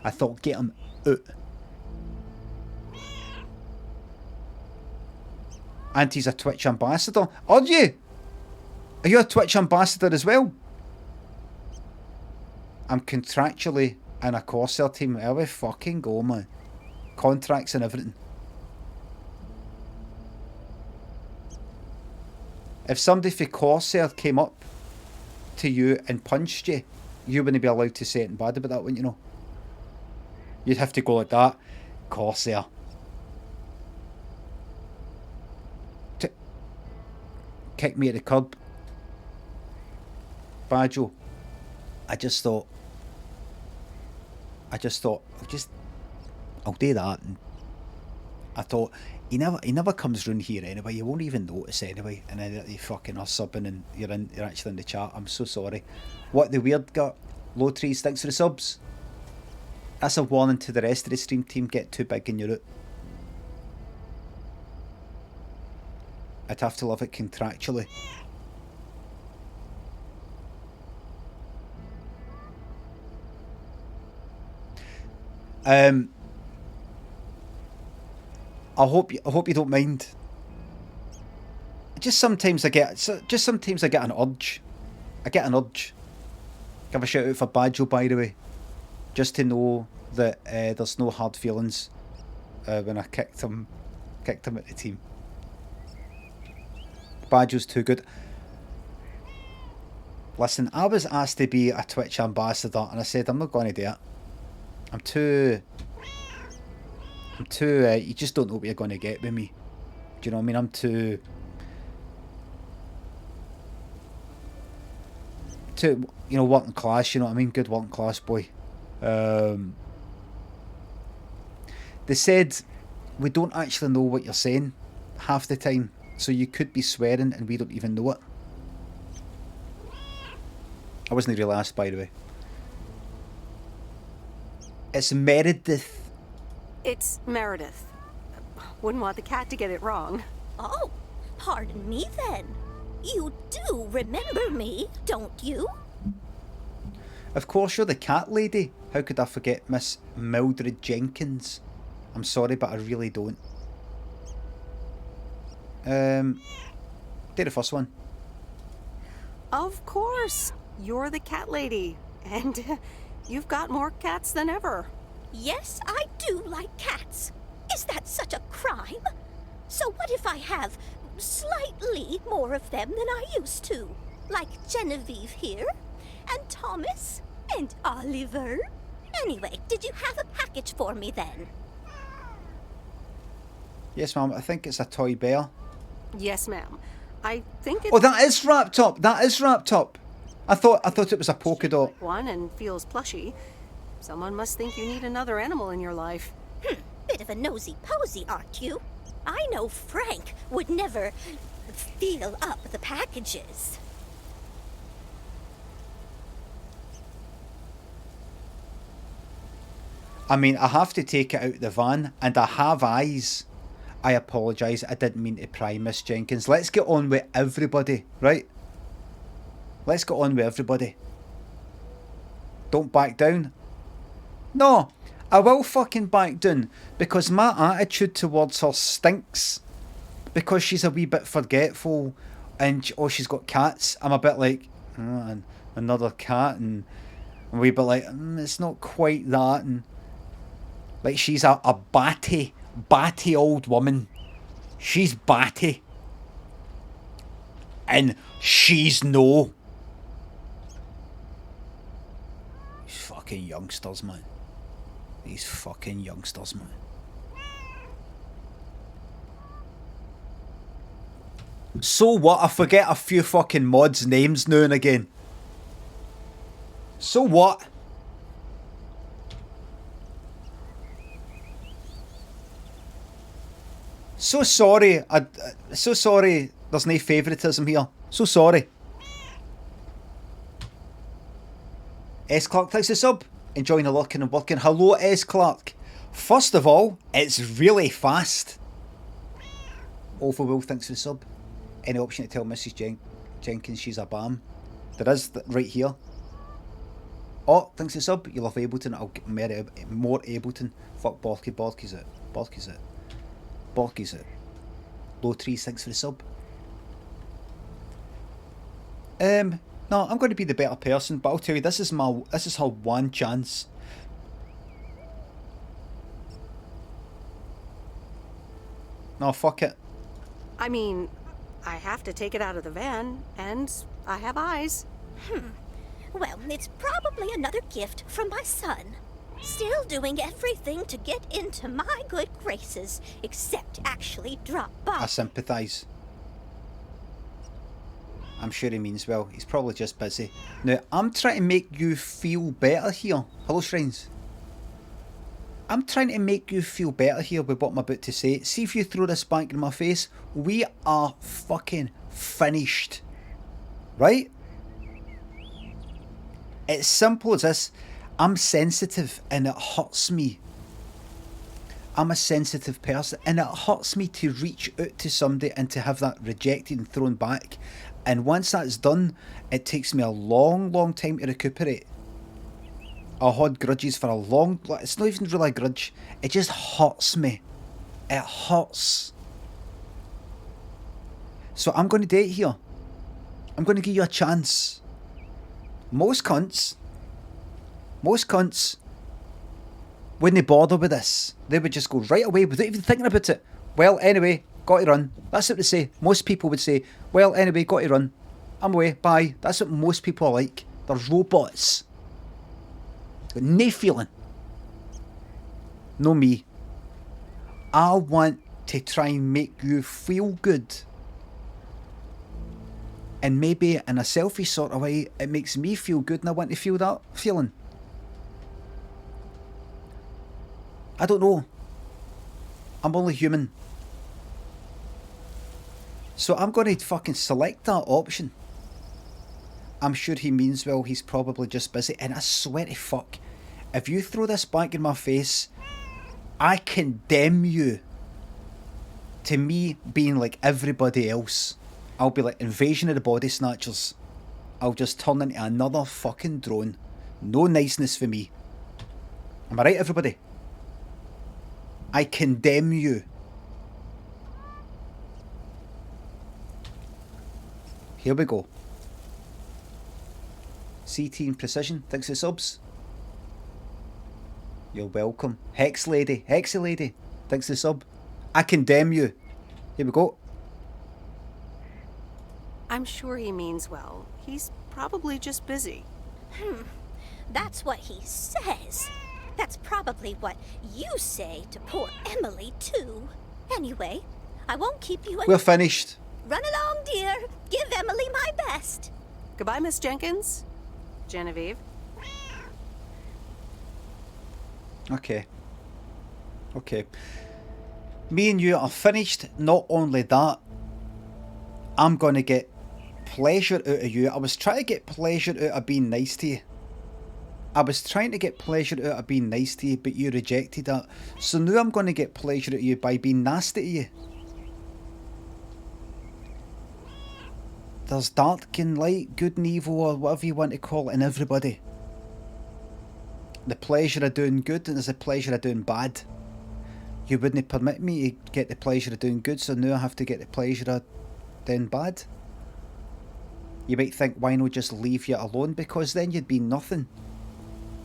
I thought, get him out. Auntie's a Twitch ambassador. Are you? Are you a Twitch ambassador as well? I'm contractually in a Corsair team. There we fucking go, man. Contracts and everything. If somebody for Corsair came up to you and punched you, you wouldn't be allowed to say anything bad about that, wouldn't you know? You'd have to go like that. Corsair. Kick me at the curb. Badjo. I just thought, I'll do that. And I thought, he never comes round here anyway. You won't even notice anyway. And then you fucking are subbing and you're actually in the chat. I'm so sorry. What the weird gut? Low trees, thanks for the subs. That's a warning to the rest of the stream team. Get too big in your route. I'd have to love it contractually. I hope you don't mind. Just sometimes I get an urge. Give a shout out for Badjo, by the way. Just to know that there's no hard feelings when I kicked him at the team. Badjo's too good. Listen, I was asked to be a Twitch ambassador and I said I'm not going to do it. I'm too you just don't know what you're going to get with me. Do you know what I mean? I'm too, working class, you know what I mean? Good working class boy. They said we don't actually know what you're saying half the time, so you could be swearing and we don't even know it. I wasn't really asked, by the way. It's Meredith. It's Meredith. Wouldn't want the cat to get it wrong. Oh, pardon me then. You do remember me, don't you? Of course, you're the cat lady. How could I forget Miss Mildred Jenkins? I'm sorry, but I really don't. Do the first one. Of course. You're the cat lady. And you've got more cats than ever. Yes, I do like cats. Is that such a crime? So what if I have slightly more of them than I used to? Like Genevieve here, and Thomas, and Oliver. Anyway, did you have a package for me then? Yes, ma'am. I think it's a toy bear. Yes, ma'am. I think it's... Oh, that is wrapped up. I thought it was a polka dot. One and feels plushy. Someone must think you need another animal in your life. Bit of a nosy-posy, aren't you? I know Frank would never feel up the packages. I mean, I have to take it out of the van, and I have eyes. I apologise, I didn't mean to pry Miss Jenkins. Let's get on with everybody, right? Let's get on with everybody. Don't back down. No, I will fucking back down, because my attitude towards her stinks. Because she's a wee bit forgetful, and she's got cats. I'm a bit like, and another cat, and a wee bit like, it's not quite that, and like she's a batty old woman. She's batty. And she's no. These fucking youngsters, man. These fucking youngsters, man. So what? I forget a few fucking mods' names now and again. So what? So sorry. So sorry. There's no favouritism here. So sorry. S. Clark takes the sub. Enjoying the lurking and working. Hello, S. Clark. First of all, it's really fast. Overwill thanks for the sub. Any option to tell Mrs. Jenkins she's a bam? There is, right here. Oh, thanks for the sub. You love Ableton. I'll get more Ableton. Fuck Borky. Borky's it. Low trees, thanks for the sub. No, I'm going to be the better person, but I'll tell you, this is her one chance. No, fuck it. I mean, I have to take it out of the van, and I have eyes. Well, it's probably another gift from my son. Still doing everything to get into my good graces, except actually drop by. I sympathise. I'm sure he means well. He's probably just busy. Now, I'm trying to make you feel better here. Hello, Shrines. I'm trying to make you feel better here with what I'm about to say. See if you throw this back in my face. We are fucking finished. Right? It's simple as this. I'm sensitive and it hurts me. I'm a sensitive person and it hurts me to reach out to somebody and to have that rejected and thrown back. And once that's done, it takes me a long, long time to recuperate. I had grudges for a long... It's not even really a grudge. It just hurts me. It hurts. So I'm going to date here. I'm going to give you a chance. Most cunts wouldn't bother with this. They would just go right away without even thinking about it. Well, anyway, got to run. That's what they say. Most people would say, well, anyway, got to run. I'm away, bye. That's what most people are like. They're robots. Got no feeling. No me. I want to try and make you feel good. And maybe in a selfish sort of way, it makes me feel good and I want to feel that feeling. I don't know. I'm only human. So I'm going to fucking select that option. I'm sure he means well, he's probably just busy. And I swear to fuck, if you throw this back in my face, I condemn you to me being like everybody else. I'll be like Invasion of the Body Snatchers. I'll just turn into another fucking drone. No niceness for me. Am I right, everybody? I condemn you. Here we go. C-Team Precision, thanks for subs. You're welcome. Hexy Lady, thanks for sub. I condemn you. Here we go. I'm sure he means well. He's probably just busy. That's what he says. That's probably what you say to poor Emily, too. Anyway, I won't keep you... We're finished. Run along, dear. Give Emily my best. Goodbye, Miss Jenkins. Genevieve. Okay. Me and you are finished. Not only that, I'm going to get pleasure out of you. I was trying to get pleasure out of being nice to you. But you rejected that. So now I'm going to get pleasure out of you by being nasty to you. There's dark and light, good and evil, or whatever you want to call it, in everybody. The pleasure of doing good and there's the pleasure of doing bad. You wouldn't permit me to get the pleasure of doing good, so now I have to get the pleasure of doing bad. You might think, why not just leave you alone? Because then you'd be nothing.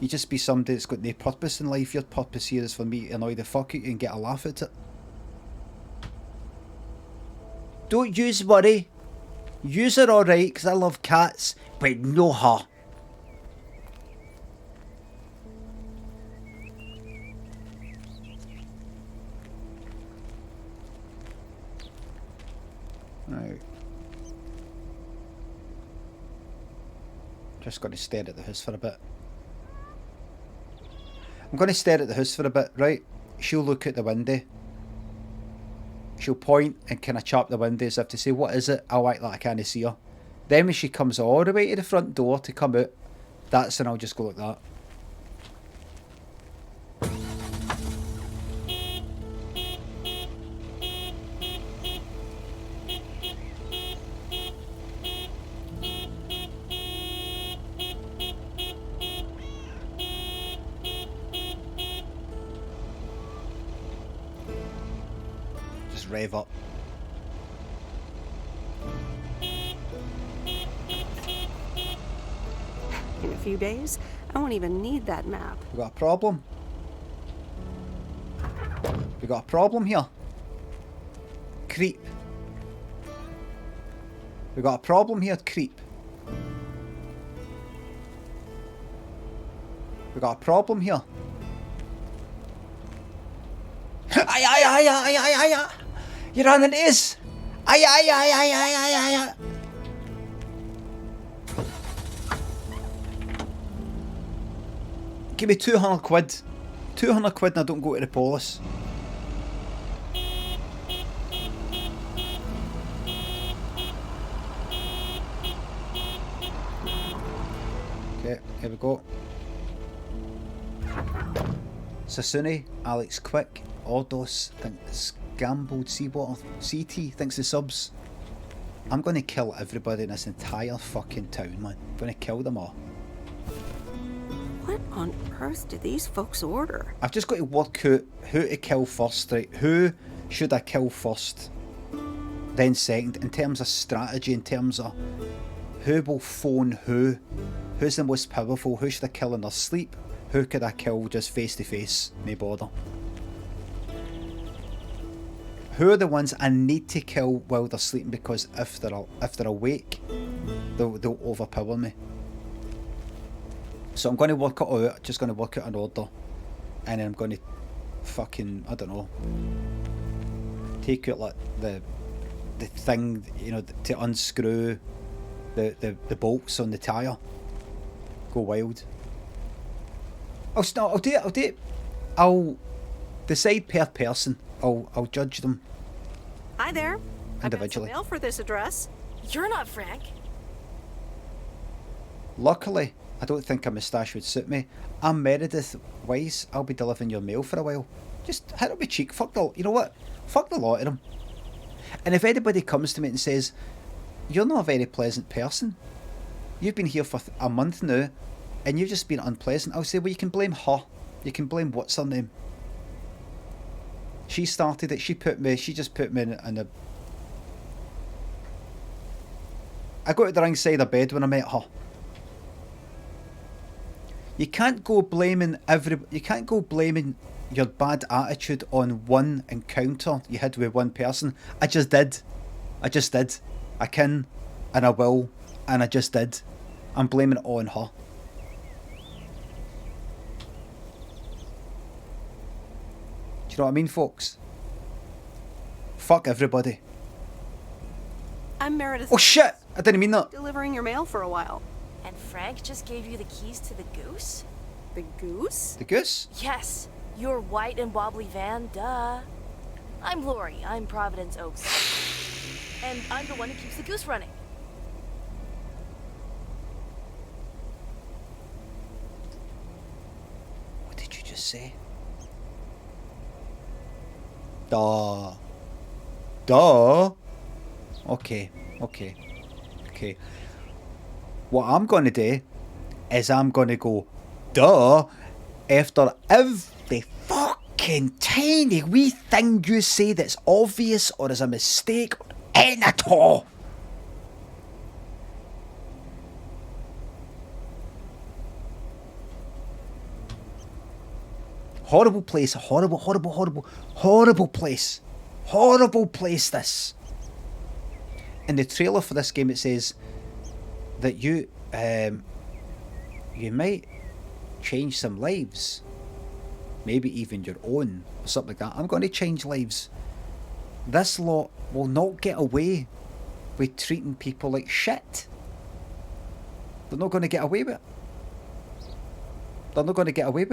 You'd just be somebody that's got no purpose in life. Your purpose here is for me to annoy the fuck out of you and get a laugh at it. Don't use worry. Use her alright, because I love cats, but no her. Right. Just going to stare at the house for a bit. I'm going to stare at the house for a bit, right? She'll look out the window. She'll point and kind of chop the window as if to say, what is it? I'll act like I can't see her. Then when she comes all the way to the front door to come out, that's when I'll just go like that. Rev up. In a few days, I won't even need that map. We got a problem. We got a problem here. Creep. We got a problem here, creep. We got a problem here. ay, ay, ay, ay, ay. You're on it is. Ay, ay, ay, ay, ay, ay, ay, ay. Give me 200 quid. 200 quid and I don't go to the police. Okay, here we go. Sasuni, Alex Quick, Ordos, thinks Gambled Seawater, CT thinks the subs. I'm going to kill everybody in this entire fucking town, man. I'm going to kill them all. What on earth did these folks order? I've just got to work out who to kill first, right? Who should I kill first? Then second, in terms of strategy, in terms of who will phone who? Who's the most powerful? Who should I kill in their sleep? Who could I kill just face to face? No bother. Who are the ones I need to kill while they're sleeping, because if they're awake, they'll overpower me. So I'm going to work it out, just going to work out an order, and then I'm going to fucking, I don't know, take out like the thing, you know, to unscrew the bolts on the tyre. Go wild. I'll do it. I'll decide per person. I'll judge them Hi there. individually. I got some mail for this address. You're not Frank. Luckily, I don't think a moustache would suit me. I'm Meredith Wise. I'll be delivering your mail for a while. Just hit it with cheek. Fuck the, you know what? Fuck the lot of them. And if anybody comes to me and says, you're not a very pleasant person, you've been here for a month now, and you've just been unpleasant, I'll say, well, you can blame her. You can blame what's her name. She started it. She just put me in a... I got to the wrong side of bed when I met her. You can't go blaming your bad attitude on one encounter you had with one person. I just did. I can, and I will, and I just did. I'm blaming it all on her. Do you know what I mean, folks? Fuck everybody. I'm Meredith. Oh shit! I didn't mean that. Delivering your mail for a while. And Frank just gave you the keys to the goose? The goose? The goose? Yes, your white and wobbly van, duh. I'm Lori, I'm Providence Oaks. And I'm the one who keeps the goose running. What did you just say? Duh. Okay. What I'm going to do is I'm going to go, duh, after every fucking tiny wee thing you say that's obvious or is a mistake or anything at all. Horrible place, horrible place. Horrible place, this. In the trailer for this game it says that you might change some lives. Maybe even your own, or something like that. I'm going to change lives. This lot will not get away with treating people like shit. They're not going to get away with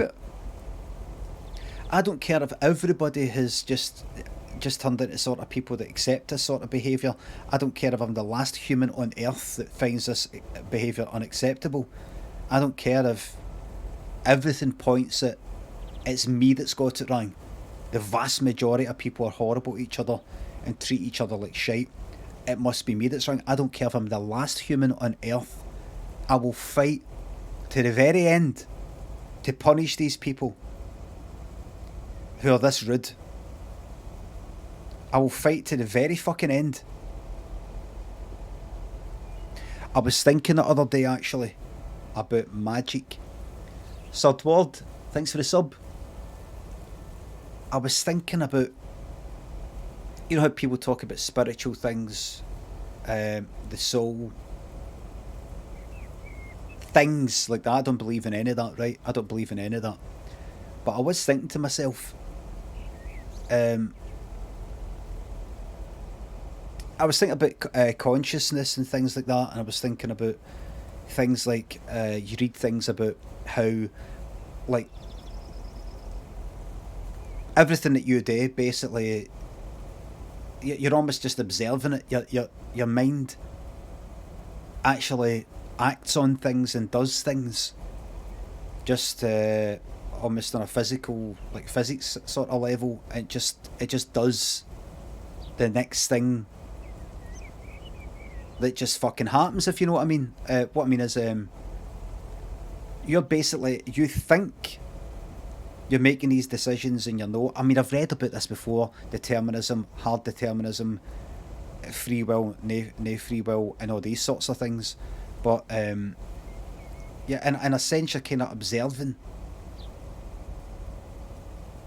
it. I don't care if everybody has just turned into sort of people that accept this sort of behaviour. I don't care if I'm the last human on earth that finds this behaviour unacceptable. I don't care if everything points at it's me that's got it wrong. The vast majority of people are horrible to each other and treat each other like shite. It must be me that's wrong. I don't care if I'm the last human on earth. I will fight to the very end to punish these people who are this rude. I will fight to the very fucking end. I was thinking the other day actually about magic. Third Ward, thanks for the sub. I was thinking about, you know how people talk about spiritual things, the soul, things like that. I don't believe in any of that, right? I don't believe in any of that. But I was thinking to myself, I was thinking about consciousness and things like that, and I was thinking about things like you read things about how, like, everything that you do, basically, you're almost just observing it. Your mind actually acts on things and does things, just almost on a physical, like physics sort of level. It just does the next thing that just fucking happens, if you know what I mean. What I mean is, you're basically, you think you're making these decisions and you know. I mean, I've read about this before: determinism, hard determinism, free will, no free will, and all these sorts of things. But yeah, in a sense, you're kind of observing.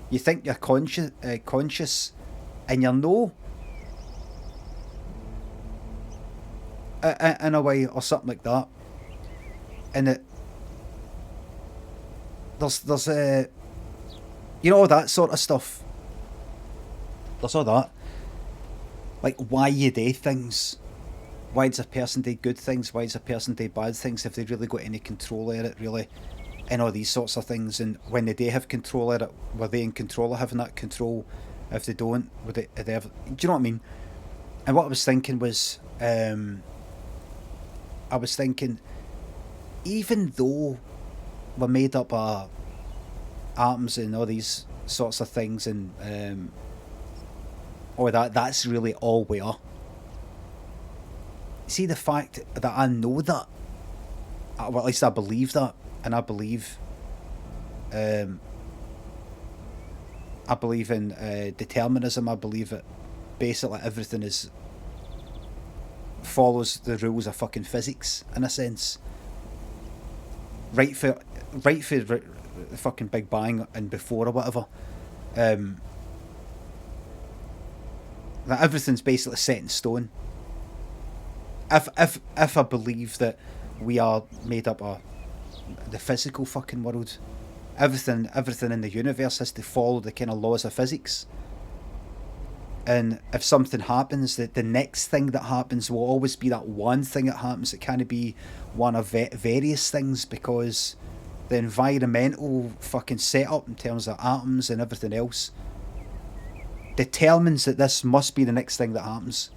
You think you're conscious, and you know, in a way, or something like that. And there's you know, all that sort of stuff. There's all that. Like, why you do things. Why does a person do good things? Why does a person do bad things? If they really got any control over it, really. And all these sorts of things. And when they do have control over it, were they in control of having that control? If they don't, would they ever... Do you know what I mean? And what I was thinking was... even though we're made up of atoms and all these sorts of things, and or that's really all we are. See, the fact that I know that, well, at least I believe that, and I believe in determinism. I believe that basically everything follows the rules of fucking physics, in a sense. Right for the fucking Big Bang and before or whatever. That everything's basically set in stone. If I believe that we are made up of the physical fucking world, everything in the universe has to follow the kind of laws of physics. And if something happens, the next thing that happens will always be that one thing that happens. It can't be one of various things, because the environmental fucking setup in terms of atoms and everything else determines that this must be the next thing that happens.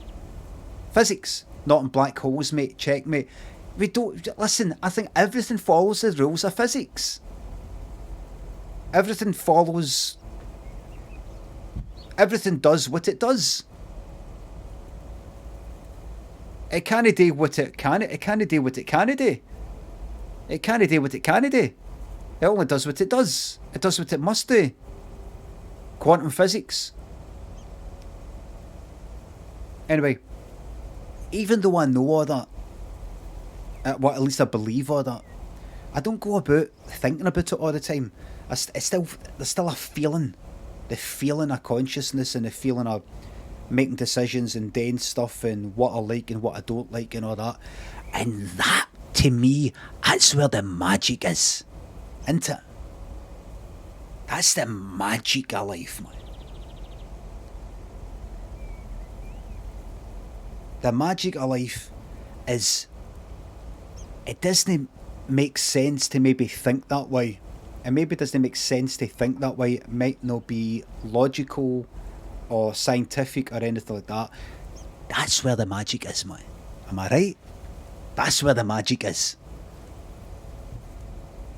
Physics, not in black holes, mate. Checkmate. We don't listen. I think everything follows the rules of physics. Everything follows. Everything does what it does. It can't do what it can. It can't do what it can do. It can't do what it can do. It only does what it does. It does what it must do. Quantum physics. Anyway, even though I know all that, well, at least I believe all that, I don't go about thinking about it all the time. There's still a feeling. The feeling of consciousness and the feeling of making decisions and doing stuff and what I like and what I don't like and all that. And that, to me, that's where the magic is. Isn't it? That's the magic of life, man. The magic of life is, it doesn't make sense to maybe think that way. And maybe it doesn't make sense to think that way. It might not be logical or scientific or anything like that. That's where the magic is, man. Am I right? That's where the magic is.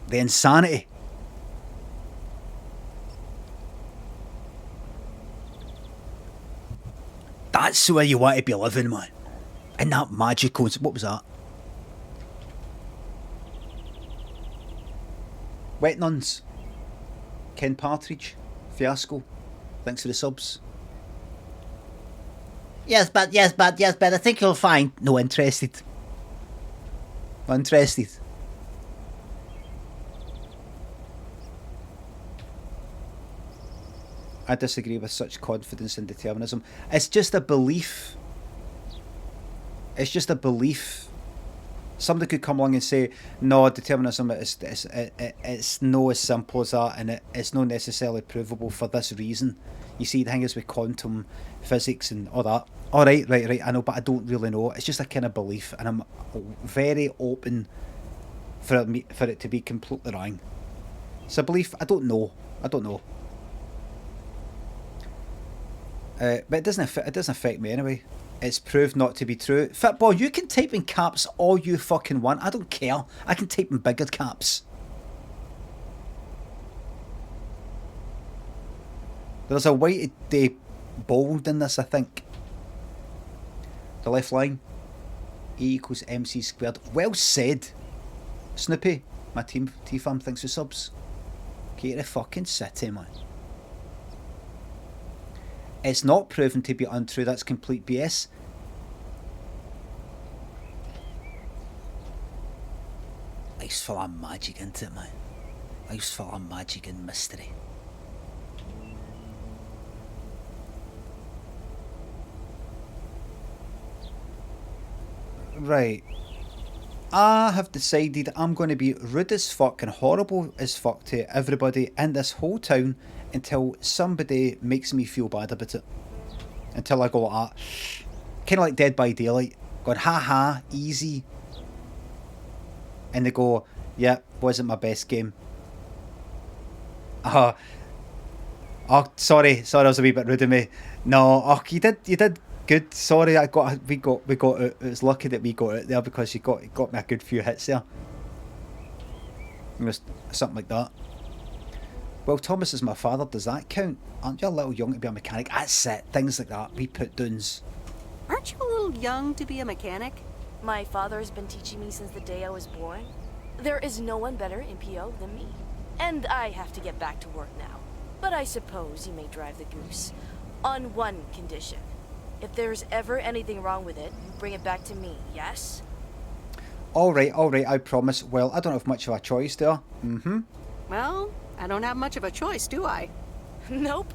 The insanity. That's where you want to be living, man. And that magical... What was that? Wet Nuns. Ken Partridge. Fiasco. Thanks for the subs. Yes, but I think you'll find... No, interested. Interested. I disagree with such confidence in determinism. It's just a belief. It's just a belief Somebody could come along and say, no, determinism, it's no as simple as that, and it's not necessarily provable for this reason. You see, the thing is with quantum physics and all that. All right, I know, but I don't really know. It's just a kind of belief, and I'm very open for it to be completely wrong. It's a belief. I don't know. But it doesn't affect me anyway. It's proved not to be true. Football, you can type in caps all you fucking want. I don't care. I can type in bigger caps. There's a weighted bold in this, I think. The left line. E equals MC squared. Well said. Snoopy, my T-Farm thinks of subs. Get the fucking city, man. It's not proven to be untrue, that's complete BS. Life's full of magic, isn't it, man? Life's full of magic and mystery. Right. I have decided I'm going to be rude as fuck and horrible as fuck to everybody in this whole town until somebody makes me feel bad about it. Until I go like that. Kind of like Dead by Daylight. Going, ha, easy. And they go, yeah, wasn't my best game. Oh, sorry, I was a wee bit rude of me. No, you did good. Sorry, we got it. It was lucky that we got it there because you got me a good few hits there. Just something like that. Well, Thomas is my father. Does that count? Aren't you a little young to be a mechanic? That's it. Things like that. We put downs. Aren't you a little young to be a mechanic? My father has been teaching me since the day I was born. There is no one better in PO than me. And I have to get back to work now. But I suppose you may drive the goose. On one condition. If there's ever anything wrong with it, you bring it back to me, yes? Alright, I promise. Well, I don't have much of a choice there. Well, I don't have much of a choice, do I? Nope.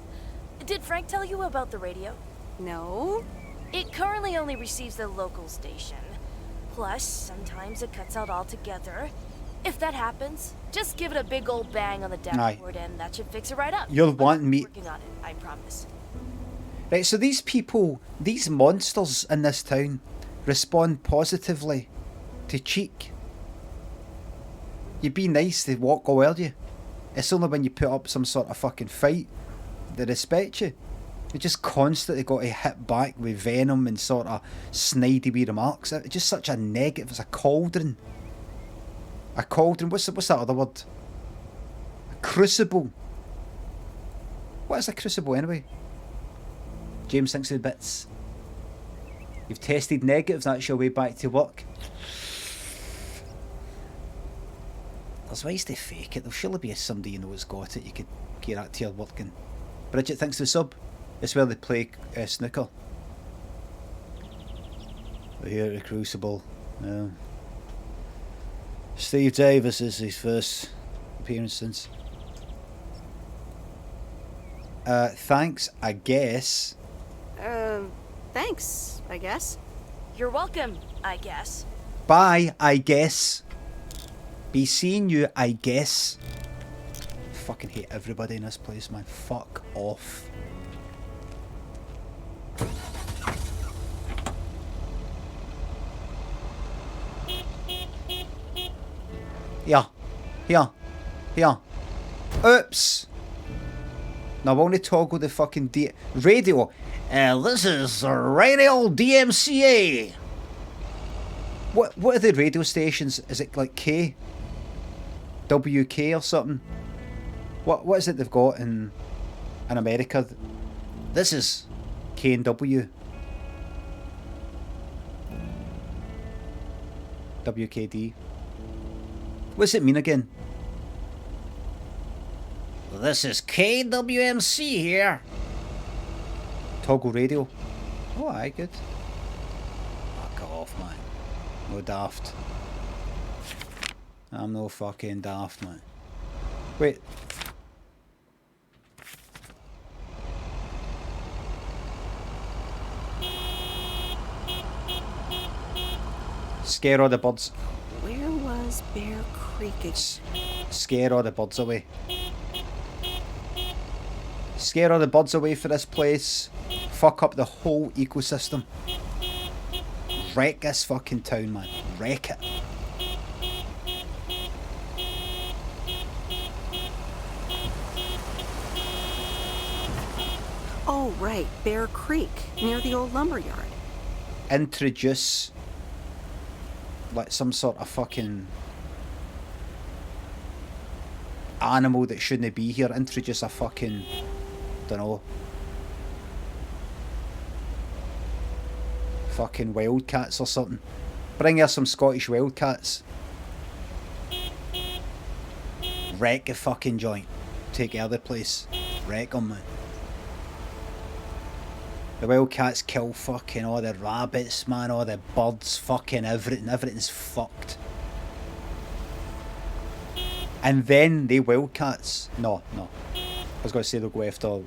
Did Frank tell you about the radio? No. It currently only receives the local station. Plus, sometimes it cuts out altogether. If that happens, just give it a big old bang on the dashboard and that should fix it right up. You'll want me... working on it, I promise. Right, so these people, these monsters in this town, respond positively to cheek. You be nice, they walk over you. It's only when you put up some sort of fucking fight they respect you. You just constantly got to hit back with venom and sort of snidey wee remarks. It's just such a negative. It's a cauldron. A cauldron. What's that other word? A crucible. What is a crucible anyway? James thinks of the bits. You've tested negatives. That's your way back to work. There's ways to fake it. There'll surely be somebody you know has got it. You could get that to your working. Bridget thinks the sub. It's where they play snooker. We're here at the Crucible. Steve Davis is his first appearance since. Thanks, I guess. Thanks, I guess. You're welcome, I guess. Bye, I guess. Be seeing you, I guess. Fucking hate everybody in this place, man. Fuck off. Here. Oops. Now I want to toggle the fucking radio. This is Radio DMCA. What are the radio stations? Is it like K? WK or something? What is it they've got in America? This is K and W. WKD. What's it mean again? This is KWMC here. Toggle radio. Oh, aye, good. Fuck off, man. No daft. I'm no fucking daft, man. Wait. Scare all the birds. Where was Bear Creek again? Scare all the birds away. Scare all the birds away for this place. Fuck up the whole ecosystem. Wreck this fucking town, man. Wreck it. Oh, right. Bear Creek, near the old lumberyard. Introduce like some sort of fucking animal that shouldn't be here. Introduce a fucking, dunno, fucking wildcats or something. Bring her some Scottish wildcats. Wreck the fucking joint. Take out the place. Wreck them, man. The wildcats kill fucking all the rabbits, man, all the birds, fucking everything. Everything's fucked. And then the wildcats... No. I was going to say they'll go after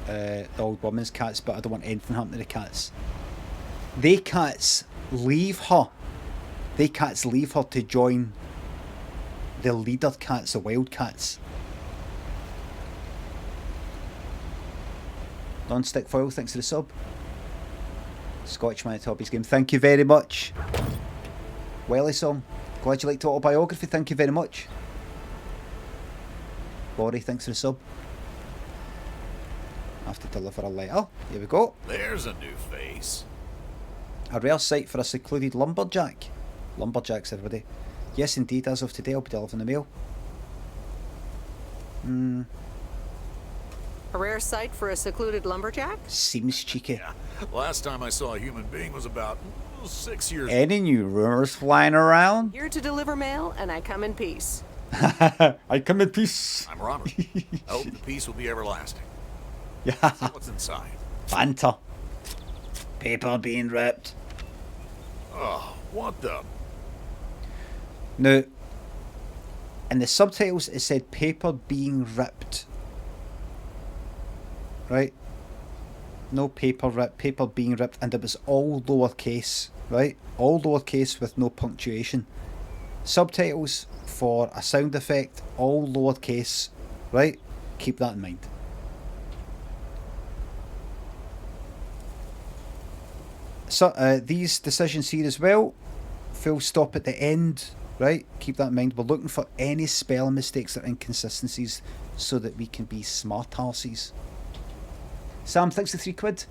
the old woman's cats, but I don't want anything happening to the cats. They cats leave her. They cats leave her to join the leader cats, the wildcats. Non-stick foil, thanks to the sub. Scotchman at Hobbies Game, thank you very much. Welly song, glad you liked the autobiography, thank you very much. Laurie, thanks for the sub. I have to deliver a letter. Here we go. There's a new face. A rare sight for a secluded lumberjack. Lumberjacks, everybody. Yes, indeed, as of today, I'll be delivering the mail. A rare sight for a secluded lumberjack? Seems cheeky. Yeah. Last time I saw a human being was about 6 years ago. Any new rumours flying around? Here to deliver mail, and I come in peace. I come in peace. I'm Robert. I hope the peace will be everlasting. Yeah. So what's inside? Fanta. Paper being ripped. Oh, what the? Now, in the subtitles it said paper being ripped. Right? No paper ripped, paper being ripped, and it was all lowercase, right? All lowercase with no punctuation. Subtitles for a sound effect, all lowercase, right? Keep that in mind. So these decisions here as well, full stop at the end, right? Keep that in mind. We're looking for any spelling mistakes or inconsistencies so that we can be smart arses. Sam, thanks for £3.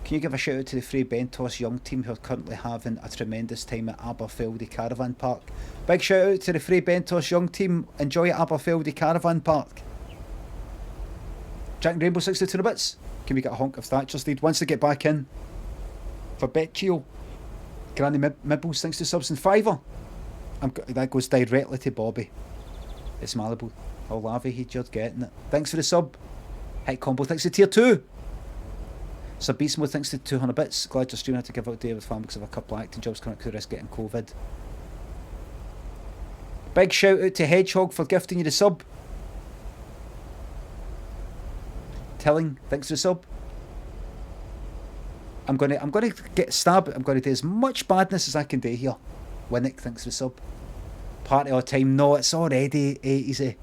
Can you give a shout out to the Frey Bentos young team who are currently having a tremendous time at Aberfeldy Caravan Park? Big shout out to the Frey Bentos young team. Enjoy at Aberfeldy Caravan Park. Jack and Rainbow 62 bits. Can we get a honk of Thatcher's lead once they get back in? For Betchio. Granny Mibbles, thanks to subs and fiver. That goes directly to Bobby. It's Malibu. Oh, Lavi, he just getting it. Thanks for the sub. Hit Combo, thanks to tier 2. Sub Beast Mode, thanks to 200 bits. Glad your stream had to give out a day with fun because of a couple of acting jobs coming up to the risk getting COVID. Big shout out to Hedgehog for gifting you the sub. Tilling, thanks for the sub. I'm gonna get stabbed. I'm gonna do as much badness as I can do here. Winnick, thanks for the sub. Party all time. No, it's already easy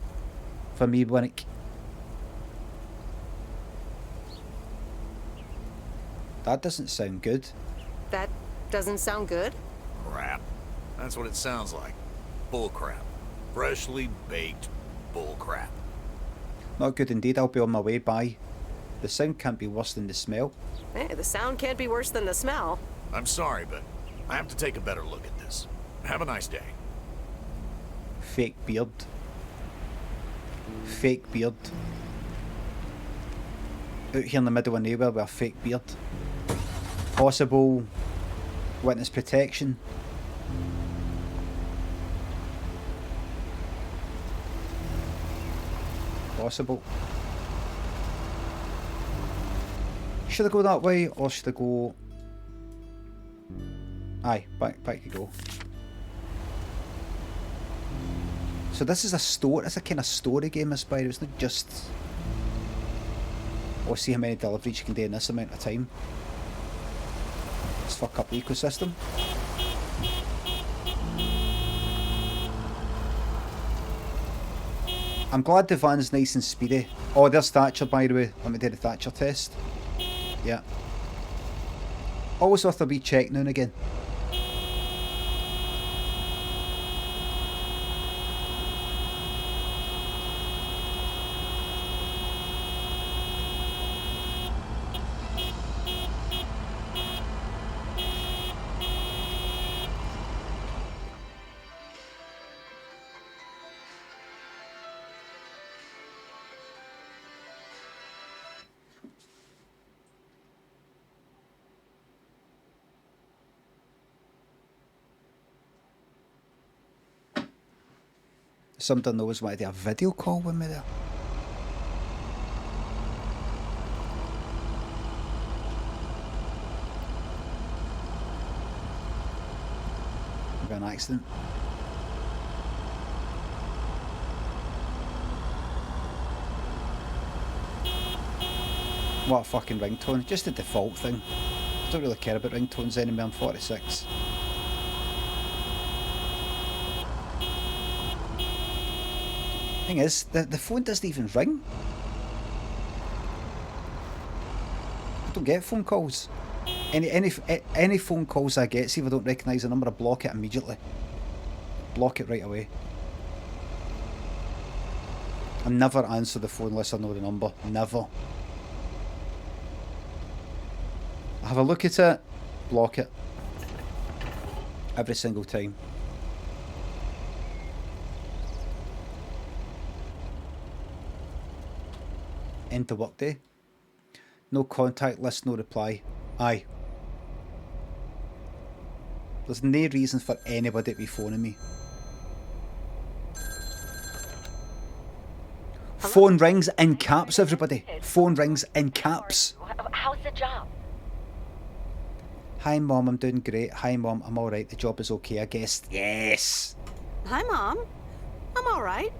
for me, Winnick. That doesn't sound good. That doesn't sound good? Crap. That's what it sounds like. Bull crap. Freshly baked bull crap. Not good indeed. I'll be on my way. Bye. The sound can't be worse than the smell. Hey, the sound can't be worse than the smell. I'm sorry, but I have to take a better look at this. Have a nice day. Fake beard. Fake beard. Out here in the middle of nowhere with a fake beard. Possible witness protection. Possible. Should I go that way or should I go... Aye, back you go. So this is a story, it's a kind of story game, this Spyro. It's not just... Or see how many deliveries you can do in this amount of time. Let's fuck up the ecosystem. I'm glad the van's nice and speedy. Oh, there's Thatcher, by the way. Let me do the Thatcher test. Yeah. Always worth a wee check now and again. Somebody knows why they have video call with me there. Maybe an accident. What a fucking ringtone. Just the default thing. I don't really care about ringtones anymore. I'm 46. Thing is, the phone doesn't even ring. I don't get phone calls. Any phone calls I get, see if I don't recognise the number, I block it immediately. Block it right away. I never answer the phone unless I know the number. Never. I have a look at it, block it. Every single time. End the workday. No contact list, no reply. Aye. There's no reason for anybody to be phoning me. Hello? Phone rings in caps, everybody. Phone rings in caps. How's the job? Hi Mom, I'm doing great. Hi Mom, I'm alright. The job is okay, I guess. Yes. Hi, Mom. I'm alright.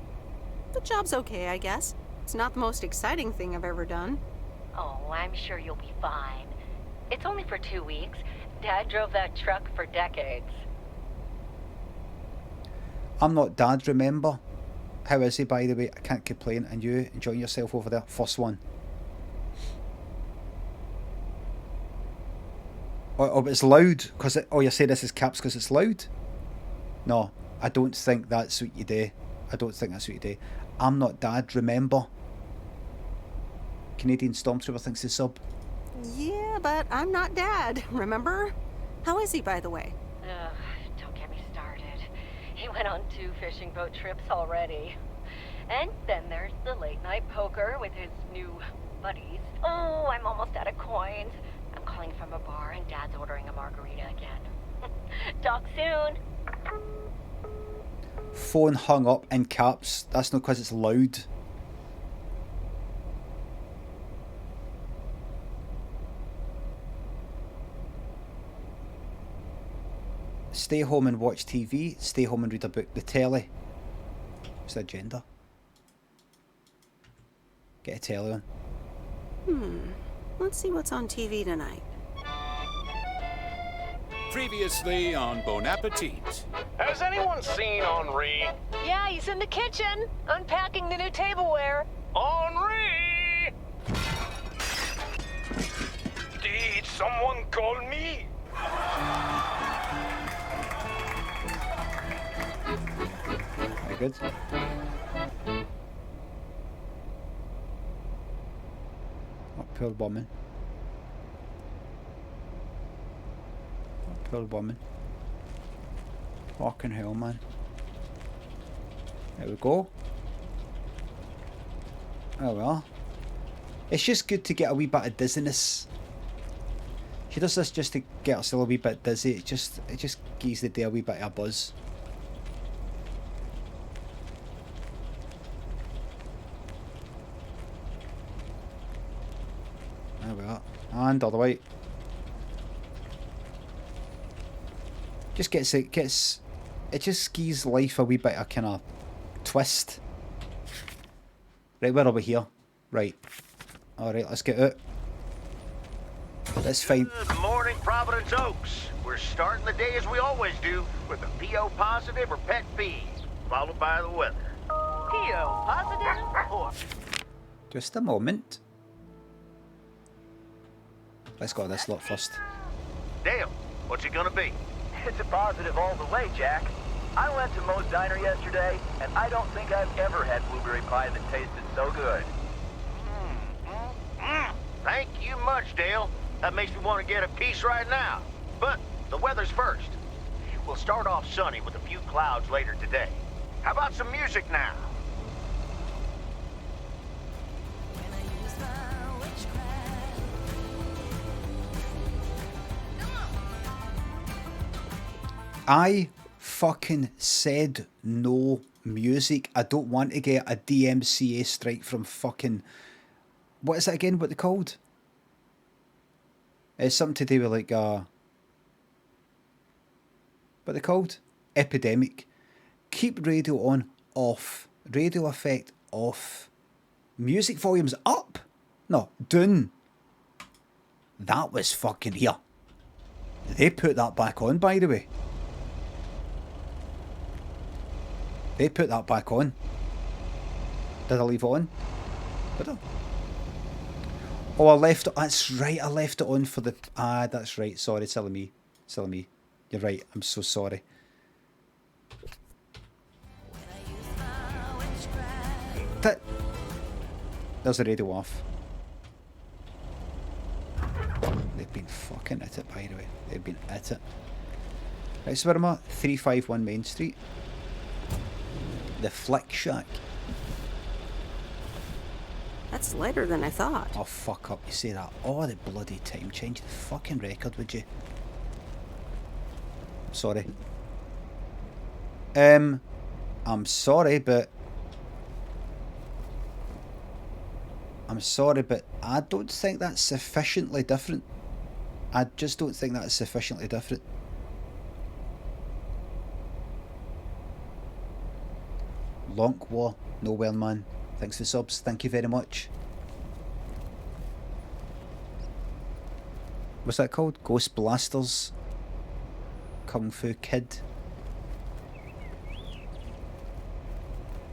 The job's okay, I guess. It's not the most exciting thing I've ever done. Oh, I'm sure you'll be fine. It's only for 2 weeks. Dad drove that truck for decades. I'm not Dad, remember? How is he, by the way? I can't complain. And you, enjoying yourself over there? First one. Oh, but it's loud. Cause it, oh, you say this is caps because it's loud? No, I don't think that's what you do. I don't think that's what you do. I'm not Dad, remember? Canadian Stormtrooper thinks he's sub. Yeah, but I'm not Dad, remember? How is he, by the way? Ugh, don't get me started. He went on 2 fishing boat trips already. And then there's the late night poker with his new buddies. Oh, I'm almost out of coins. I'm calling from a bar and Dad's ordering a margarita again. Talk soon. Phone hung up in caps. That's not because it's loud. Stay home and watch TV. Stay home and read a book. The telly. What's the agenda? Get a telly on. Let's see what's on TV tonight. Previously on Bon Appetit. Has anyone seen Henri? Yeah, he's in the kitchen, unpacking the new tableware. Henri! Did someone call me? Very good. Oh, poor woman. Poor woman. Fucking hell, man. There we go. Oh well. It's just good to get a wee bit of dizziness. She does this just to get herself a wee bit dizzy. It just gives the day a wee bit of a buzz. There we are. And all the way. Just it just gives life a wee bit of kind of twist. Right, where are we here? Right. Alright, let's get out. That's fine. Good morning, Providence Oaks. We're starting the day as we always do, with a PO positive or pet peeve, followed by the weather. PO, positive or... Just a moment. Let's go this lot first. Dale, what's it gonna be? It's a positive all the way, Jack. I went to Moe's Diner yesterday, and I don't think I've ever had blueberry pie that tasted so good. Thank you much, Dale. That makes me want to get a piece right now. But the weather's first. We'll start off sunny with a few clouds later today. How about some music now? I fucking said no music. I don't want to get a DMCA strike from fucking... What is that again? What they called? It's something to do with like what they called? Epidemic. Keep radio on off. Radio effect off. Music volumes up. No, down. That was fucking here. They put that back on, by the way. They put that back on. Did I leave it on? Did I? Oh, I left it. That's right. I left it on for the... Ah, that's right. Sorry, silly me. Silly me. You're right. I'm so sorry. There's the radio off. They've been fucking at it, by the way. They've been at it. Right, so where am I? 351 Main Street. The Flick Shack. That's later than I thought. Oh, fuck up. You say that all the bloody time. Change the fucking record, would you? Sorry. I'm sorry, but... I'm sorry, but I don't think that's sufficiently different. I just don't think that's sufficiently different. Lonk War, Nowhere Man. Thanks for subs. Thank you very much. What's that called? Ghost Blasters. Kung Fu Kid.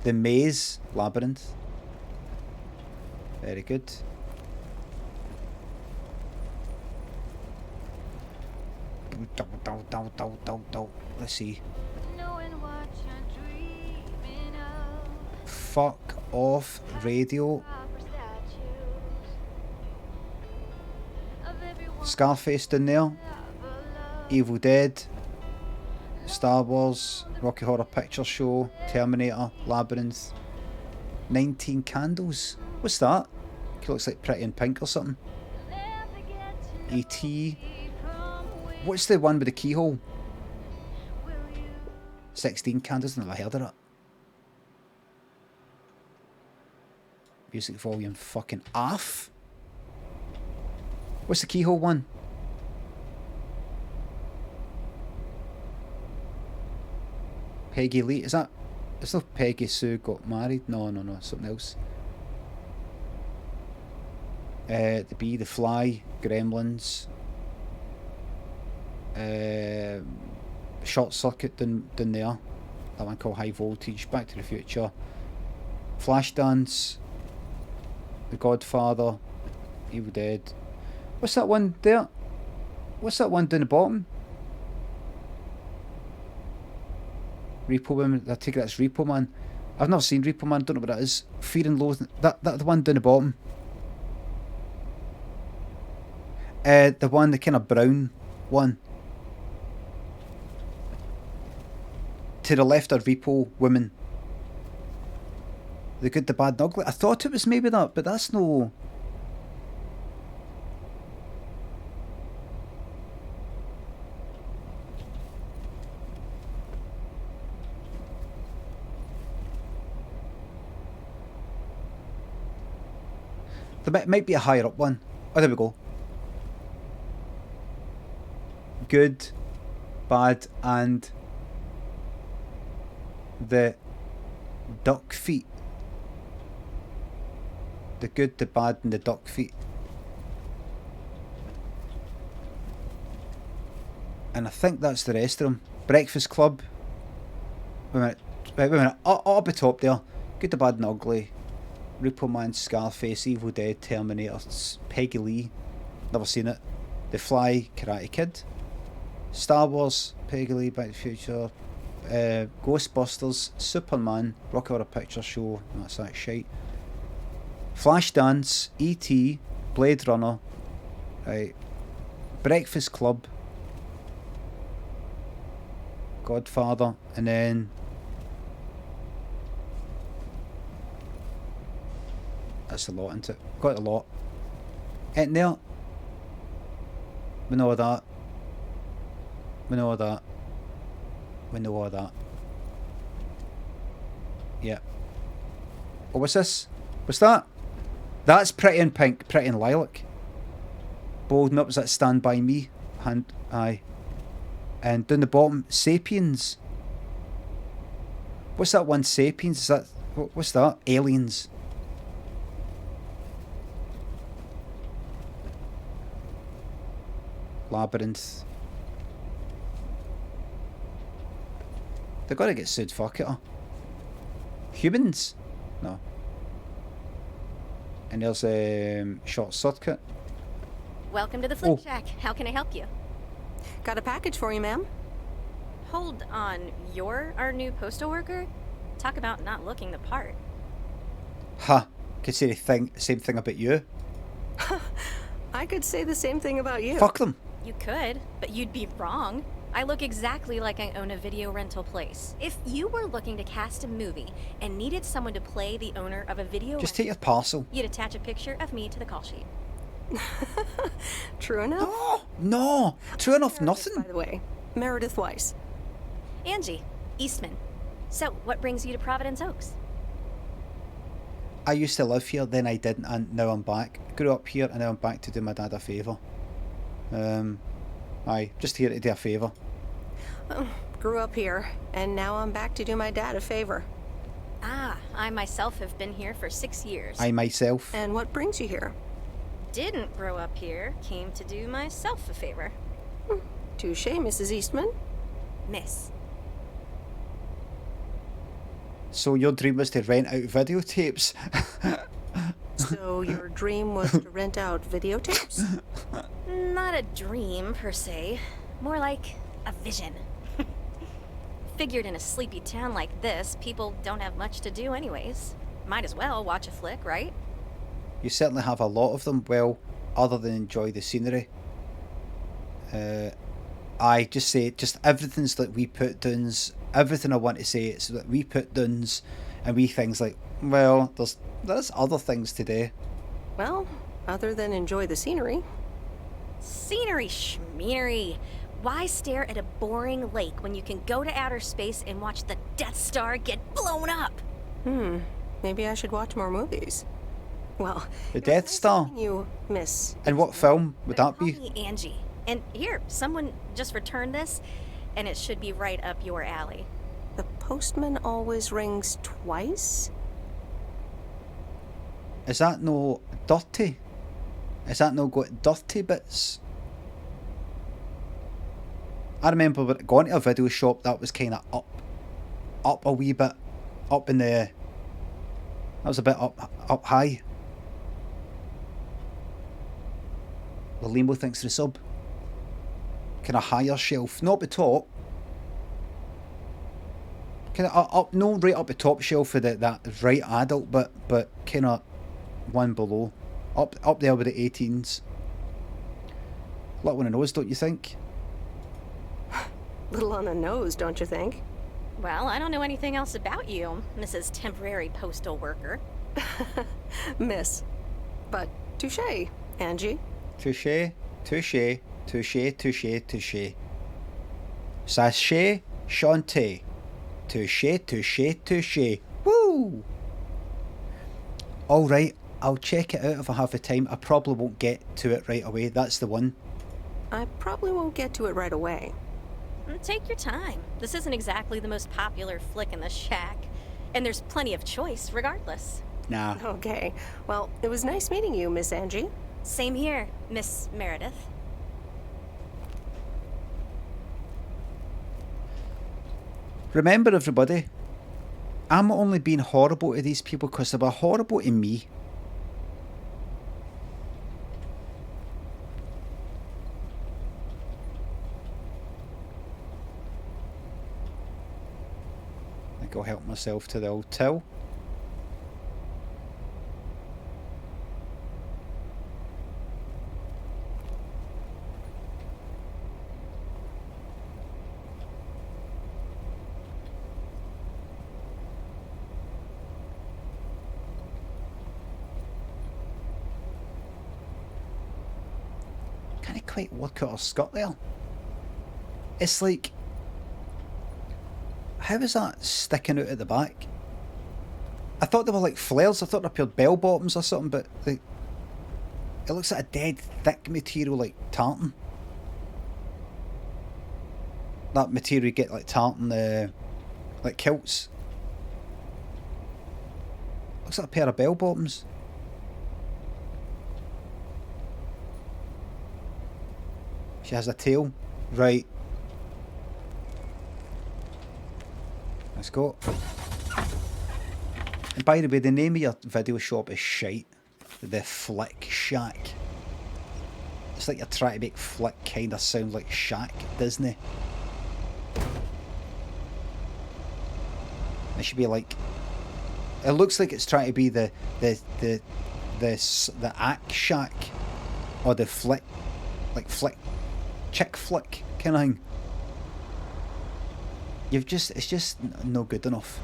The Maze Labyrinth. Very good. Let's see. Fuck off, radio. Scarface down there. Evil Dead. Star Wars. Rocky Horror Picture Show. Terminator. Labyrinth. 19 Candles. What's that? It looks like Pretty in Pink or something. E.T. What's the one with the keyhole? 16 Candles. Never heard of it. Music volume fucking off. What's the keyhole one? Peggy Lee. Is that... It's not Peggy Sue got married? No, something else. The Bee, The Fly, Gremlins. Short Circuit down there. That one called High Voltage. Back to the Future. Flashdance. The Godfather. Evil Dead. What's that one there? What's that one down the bottom? Repo Women. I take it that's Repo Man. I've never seen Repo Man. Don't know what that is. Fear and Loathing. That the one down the bottom. The one, the kind of brown one. To the left are Repo Women. The Good, the Bad and Ugly. I thought it was maybe that, but that's no... There might be a higher up one. Oh, there we go. Good, Bad and the Duck Feet. The Good, the Bad and the Duck Feet. And I think that's the rest of them. Breakfast Club. Wait a minute. Up at the top there. Good, the Bad and Ugly, Repo Man, Scarface, Evil Dead, Terminator, Peggy Lee, never seen it. The Fly, Karate Kid, Star Wars, Peggy Lee, Back to the Future, Ghostbusters, Superman, Rocky Horror Picture Show, that's that shite. Flashdance, E.T., Blade Runner, right, Breakfast Club, Godfather, and then that's a lot, isn't it? Quite a lot. In there, we know that. We know that. We know all that. Yeah. Oh, what's this? What's that? That's Pretty in Pink, Pretty in Lilac. Bold Nuts that Stand By Me. Hand, aye. And down the bottom, Sapiens. What's that one, Sapiens? Is that, what's that? Aliens. Labyrinth. They're gonna get sued, fuck it. Humans? No. And there's Short Circuit. Welcome to the Flick Shack. How can I help you? Got a package for you, ma'am. Hold on. You're our new postal worker? Talk about not looking the part. Ha! Could say the same thing about you. I could say the same thing about you. Fuck them. You could, but you'd be wrong. I look exactly like I own a video rental place. If you were looking to cast a movie and needed someone to play the owner of a video Just take your parcel. you'd attach a picture of me to the call sheet. True enough? No! True enough, nothing. By the way, Meredith Weiss. Angie, Eastman. So, what brings you to Providence Oaks? I used to live here, then I didn't, and now I'm back. Grew up here, and now I'm back to do my dad a favour. Aye, just here to do a favour. Grew up here, and now I'm back to do my dad a favor. Ah, I myself have been here for 6 years. I myself. And what brings you here? Didn't grow up here, came to do myself a favor. Touche, Mrs. Eastman. Miss. So your dream was to rent out videotapes? So your dream was to rent out videotapes? Not a dream, per se. More like a vision. Figured in a sleepy town like this, people don't have much to do anyways. Might as well watch a flick, right? You certainly have a lot of them, well, other than enjoy the scenery. I just say, just everything's like we put downs. Everything I want to say is that we put downs and we things like, well, there's other things to do. Well, other than enjoy the scenery. Scenery schmeary. Why stare at a boring lake when you can go to outer space and watch the Death Star get blown up? Maybe I should watch more movies. Well, The Death Star? You, Miss. And what film would that be? Call me Angie. And here, someone just returned this, and it should be right up your alley. The postman always rings twice? Is that no dirty? Is that no got dirty bits? I remember going to a video shop that was kind of up a wee bit, up in the. That was a bit up high. The Limo thinks the sub. Kind of higher shelf, not the top. Kind of up, no, right up the top shelf for that right adult, but kind of one below, up there with the 18s. Like one of those, don't you think? Little on the nose, don't you think? Well, I don't know anything else about you, Mrs. Temporary Postal Worker. Miss. But touche, Angie. Touche, touche, touche, touche, touche. Sachet, Shantae. Touche, touche, touche. Woo! Alright, I'll check it out if I have the time. I probably won't get to it right away. That's the one. I probably won't get to it right away. Take your time. This isn't exactly the most popular flick in the shack, and there's plenty of choice regardless. Nah. Okay. Well, it was nice meeting you, Miss Angie. Same here, Miss Meredith. Remember, everybody, I'm only being horrible to these people because they were horrible to me. I think I'll help myself to the old till. Can't quite work out her skirt there. It's like, how is that sticking out at the back? I thought they were like flares. I thought they appeared bell bottoms or something, but it looks like a dead thick material like tartan. That material you get like tartan, like kilts. Looks like a pair of bell bottoms. She has a tail. Right. Let's go. And by the way, the name of your video shop is shite. The Flick Shack. It's like you're trying to make Flick kind of sound like Shack Disney. It should be like... It looks like it's trying to be the Ack Shack. Or the Flick... Like Flick... Chick flick kind of thing. It's just no good enough.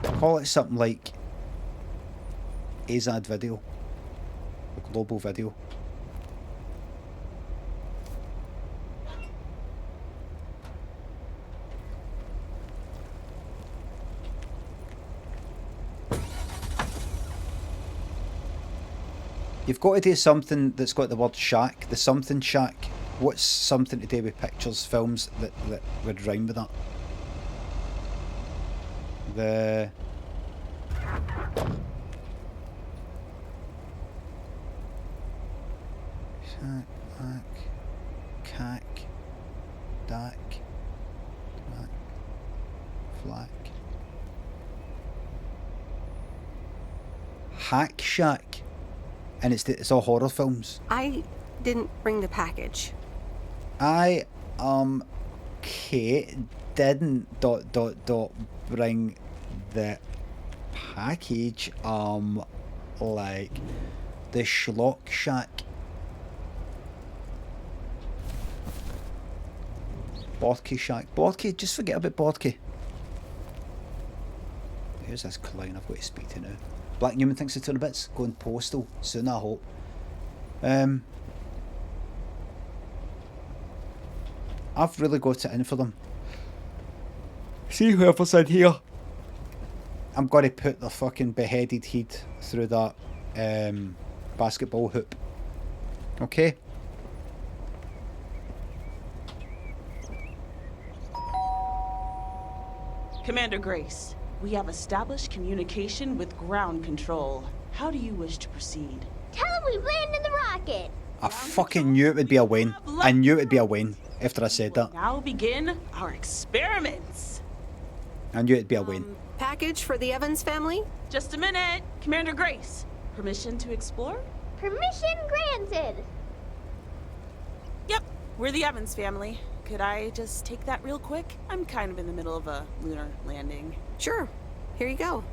Call it something like AZAD Video, a global video. You've got to do something that's got the word shack, the something shack. What's something to do with pictures, films that would rhyme with that? The... Shack, cack, dack, flack. Hack Shack. And it's all horror films. I didn't bring the package. I Kate didn't bring the package. Like the Schlock Shack. Bodke Shack. Bodke, just forget about Bodke. Here's this clown I've got to speak to now. Black Newman thinks it's 200 bits. Going postal soon, I hope. I've really got it in for them. See whoever's in here. I'm going to put the fucking beheaded head through that basketball hoop. Okay? Commander Grace, we have established communication with ground control. How do you wish to proceed? Tell him we landed the rocket. I fucking knew it would be a win. I knew it would be a win after I said that. Now begin our experiments. I knew it'd be a win. Package for the Evans family? Just a minute. Commander Grace, permission to explore? Permission granted. Yep, we're the Evans family. Could I just take that real quick? I'm kind of in the middle of a lunar landing. Sure. Here you go.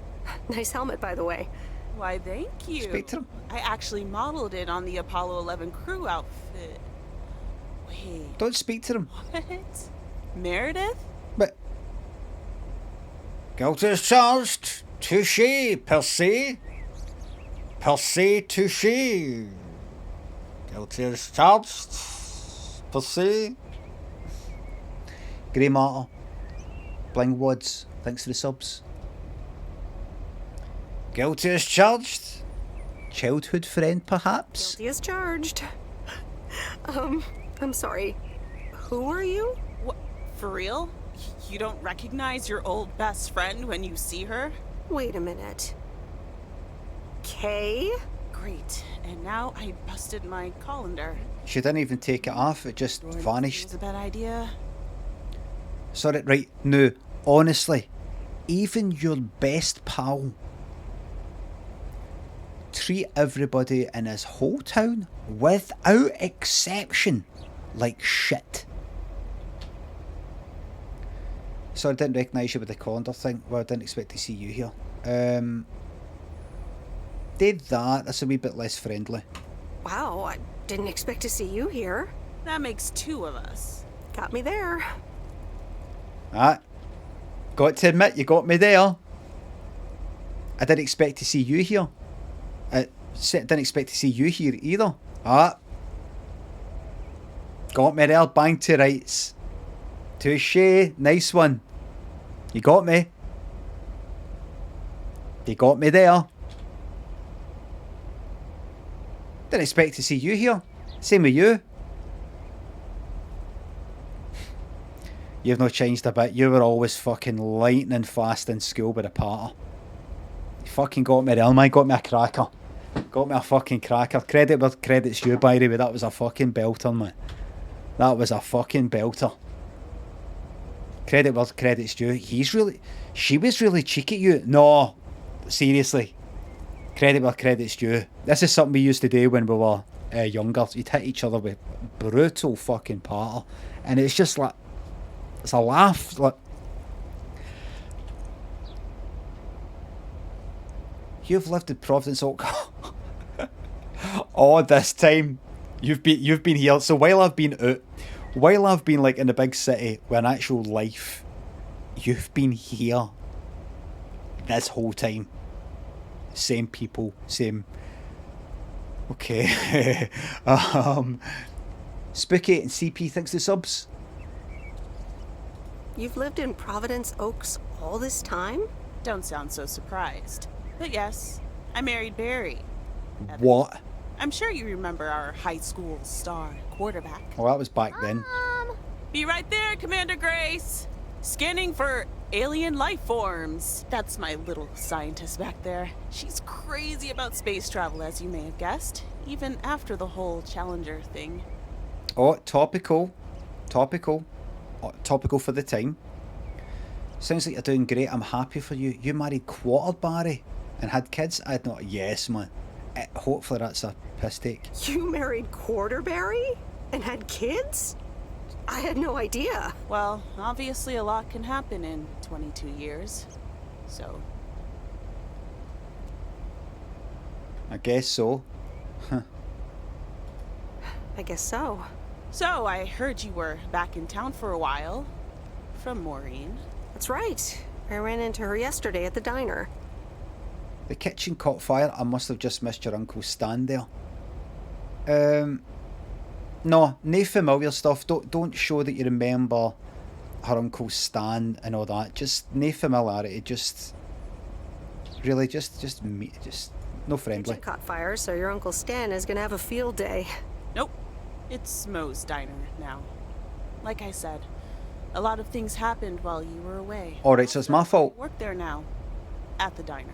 Nice helmet, by the way. Why, thank you. Speak to him. I actually modeled it on the Apollo 11 crew outfit. Wait. Don't speak to him. What? Meredith? But... Guilt is charged. Touche, Percy. Percy, touche. Guilt is charged. Percy. Grey Matter. Bling Woods. Thanks for the subs. Guilty as charged. Childhood friend, perhaps? Guilty as charged. I'm sorry. Who are you? What? For real? You don't recognize your old best friend when you see her? Wait a minute. Kay? Great. And now I busted my colander. She didn't even take it off. It just vanished. It was a bad idea. Sorry, right, no. honestly, even your best pal, treat everybody in his whole town, without exception, like shit. So I didn't recognise you with the colander thing. Well, I didn't expect to see you here. Did that. That's a wee bit less friendly. Wow, I didn't expect to see you here. That makes two of us. Got me there. Got to admit, you got me there. I didn't expect to see you here. I didn't expect to see you here either. Got me there, bang to rights. Touche, nice one. You got me. You got me there. Didn't expect to see you here. Same with you. You've not changed a bit. You were always fucking lightning fast in school with a parter. You fucking got me there, man. Got me a cracker. Got me a fucking cracker. Credit where credit's due, by the way. That was a fucking belter, man. That was a fucking belter. Credit where credit's due. She was really cheeky at you. No, seriously. Credit where credit's due. This is something we used to do when we were younger. You'd hit each other with brutal fucking parter. And it's just like, it's a laugh. Like, you've lived in Providence all this time. You've been here. So while I've been out, while I've been like in the big city with an actual life, you've been here this whole time. Same people, same. Okay. Spooky and CP thanks to subs. You've lived in Providence Oaks all this time? Don't sound so surprised. But yes, I married Barry. What? I'm sure you remember our high school star quarterback. Well, that was back then. Be right there, Commander Grace. Scanning for alien life forms. That's my little scientist back there. She's crazy about space travel, as you may have guessed, even after the whole Challenger thing. Oh, topical. Topical. Oh, topical for the time. Sounds like you're doing great. I'm happy for you. You married Quarterbarry and had kids? I'd not. Yes, man. Hopefully that's a piss take. You married Quarterbarry and had kids? I had no idea. Well, obviously a lot can happen in 22 years, so... I guess so. Huh. I guess so. So, I heard you were back in town for a while. From Maureen. That's right. I ran into her yesterday at the diner. The kitchen caught fire. I must have just missed your uncle's stand there. No familiar stuff. Don't show that you remember her uncle's stand and all that. Just no familiarity. Just really, just no friendly. Kitchen caught fire, so your Uncle Stan is gonna have a field day. Nope. It's Mo's diner now. Like I said, a lot of things happened while you were away. Alright, so it's my fault. I work there now. At the diner.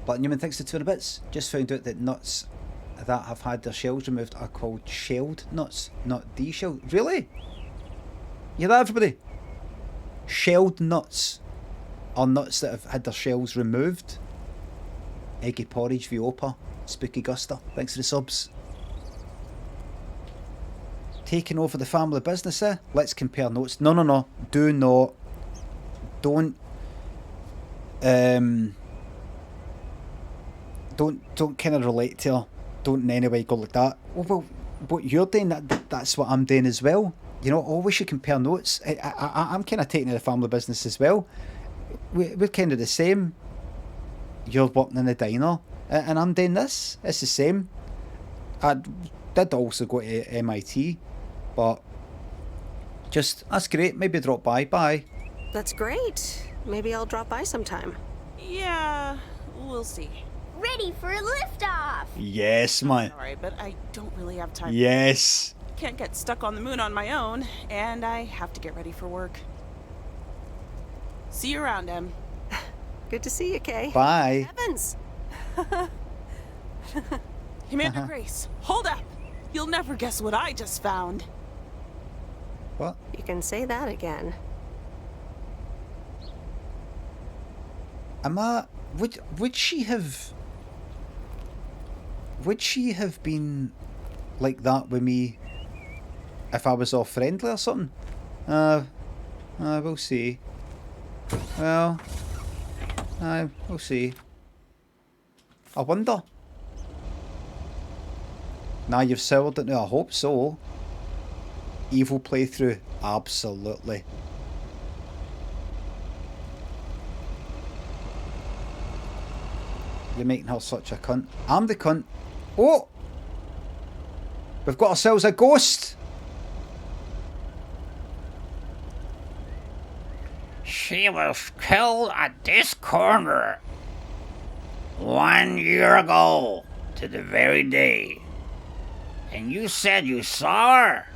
But Newman thinks the 200 bits. Just found out that nuts that have had their shells removed are called shelled nuts, not de-shelled. Really? You hear that, everybody? Shelled nuts are nuts that have had their shells removed. Eggy Porridge, Viopa, Spooky Guster. Thanks for the subs. Taking over the family business, eh? Let's compare notes. No. Do not. Don't kind of relate to her. Don't in any way go like that. Well, what you're doing, that's what I'm doing as well. You know, always should compare notes. I'm kind of taking the family business as well. We're kind of the same. You're working in the diner, and I'm doing this. It's the same. I did also go to MIT, but just, that's great. Maybe drop by. Bye. That's great. Maybe I'll drop by sometime. Yeah, we'll see. Ready for a liftoff! Yes, man. Sorry, but I don't really have time. Yes. Can't get stuck on the moon on my own, and I have to get ready for work. See you around, Em. Good to see you, Kay. Bye. Heavens! Commander Grace, hold up! You'll never guess what I just found. What? can say that again. Would she have been like that with me if I was all friendly or something? We'll see. Well, we'll see. I wonder. Now you've soured it now, I hope so. Evil playthrough, absolutely. You're making her such a cunt. I'm the cunt. Oh! We've got ourselves a ghost! She was killed at this corner 1 year ago to the very day. And you said you saw her?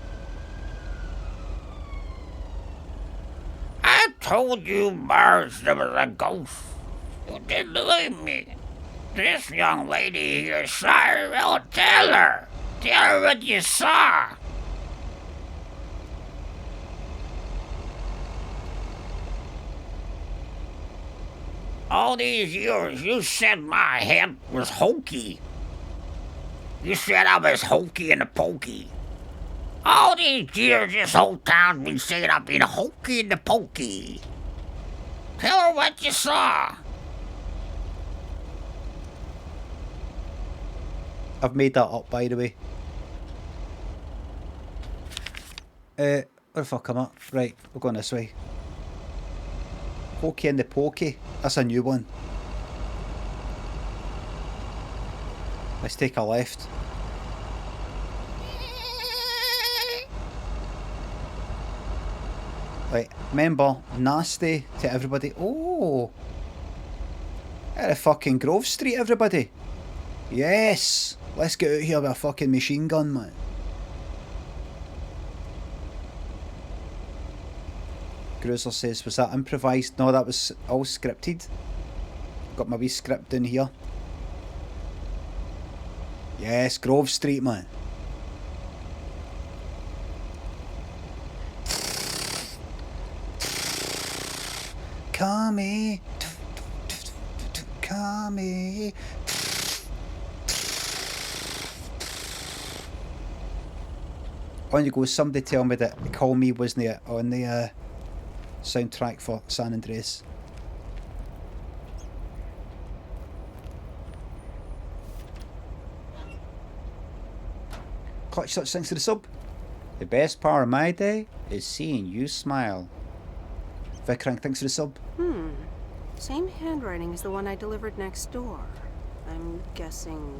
I told you, Mars, there was a ghost. You didn't believe me. This young lady here saw her. Well, tell her. Tell her what you saw. All these years, you said my head was hokey. You said I was hokey and a pokey. All these years, this whole town's been saying I've been hokey and a pokey. Tell her what you saw. I've made that up, by the way. Where the fuck am I? Right, we're going this way. Hokey and the Pokey. That's a new one. Let's take a left. Right, remember, nasty to everybody. Oh! At a fucking Grove Street, everybody. Yes! Let's get out here with a fucking machine gun, man. Gruser says, was that improvised? No, that was all scripted. Got my wee script down here. Yes, Grove Street, man. Come Come On you go, somebody tell me that Call Me wasn't on the soundtrack for San Andreas. Clutch Such thanks to the sub. The best part of my day is seeing you smile. Vikrang thanks for the sub. Same handwriting as the one I delivered next door. I'm guessing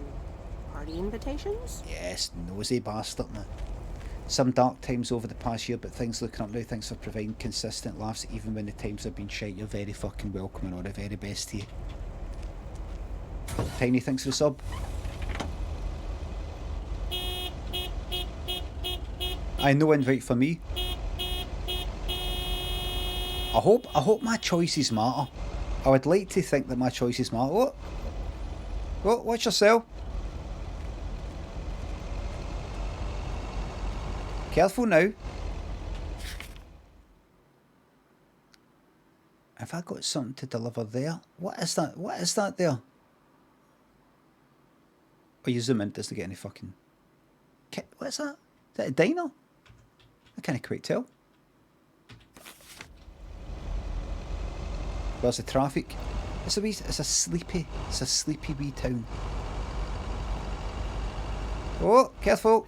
party invitations? Yes, nosy bastard, man. Some dark times over the past year, but things looking up now. Thanks for providing consistent laughs even when the times have been shite. You're very fucking welcome and all the very best to you. Tiny thanks for the sub. I no invite for me. I hope my choices matter. I would like to think that my choices matter. What? What? Watch yourself. Careful now. Have I got something to deliver there? What is that? What is that there? Oh, you zoom in, doesn't get any fucking... What is that? Is that a diner? I can't quite tell. Where's the traffic? It's a sleepy wee town. Oh, careful!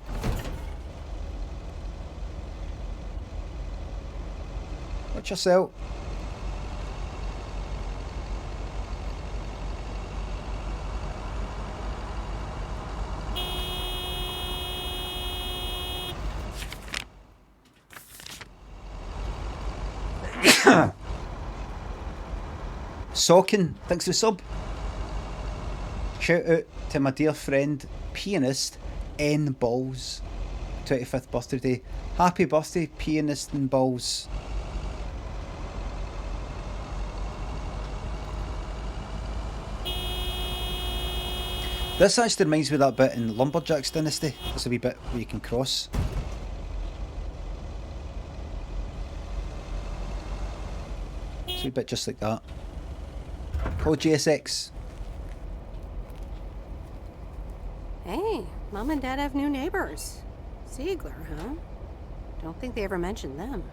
Watch yourself. Sockin, thanks for the sub. Shout out to my dear friend, pianist N Balls. 25th birthday. Happy birthday, pianist N Balls. This actually reminds me of that bit in Lumberjack's Dynasty. There's a wee bit where you can cross. It's a wee bit just like that. Call GSX. Hey, Mom and Dad have new neighbors. Ziegler, huh? Don't think they ever mentioned them.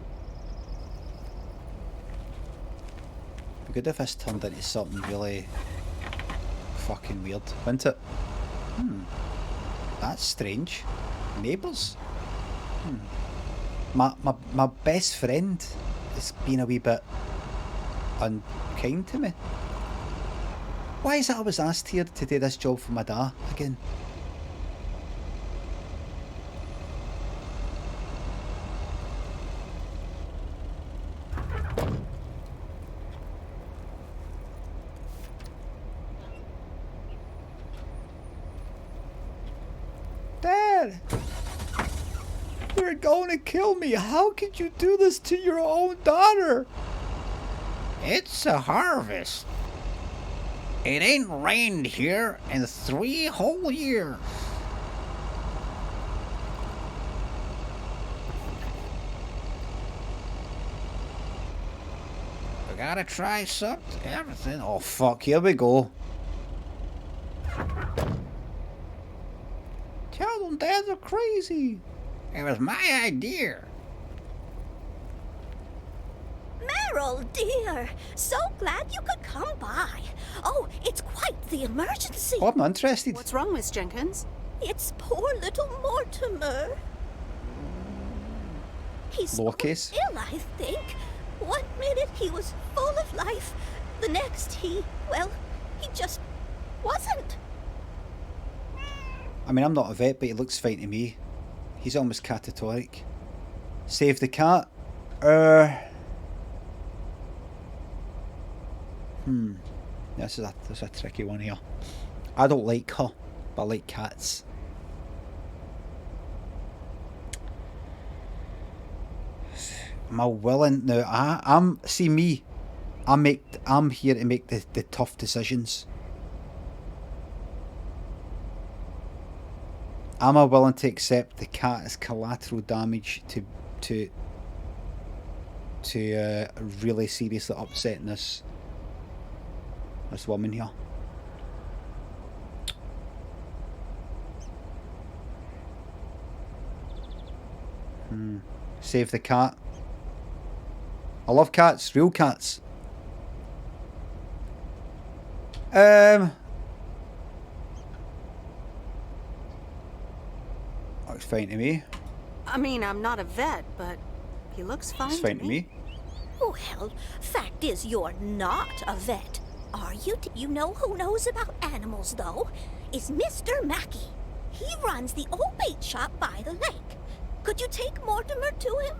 Be good if this turned into something really fucking weird, wouldn't it? That's strange. Neighbours? My best friend has been a wee bit unkind to me. Why is it I was asked here to do this job for my dad again? Dad! You're going to kill me! How could you do this to your own daughter? It's a harvest. It ain't rained here in 3 whole years. We gotta try something, everything. Oh fuck, here we go. Tell them dads are crazy. It was my idea. Meryl, dear, so glad you could come by. Oh, it's quite the emergency. Oh, I'm not interested. What's wrong, Miss Jenkins? It's poor little Mortimer. He's Lowercase. ill, I think. One minute he was full of life. The next he just wasn't. I mean, I'm not a vet, but he looks fine to me. He's almost catatonic. Save the cat. This is a tricky one here. I don't like her, but I like cats. Am I willing now? I'm see me. I'm here to make the tough decisions. Am I willing to accept the cat as collateral damage to really seriously upsetting this woman here? Save the cat. I love cats, real cats. Looks fine to me. I mean, I'm not a vet, but he looks fine. It's fine to me. Well, fact is you're not a vet. Are you? You know who knows about animals, though? Is Mr. Mackey. He runs the old bait shop by the lake. Could you take Mortimer to him?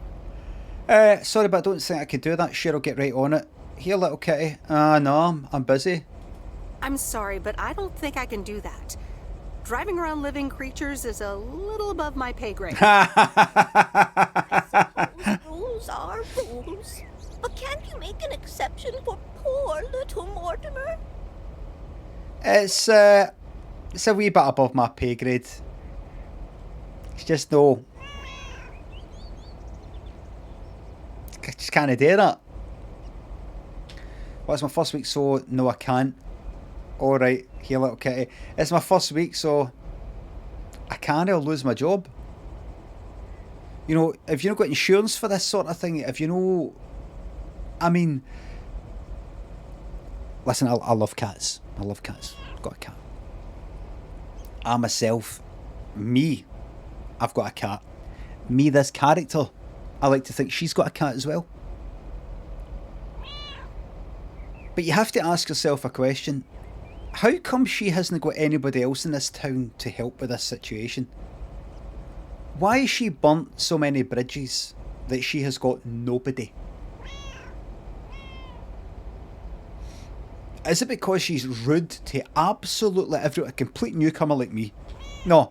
Sorry, but I don't think I could do that. Sure, I'll get right on it. Here, little kitty. No, I'm busy. I'm sorry, but I don't think I can do that. Driving around living creatures is a little above my pay grade. Rules are rules. But can't you make an exception for poor little Mortimer? It's a wee bit above my pay grade. It's just no. I just can't do that. Well, it's my first week, so no, I can't. Alright, here, little kitty. It's my first week, so I can't. I'll lose my job. You know, if you've not got insurance for this sort of thing, if you know... I mean... Listen, I love cats. I love cats. I've got a cat. I myself, I've got a cat. Me, this character, I like to think she's got a cat as well. But you have to ask yourself a question. How come she hasn't got anybody else in this town to help with this situation? Why has she burnt so many bridges that she has got nobody? Is it because she's rude to absolutely a complete newcomer like me? No,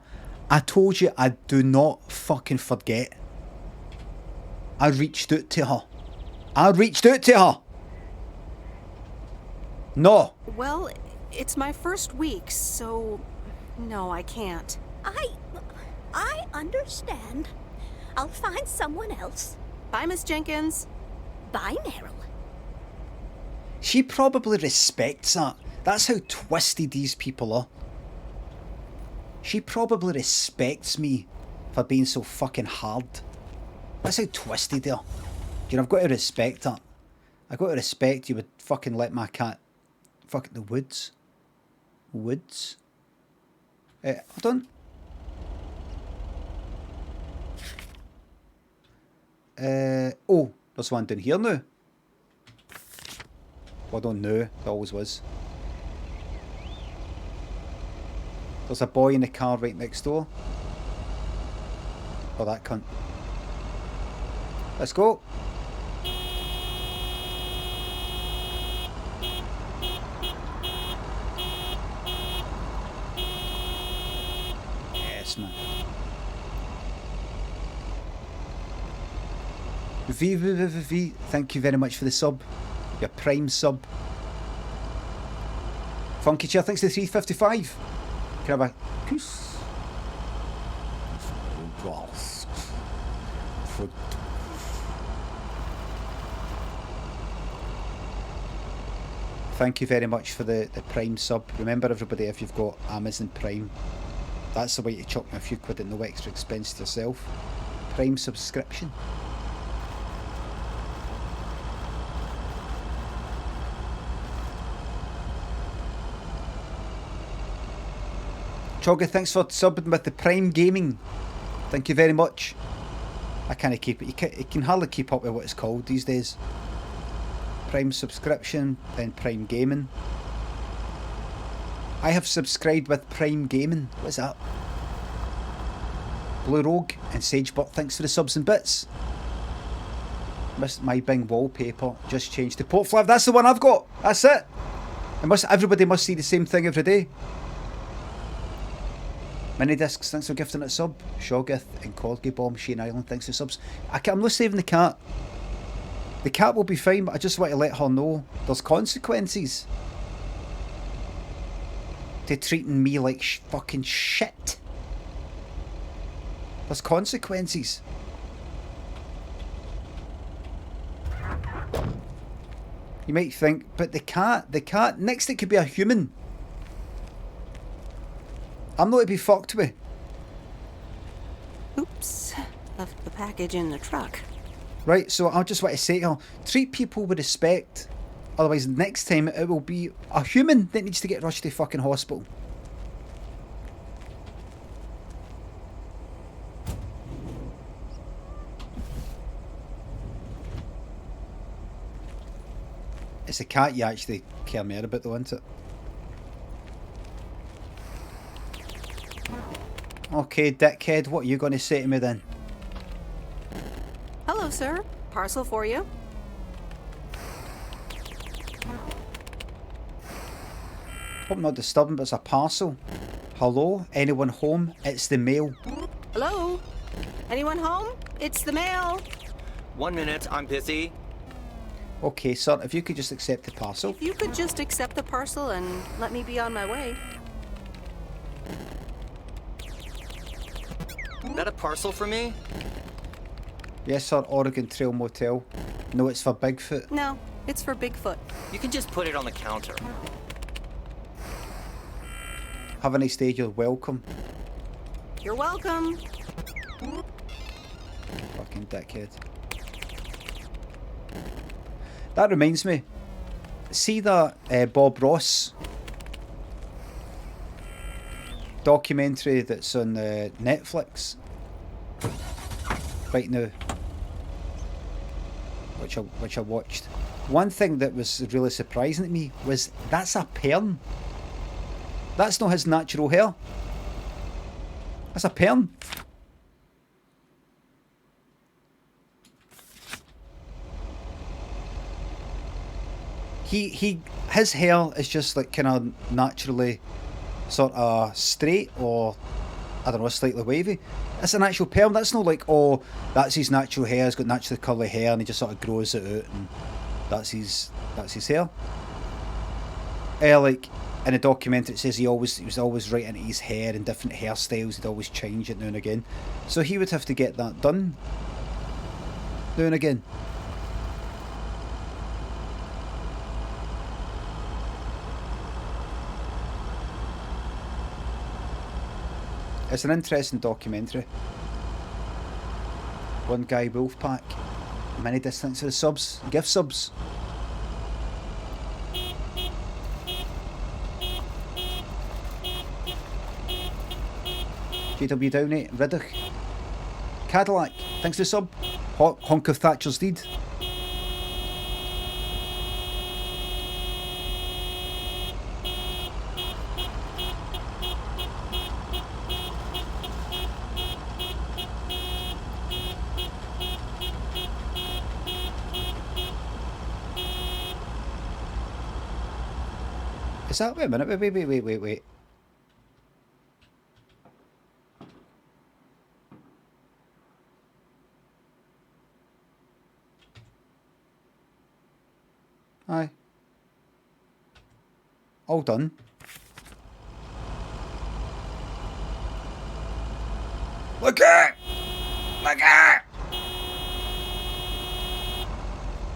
I told you I do not fucking forget. I reached out to her. No. Well, it's my first week, so no, I can't. I understand. I'll find someone else. Bye, Miss Jenkins. Bye, Meryl. She probably respects that. That's how twisted these people are. She probably respects me for being so fucking hard. That's how twisted they are. You know, I've got to respect that. I've got to respect you would fucking let my cat fuck the woods. Woods? Hold on. Oh, there's one down here now. Well, I don't know. There always was. There's a boy in the car right next door. Oh, that cunt. Let's go. Yes, man. V, thank you very much for the sub. Your prime sub. Funky Chair, thanks to 355. Can I have a peace? Thank you very much for the Prime sub. Remember everybody, if you've got Amazon Prime, that's the way to chuck me a few quid at no extra expense to yourself. Prime subscription. Chogga, thanks for subbing with the Prime Gaming. Thank you very much. I can't keep it. You can hardly keep up with what it's called these days. Prime subscription, then Prime Gaming. I have subscribed with Prime Gaming. What's that? Blue Rogue and Sagebot, thanks for the subs and bits. Missed my Bing wallpaper. Just changed to Port Flav. That's the one I've got. That's it. Everybody must see the same thing every day. Mini Discs, thanks for gifting it a sub. Shoggoth and Corgi Bomb, Shane Island, thanks for subs. I'm not saving the cat. The cat will be fine, but I just want to let her know there's consequences to treating me like fucking shit. There's consequences. You might think, but the cat, next it could be a human. I'm not to be fucked with. Oops, left the package in the truck. Right, so I just want to say to her, treat people with respect. Otherwise, next time it will be a human that needs to get rushed to fucking hospital. It's a cat you actually care more about though, isn't it? Okay, dickhead, what are you going to say to me then? Hello, sir. Parcel for you. Hope I'm not disturbing, but it's a parcel. Hello? Anyone home? It's the mail. Hello? Anyone home? It's the mail. 1 minute, I'm busy. Okay, sir, if you could just accept the parcel. If you could just accept the parcel and let me be on my way. That a parcel for me? Yes, sir, Oregon Trail Motel. No, it's for Bigfoot. No, it's for Bigfoot. You can just put it on the counter. Have a nice day, you're welcome. You're welcome. Fucking dickhead. That reminds me. See that Bob Ross documentary that's on Netflix right now, which I watched. One thing that was really surprising to me was that's a perm. That's not his natural hair. That's a perm. His hair is just like kind of naturally sort of straight, or I don't know, slightly wavy. It's an actual perm. That's not like, oh, that's his natural hair, he's got naturally curly hair and he just sort of grows it out and that's his hair. Like in a documentary it says he was always right into his hair and different hairstyles, he'd always change it now and again. So he would have to get that done now and again. It's an interesting documentary. One guy Wolfpack. Many distance to the subs. Gift subs. JW Downey, Riddick. Cadillac, thanks to the sub. Honk of Thatcher's Deed. Is that? Wait a minute, wait. Aye. All done. Look at! Look at!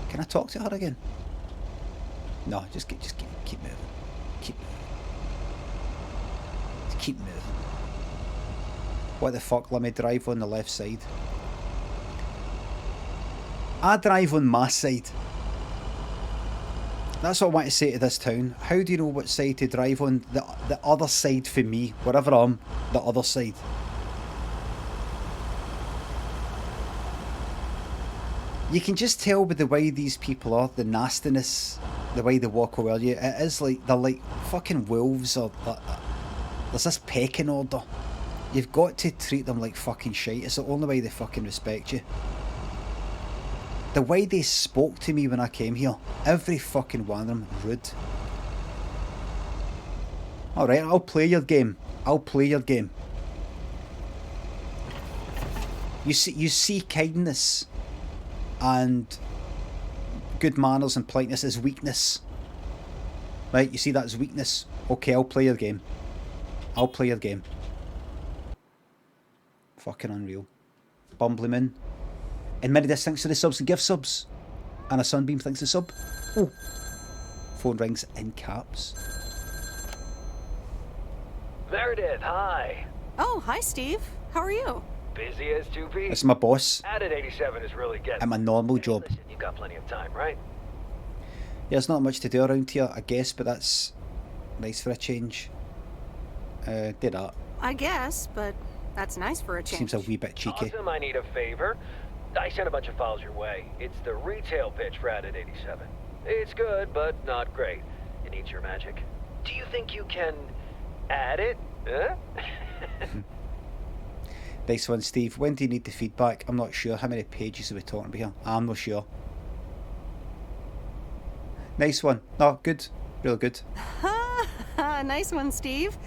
Can I talk to her again? No, just keep moving. Keep moving. Just keep moving. What the fuck? Let me drive on the left side. I drive on my side. That's what I want to say to this town. How do you know what side to drive on? The other side for me. Wherever I'm, the other side. You can just tell with the way these people are, the nastiness, the way they walk around you. It is like, they're like fucking wolves, or there's this pecking order. You've got to treat them like fucking shite. It's the only way they fucking respect you. The way they spoke to me when I came here, every fucking one of them, rude. Alright, I'll play your game. I'll play your game. You see kindness and good manners and politeness as weakness. Right, you see that as weakness. Okay, I'll play your game. I'll play your game. Fucking unreal. Bumbleman. And Meredith thanks for the subs and gift subs. And a Sunbeam thanks for the sub. Oh. Phone rings in caps. Meredith, hi. Oh, hi, Steve. How are you? Busy as 2P? That's my boss. Added 87 is really getting... At my normal job. Listen, you got plenty of time, right? Yeah, there's not much to do around here, I guess, but that's nice for a change. Did that. I guess, but that's nice for a change. Seems a wee bit cheeky. Awesome, I need a favor. I sent a bunch of files your way. It's the retail pitch for Added 87. It's good, but not great. It needs your magic. Do you think you can add it? Huh? Nice one, Steve. When do you need the feedback? I'm not sure. How many pages are we talking about here? I'm not sure. Nice one. No, good. Real good. Nice one, Steve.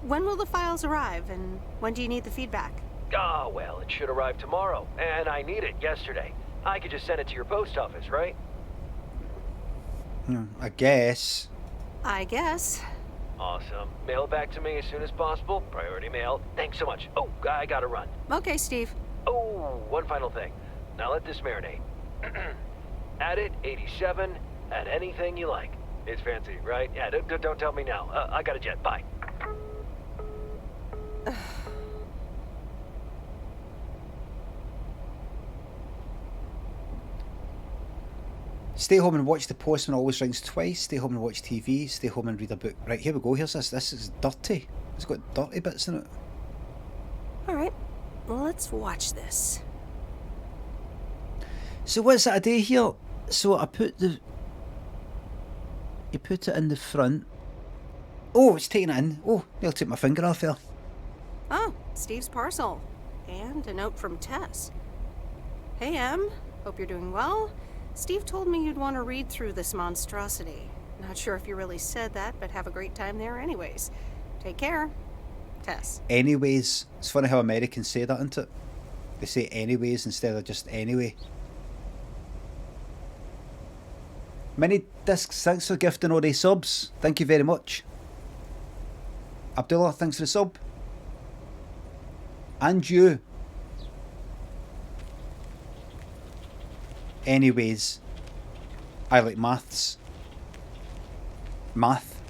When will the files arrive, and when do you need the feedback? Ah, well, it should arrive tomorrow, and I need it yesterday. I could just send it to your post office, right? I guess. I guess. Awesome. Mail it back to me as soon as possible. Priority mail. Thanks so much. Oh, I gotta run. Okay, Steve. Oh, one final thing. Now let this marinate. Add it 87. Add anything you like. It's fancy, right? Yeah, don't tell me now. I got a jet. Bye. Stay home and watch The Postman Always Rings Twice. Stay home and watch TV. Stay home and read a book. Right, here we go. Here's this. This is dirty. It's got dirty bits in it. Alright, well, let's watch this. So what's that I do here? So I put the... You put it in the front. Oh, it's taking it in. Oh, I'll take my finger off here. Oh, Steve's parcel. And a note from Tess. Hey, Em. Hope you're doing well. Steve told me you'd want to read through this monstrosity. Not sure if you really said that, but have a great time there anyways. Take care. Tess. Anyways. It's funny how Americans say that, isn't it? They say anyways instead of just anyway. Many discs, thanks for gifting all these subs. Thank you very much. Abdullah, thanks for the sub. And you. Anyways, I like maths. Math.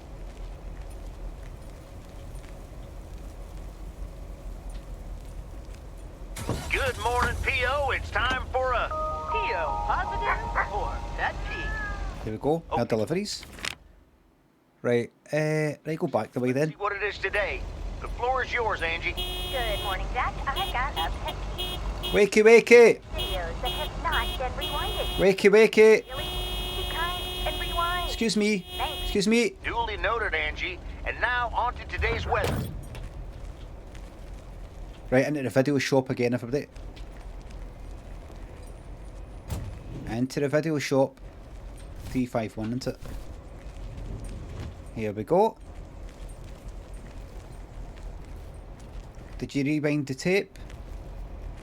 Good morning, P.O. It's time for a... P.O. positive or pet peeve? Here we go. Our deliveries. Right. Right. Go back the way then. See what it is today. The floor is yours, Angie. Good morning, Jack. I got a pet peeve. Wakey, wakey. Videos that have not been rewinded. Wakey, wakey. Really? Be kind and rewind. Excuse me. Thanks. Excuse me. Duly noted, Angie. And now on to today's weather. Right, into the video shop again, everybody. Into the video shop. 351, isn't it? Here we go. Did you rewind the tape?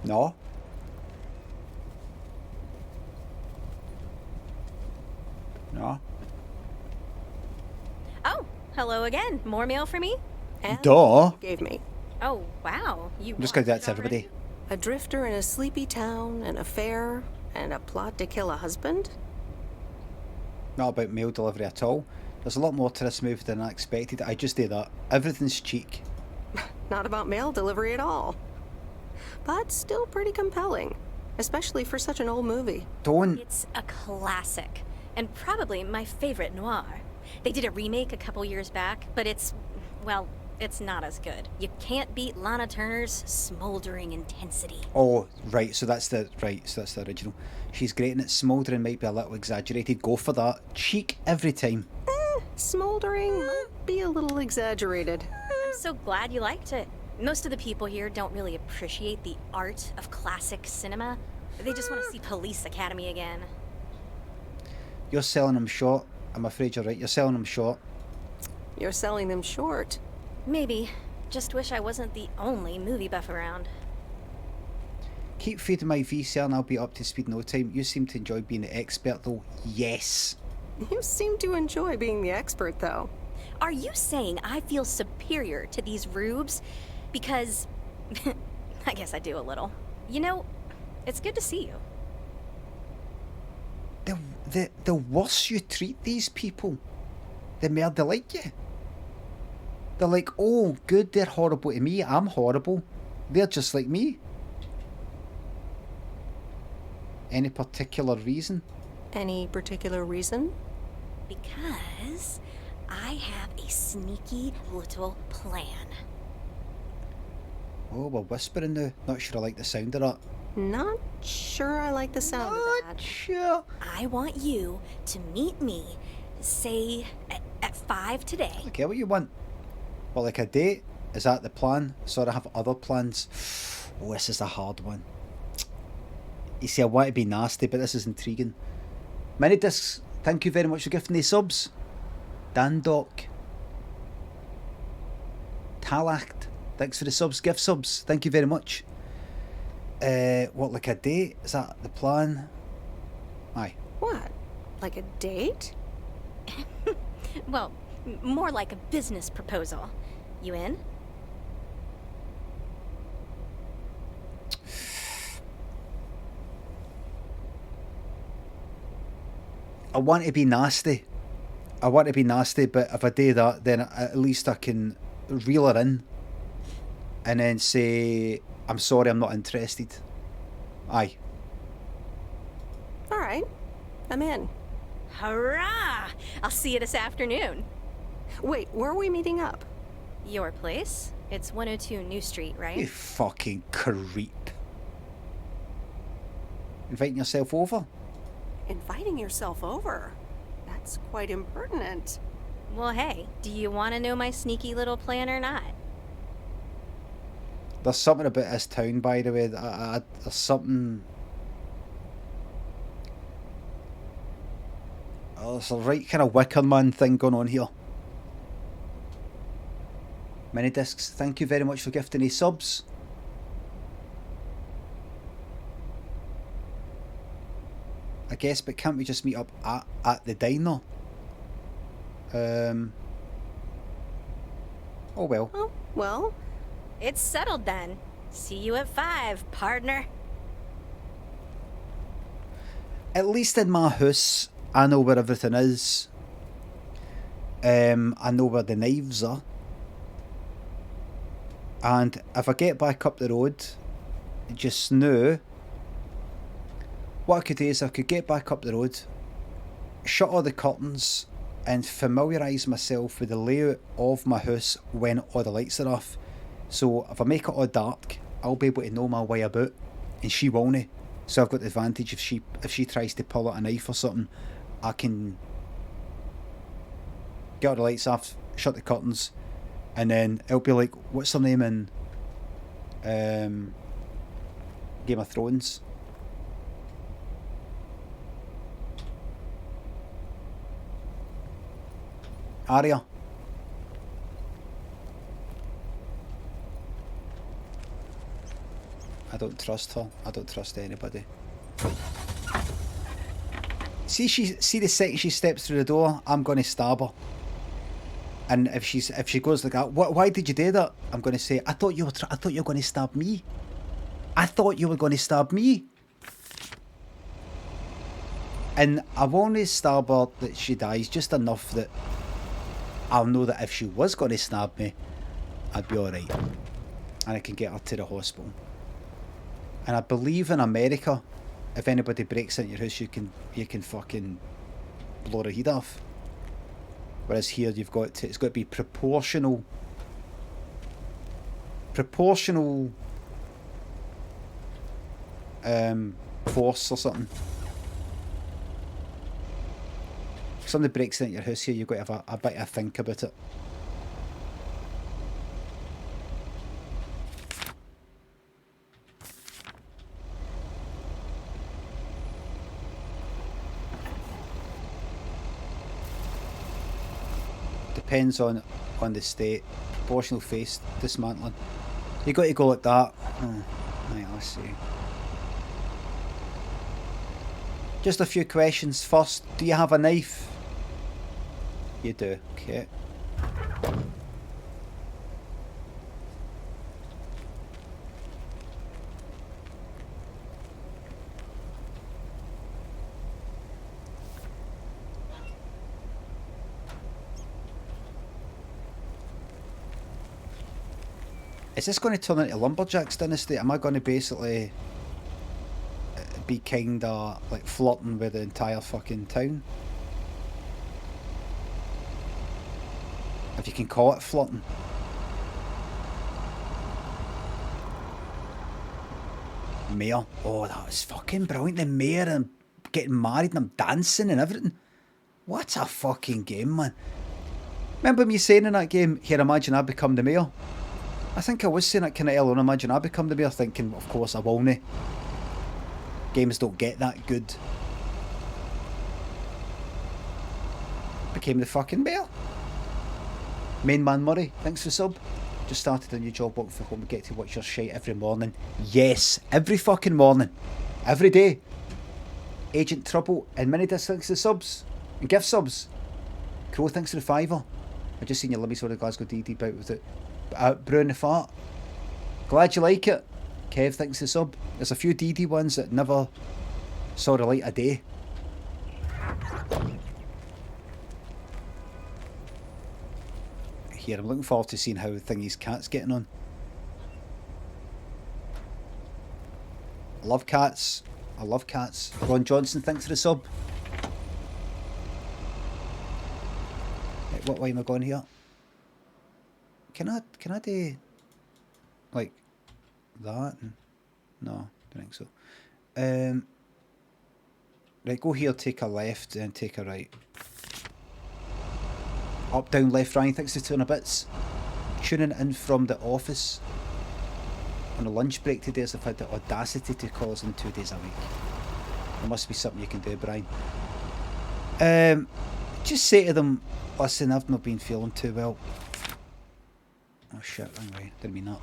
No. No. Oh, hello again. More mail for me? Duh. Gave me. Oh, wow. You I'm just going to do that to everybody. A drifter in a sleepy town, an affair, and a plot to kill a husband? Not about mail delivery at all. There's a lot more to this movie than I expected. I just did that. Everything's cheek. Not about mail delivery at all. But still pretty compelling, especially for such an old movie. Don't. It's a classic, and probably my favorite noir. They did a remake a couple years back, but it's, well, it's not as good. You can't beat Lana Turner's smoldering intensity. Oh, right. So that's the original. She's great, and it. Smouldering might be a little exaggerated. Go for that. Cheek every time. Smoldering might be a little exaggerated. I'm so glad you liked it. Most of the people here don't really appreciate the art of classic cinema. They just want to see Police Academy again. You're selling them short. I'm afraid you're right. You're selling them short. You're selling them short. Maybe. Just wish I wasn't the only movie buff around. Keep feeding my VCR and I'll be up to speed in no time. You seem to enjoy being the expert though. Yes. You seem to enjoy being the expert though. Are you saying I feel superior to these rubes? Because I guess I do a little. You know, it's good to see you. The worse you treat these people, the more they like you. They're like, oh, good, they're horrible to me. I'm horrible. They're just like me. Any particular reason? Any particular reason? Because I have a sneaky little plan. Oh, we're whispering now. Not sure I like the sound of that. Not sure I like the sound of that. Sure. I want you to meet me, say, at 5 today. Okay, what you want? Well, like a date? Is that the plan? Sorry, I have other plans. Oh, this is a hard one. You see, I want to be nasty, but this is intriguing. Mini Discs, thank you very much for gifting the subs. Dandoc. Talact, thanks for the subs. Gift subs, thank you very much. What, like a date? Is that the plan? Aye. What? Like a date? Well, more like a business proposal. You in? I want to be nasty. But if I do that, then at least I can reel her in and then say, I'm sorry, I'm not interested. Aye. Alright, I'm in. Hurrah! I'll see you this afternoon. Wait, where are we meeting up? Your place? It's 102 New Street, right? You fucking creep. Inviting yourself over? Inviting yourself over? That's quite impertinent. Well, hey, do you want to know my sneaky little plan or not? There's something about this town, by the way. There's something... Oh, there's a right kind of Wicker Man thing going on here. Mini Discs, thank you very much for gifting these subs. I guess, but can't we just meet up at the diner? Oh well. Oh, well. It's settled then. See you at 5, partner. At least in my house, I know where everything is. I know where the knives are. And if I get back up the road, just now, what I could do is I could get back up the road, shut all the curtains, and familiarise myself with the layout of my house when all the lights are off. So if I make it all dark, I'll be able to know my way about, and she won't. So I've got the advantage if she tries to pull out a knife or something, I can get all the lights off, shut the curtains, and then it'll be like, what's her name in Game of Thrones? Arya. I don't trust her. I don't trust anybody. See the second she steps through the door, I'm gonna stab her. And if she goes like that, why did you do that? I'm gonna say, I thought you were gonna stab me. I thought you were gonna stab me. And I won't stab her that she dies, just enough that I'll know that if she was gonna stab me, I'd be alright. And I can get her to the hospital. And I believe in America, if anybody breaks into your house, you can fucking blow their head off. Whereas here it's got to be proportional force or something. If somebody breaks into your house here, you've got to have a bit of a think about it. Depends on the state. Proportional face dismantling. You got to go like that. Right, let's see. Just a few questions first. Do you have a knife? You do. Okay. Is this going to turn into Lumberjack's Dynasty? Am I going to basically be kinda like flirting with the entire fucking town? If you can call it flirting. Mayor. Oh, that was fucking brilliant. The mayor and getting married and I'm dancing and everything. What a fucking game, man. Remember me saying in that game, here, imagine I become the mayor? I think I was saying it kind of earlier on, imagine I become the mayor, thinking, of course I won't. Games don't get that good. Became the fucking mayor. Main man Murray, thanks for sub. Just started a new job working for home and get to watch your shite every morning. Yes, every fucking morning. Every day. Agent Trouble and Minidisc, thanks for subs. And gift subs. Crow, thanks for the $5. I just seen your Limmy sort of Glasgow DD bout with it. Brewing the fart. Glad you like it. Kev, thanks for the sub. There's a few DD ones that never saw the light of day. Here, I'm looking forward to seeing how Thingy's cat's getting on. I love cats. I love cats. Ron Johnson, thanks for the sub. Right, what way am I going here? Can I do like that? No, I don't think so. Right, go here, take a left, and take a right. Up, down, left, right. Thanks for 200 bits. Tuning in from the office on a lunch break today, as I've had the audacity to call us in 2 days a week. There must be something you can do, Brian. Just say to them, listen, I've not been feeling too well. Oh shit, wrong way. Didn't mean that.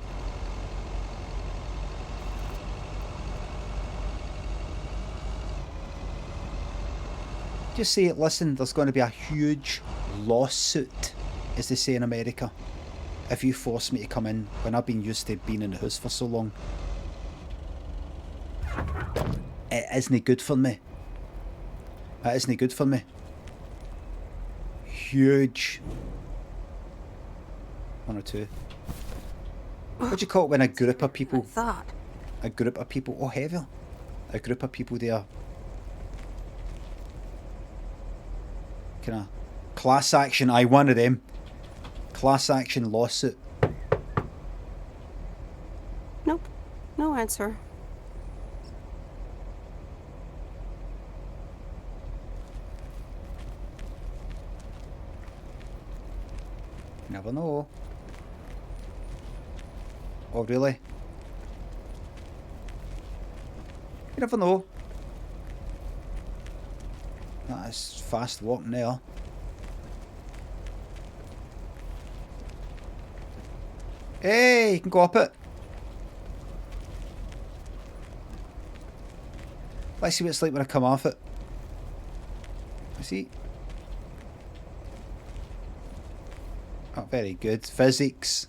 Just say, listen, there's going to be a huge lawsuit, as they say in America, if you force me to come in when I've been used to being in the house for so long. It isn't good for me. It isn't good for me. Huge. 1 or 2. What do you call it when a group of people a group of people. Oh, heavier. A group of people there. Kind of class action. Aye, one of them. Class action lawsuit. Nope. No answer. Never know. Oh, really? You never know. That is fast walking there. Hey, you can go up it. Let's see what it's like when I come off it. See? Oh, very good. Physics.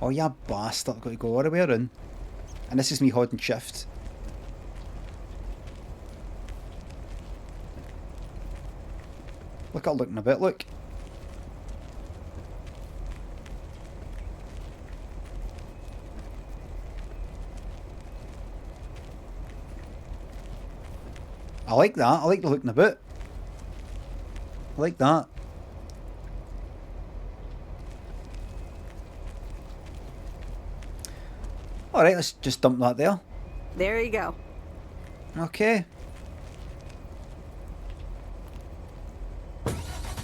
Oh, you bastard. Got to go all the way around. And this is me holding shift. Look at her looking a bit, look. I like that. I like the looking a bit. I like that. Alright, let's just dump that there. There you go. Okay.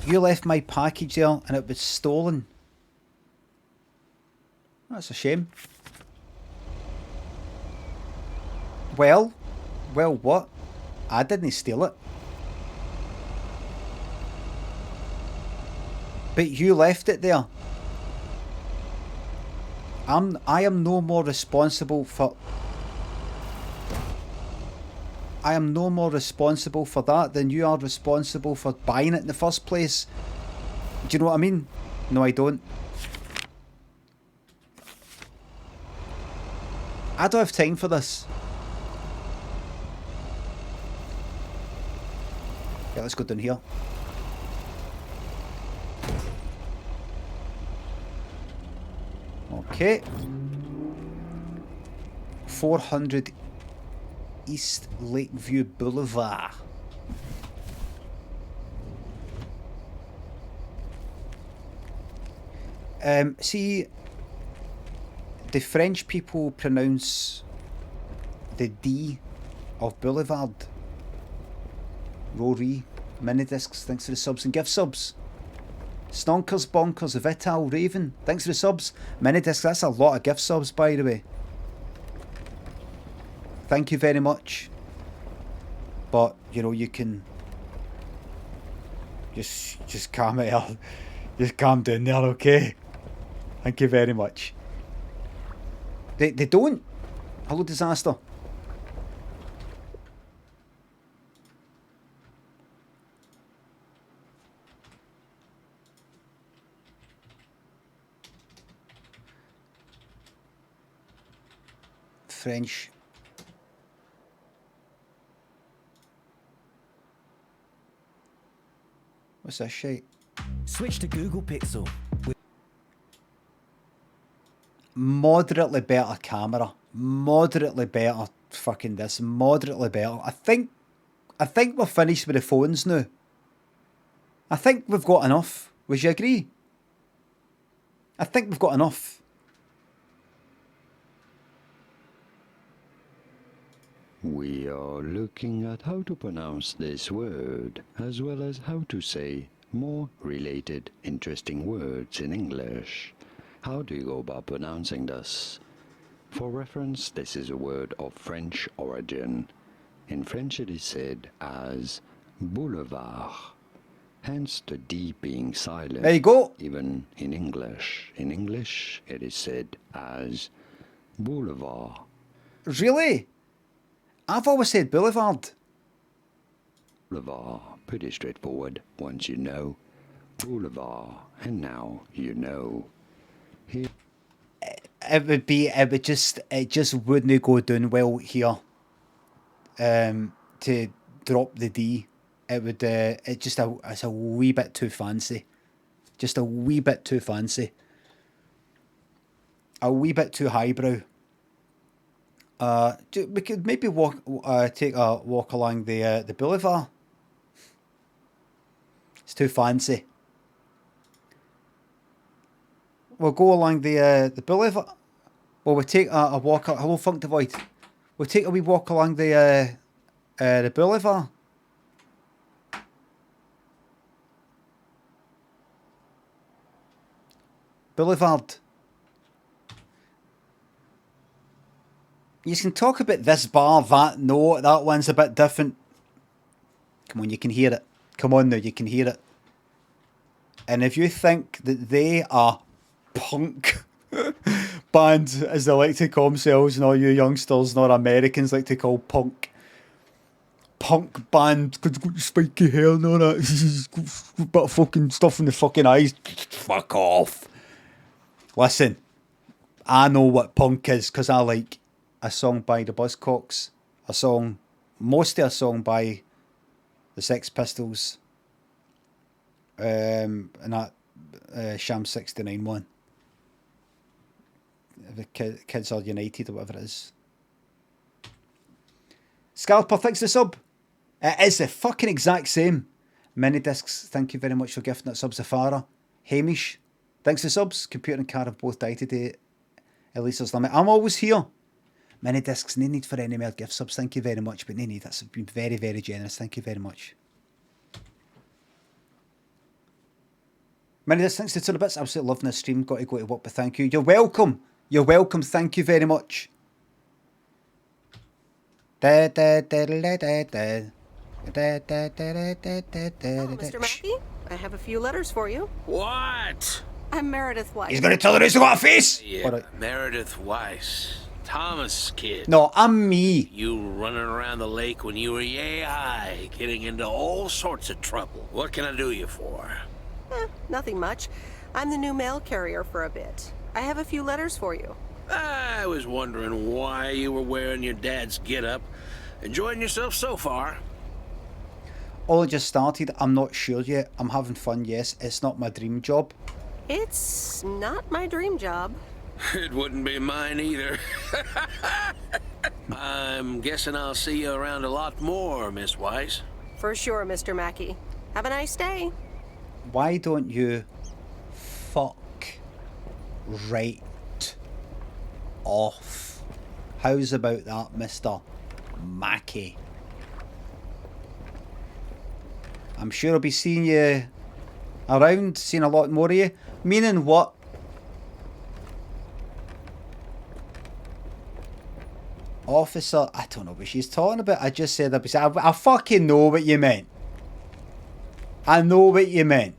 You left my package there and it was stolen. That's a shame. Well, what? I didn't steal it. But you left it there. I am no more responsible for that than you are responsible for buying it in the first place. Do you know what I mean? No, I don't. I don't have time for this. Yeah, let's go down here. Okay. 400 East Lakeview Boulevard. See, the French people pronounce the D of Boulevard. Rory, Minidiscs, thanks for the subs and gift subs. Stonkers, Bonkers, Vital, Raven, thanks for the subs. Minidiscs, that's a lot of gift subs, by the way. Thank you very much. But, you know, you can just calm it down. Just calm down there, okay? Thank you very much. They don't. Hello, Disaster. French. What's that shit? Switch to Google Pixel. Moderately better camera. Moderately better fucking this. Moderately better. I think we're finished with the phones now. I think we've got enough. Would you agree? I think we've got enough. We are looking at how to pronounce this word, as well as how to say more related, interesting words in English. How do you go about pronouncing this? For reference, this is a word of French origin. In French it is said as boulevard, hence the D being silent. There you go. Even in English. In English it is said as boulevard. Really? I've always said boulevard. Boulevard, pretty straightforward once you know. Boulevard, and now you know. Here. It just wouldn't go down well here. To drop the D, it's a wee bit too fancy. Just a wee bit too fancy. a wee bit too highbrow. We could maybe take a walk along the boulevard. It's too fancy. We'll go along the boulevard. Well, we take a walk. Hello, Funk Devoid. We'll take a wee walk along the boulevard. Boulevard. You can talk about this bar, that, no, that one's a bit different. Come on, you can hear it. Come on now, you can hear it. And if you think that they are punk band, as they like to call themselves, and all you youngsters, not Americans, like to call punk band, because it's got spiky hair and all that, a bit of fucking stuff in the fucking eyes. Fuck off. Listen, I know what punk is, because I like a song by the Buzzcocks, mostly a song by the Sex Pistols, and that Sham 69 one. The Kids Are United or whatever it is. Scalper, thanks for the sub. It is the fucking exact same. Mini Discs, thank you very much for gifting that sub. Zafara. Hamish, thanks for the subs. Computer and car have both died today. Elisa's Limit. I'm always here. Mini Discs, no need for any more gift subs. Thank you very much, but no need. That's been very, very generous. Thank you very much. Mini Discs, thanks to the bits. Absolutely loving this stream. Got to go to work, but thank you. You're welcome. You're welcome. Thank you very much. Hello, Mr. Mackey. I have a few letters for you. What? I'm Meredith Weiss. He's going to tell her he's got a face. Yeah, Meredith Weiss. Thomas' kid. No, I'm me. You running around the lake when you were yay high, getting into all sorts of trouble. What can I do you for? Nothing much. I'm the new mail carrier for a bit. I have a few letters for you. I was wondering why you were wearing your dad's get-up. Enjoying yourself so far? All just started. I'm not sure yet. I'm having fun, yes. It's not my dream job. It's not my dream job. It wouldn't be mine either. I'm guessing I'll see you around a lot more, Miss Weiss. For sure, Mr. Mackey. Have a nice day. Why don't you fuck right off? How's about that, Mr. Mackey? I'm sure I'll be seeing you around, seeing a lot more of you. Meaning what? Officer, I don't know what she's talking about. I just said I fucking know what you meant. I know what you meant.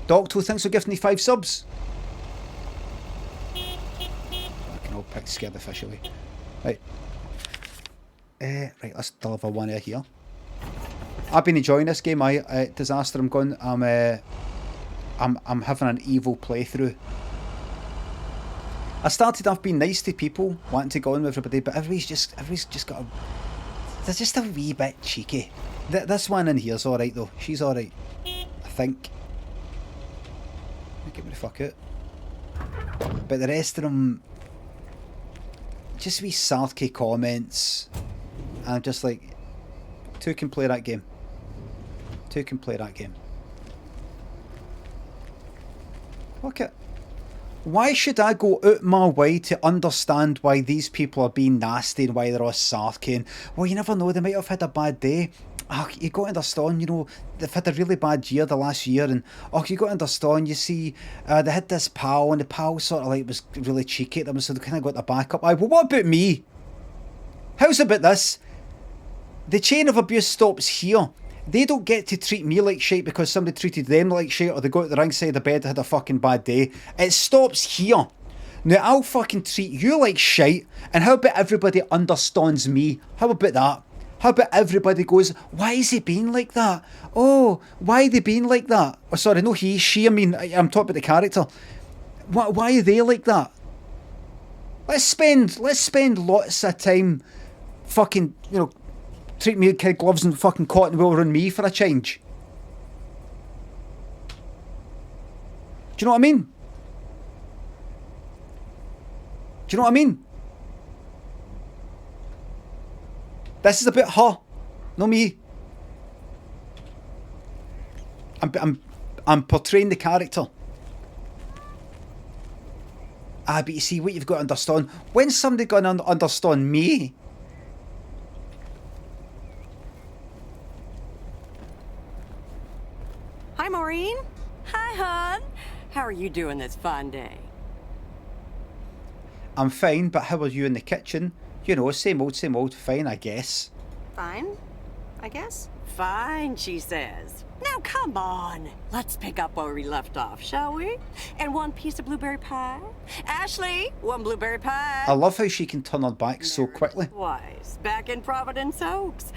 Doctor, thanks for gifting me 5 subs. I can all pick scare the fish away. Right. Right, let's deliver one out here. I've been enjoying this game. Disaster. I'm going. I'm having an evil playthrough. I started off being nice to people, wanting to go on with everybody, but everybody's just got a... They're just a wee bit cheeky. This one in here's alright though. She's alright. I think. Get me the fuck out. But the rest of them... just wee sarky comments. And I'm just like... Two can play that game. Two can play that game. Look at... Why should I go out my way to understand why these people are being nasty and why they're all sarky? And, well, you never know, they might have had a bad day. Oh, you got to understand, you know, they've had a really bad year the last year, and you got to understand, you see, they had this pal, and the pal sort of like was really cheeky at them, so they kind of got the back up. Well, what about me? How's about this? The chain of abuse stops here. They don't get to treat me like shit because somebody treated them like shit, or they go to the wrong side of the bed and had a fucking bad day. It stops here. Now I'll fucking treat you like shit, and how about everybody understands me? How about that? How about everybody goes, why is he being like that? Oh, why are they being like that? Oh, sorry, no he, she, I mean, I'm talking about the character. Why are they like that? Let's spend lots of time fucking, you know, Treat me like kid gloves and fucking cotton wool on me for a change. Do you know what I mean? Do you know what I mean? This is about her, not me. I'm portraying the character. But you see, what you've got to understand, when somebody gonna understand me, Hi, Maureen. Hi, hon. How are you doing this fine day? I'm fine, but how are you in the kitchen? You know, same old, fine, I guess. Fine, I guess. Fine, she says. Now, come on. Let's pick up where we left off, shall we? And one piece of blueberry pie. Ashley, one blueberry pie. I love how she can turn her back so quickly. Twice. Back in Providence Oaks.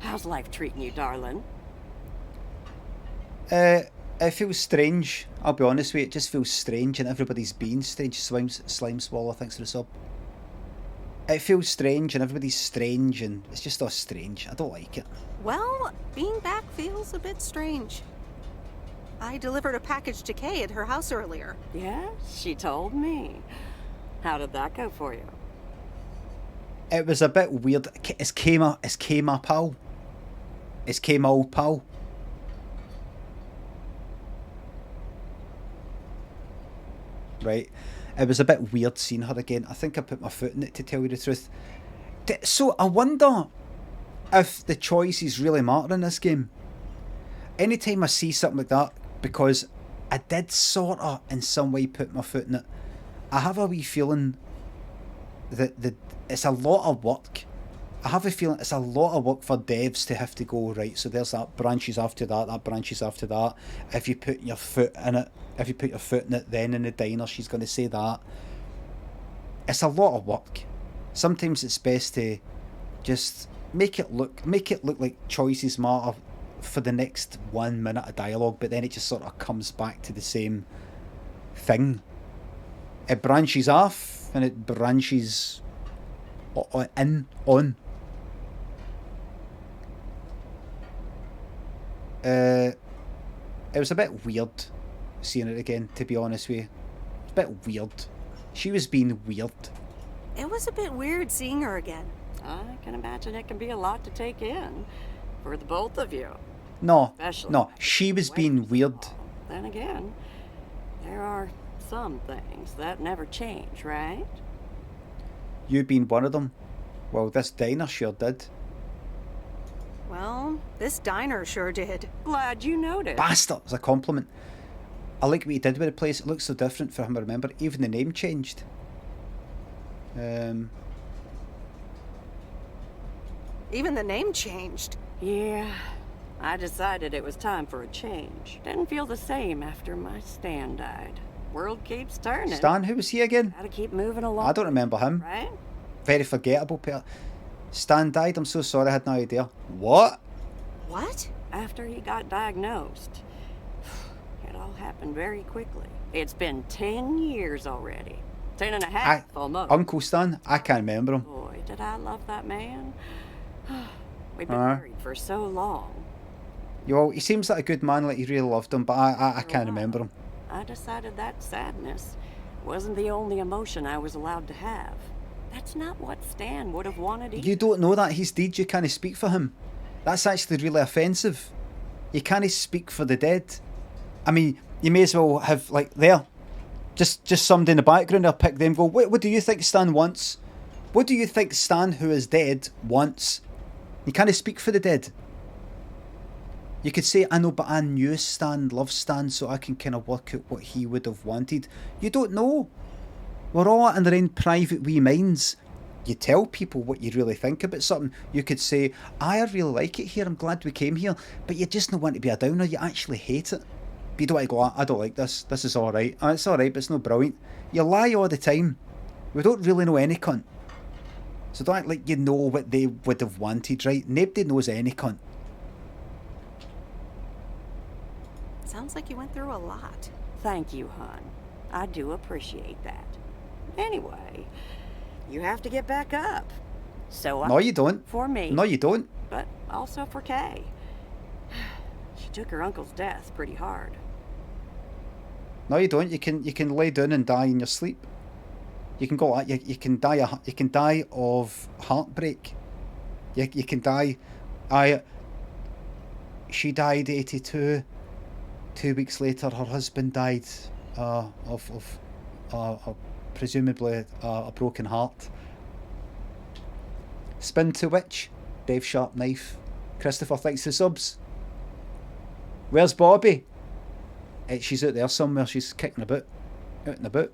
How's life treating you, darling? It feels strange. I'll be honest with you, it just feels strange, and everybody's being strange. Slime Swaller, thanks for the sub. It feels strange, and everybody's strange, and it's just all strange. I don't like it. Well, being back feels a bit strange. I delivered a package to Kay at her house earlier. Yes, she told me. How did that go for you? It was a bit weird. Is Kay my pal? Is Kay my old pal? Right. It was a bit weird seeing her again. I think I put my foot in it, to tell you the truth. So I wonder if the choices really matter in this game. Anytime I see something like that, because I did sort of in some way put my foot in it, I have a wee feeling that it's a lot of work. I have a feeling it's a lot of work for devs to have to go, right, so there's that branches after that branches after that. If you put your foot in it, then in the diner she's going to say that. It's a lot of work. Sometimes it's best to just make it look like choices matter for the next 1 minute of dialogue, but then it just sort of comes back to the same thing. It branches off and it branches on. It was a bit weird seeing it again, to be honest with you. It's a bit weird. She was being weird. It was a bit weird seeing her again. I can imagine it can be a lot to take in for the both of you. No, Especially she was being weird. Then again, there are some things that never change, right? You being one of them. Well, this diner sure did. Well, this diner sure did. Glad you noticed. Bastard! It's a compliment. I like what he did with the place. It looks so different for him, I remember. Even the name changed. Even the name changed. Yeah, I decided it was time for a change. Didn't feel the same after my Stan died. World keeps turning. Stan, who was he again? Gotta keep moving along. I don't remember him. Right? Very forgettable pair. Stan died? I'm so sorry, I had no idea. What? What? After he got diagnosed. It all happened very quickly. It's been 10 years already. 10 and a half, almost. Uncle Stan? I can't remember him. Boy, did I love that man. We've been married for so long. Well, he seems like a good man, like he really loved him, but I can't remember him. I decided that sadness wasn't the only emotion I was allowed to have. That's not what Stan would have wanted either. You don't know that. He's dead. You can't speak for him. That's actually really offensive. You can't speak for the dead. I mean, you may as well have, like, there. Just somebody in the background, I'll pick them, go, what do you think Stan wants? What do you think Stan, who is dead, wants? You can't speak for the dead. You could say, I know, but I knew Stan, loved Stan, so I can kind of work out what he would have wanted. You don't know. We're all in their own private wee minds. You tell people what you really think about something. You could say, I really like it here, I'm glad we came here, but you just don't want to be a downer, you actually hate it. But you don't want to go, I don't like this is alright. It's alright, but it's not brilliant. You lie all the time. We don't really know any cunt. So don't act like you know what they would have wanted, right? Nobody knows any cunt. Sounds like you went through a lot. Thank you, hon. I do appreciate that. Anyway, you have to get back up. So No, you don't. For me. No, you don't. But also for Kay. She took her uncle's death pretty hard. No, you don't. You can lay down and die in your sleep. You can go like you can die of heartbreak. You can die. She died 82. 2 weeks later, her husband died of presumably a broken heart. Spin to which? Dave Sharp Knife. Christopher, thanks for subs. Where's Bobby? She's out there somewhere. She's kicking about. Out and about.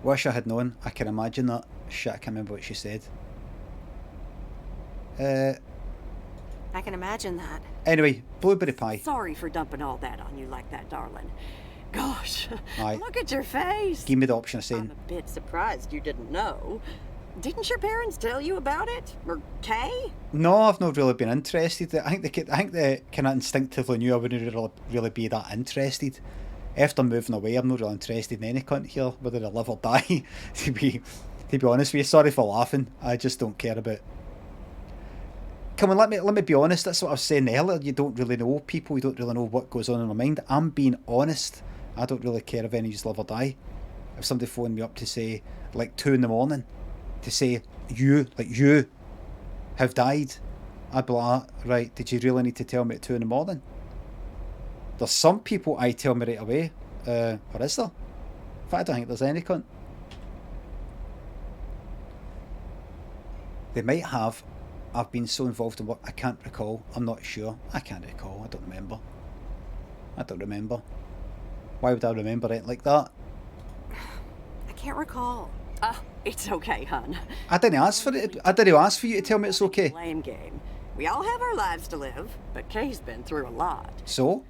Wish I had known. I can imagine that. Shit, I can't remember what she said. I can imagine that. Anyway, blueberry pie. Sorry for dumping all that on you like that, darling. Gosh, Aye. look at your face. Give me the option of saying. I'm a bit surprised you didn't know. Didn't your parents tell you about it? Or Kay? No, I've not really been interested. I think they kind of instinctively knew I wouldn't really be that interested. After moving away, I'm not really interested in any cunt here, whether they live or die. to be honest with you, sorry for laughing. I just don't care about. Come on, let me be honest. That's what I was saying earlier. You don't really know people. You don't really know what goes on in their mind. I'm being honest. I don't really care if any of you live or die. If somebody phoned me up to say, like 2 a.m, to say you have died, I'd be like, right, did you really need to tell me at 2 a.m? There's some people I tell me right away. Or is there? In fact, I don't think there's any cunt. They might have. I've been so involved in work, I can't recall. I'm not sure. I can't recall. I don't remember. Why would I remember it like that? I can't recall. It's okay, hon. I didn't ask for it. I didn't ask for you to tell me it's okay. Blame game. We all have our lives to live, but Kay's been through a lot. So?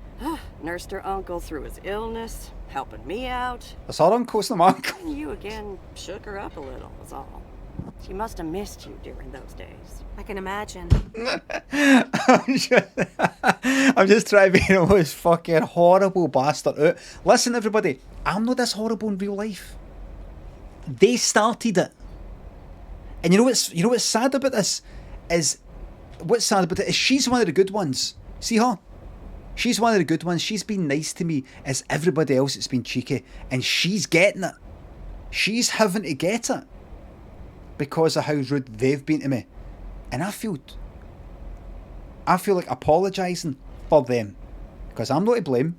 Nursed her uncle through his illness, helping me out. That's her uncle, it's not my uncle. And you again shook her up a little, was all. She must have missed you during those days. I can imagine. I'm just trying to be the most fucking horrible bastard out. Listen, everybody, I'm not this horrible in real life. They started it. And you know what's sad about this is she's one of the good ones. See her? She's one of the good ones. She's been nice to me as everybody else that's been cheeky, and she's getting it. She's having to get it because of how rude they've been to me. And I feel like apologising for them. Because I'm not to blame.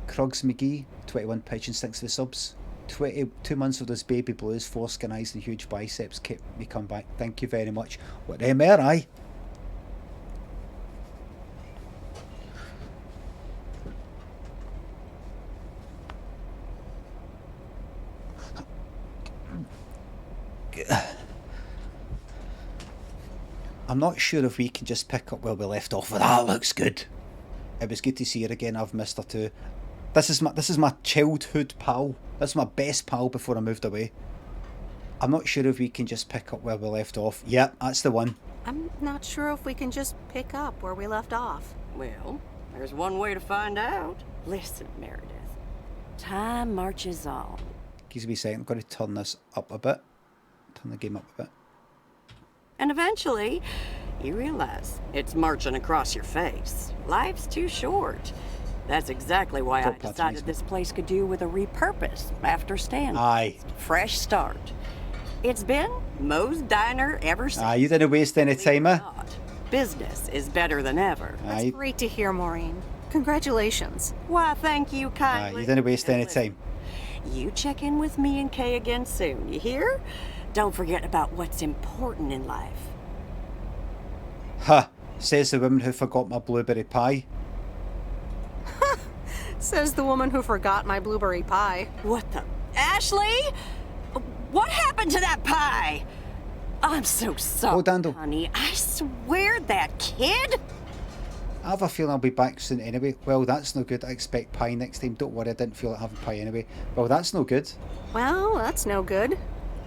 Krugs McGee, 21 pigeons, thanks for the subs. 22 months of this baby blues, foreskin eyes and huge biceps kept me come back. Thank you very much. What MR, aye? I'm not sure if we can just pick up where we left off. But that looks good. It was good to see her again. I've missed her too. This is my childhood pal. This is my best pal before I moved away. I'm not sure if we can just pick up where we left off. Yep, that's the one. I'm not sure if we can just pick up where we left off. Well, there's one way to find out. Listen, Meredith. Time marches on. Excuse me a second. I'm going to turn this up a bit. Turn the game up a bit. And eventually, you realize it's marching across your face. Life's too short. That's exactly why I decided this place could do with a repurpose after Stanley. Aye. Fresh start. It's been Moe's Diner ever since. Aye, you didn't waste any time, eh? Business is better than ever. That's great to hear, Maureen. Congratulations. Why, thank you kindly. Aye, you didn't waste any time. You check in with me and Kay again soon, you hear? Don't forget about what's important in life. Ha! Says the woman who forgot my blueberry pie. Says the woman who forgot my blueberry pie. What the... Ashley? What happened to that pie? I'm so sorry, honey. I swear that kid... I have a feeling I'll be back soon anyway. Well, that's no good. I expect pie next time. Don't worry, I didn't feel like having pie anyway. Well, that's no good. Well, that's no good.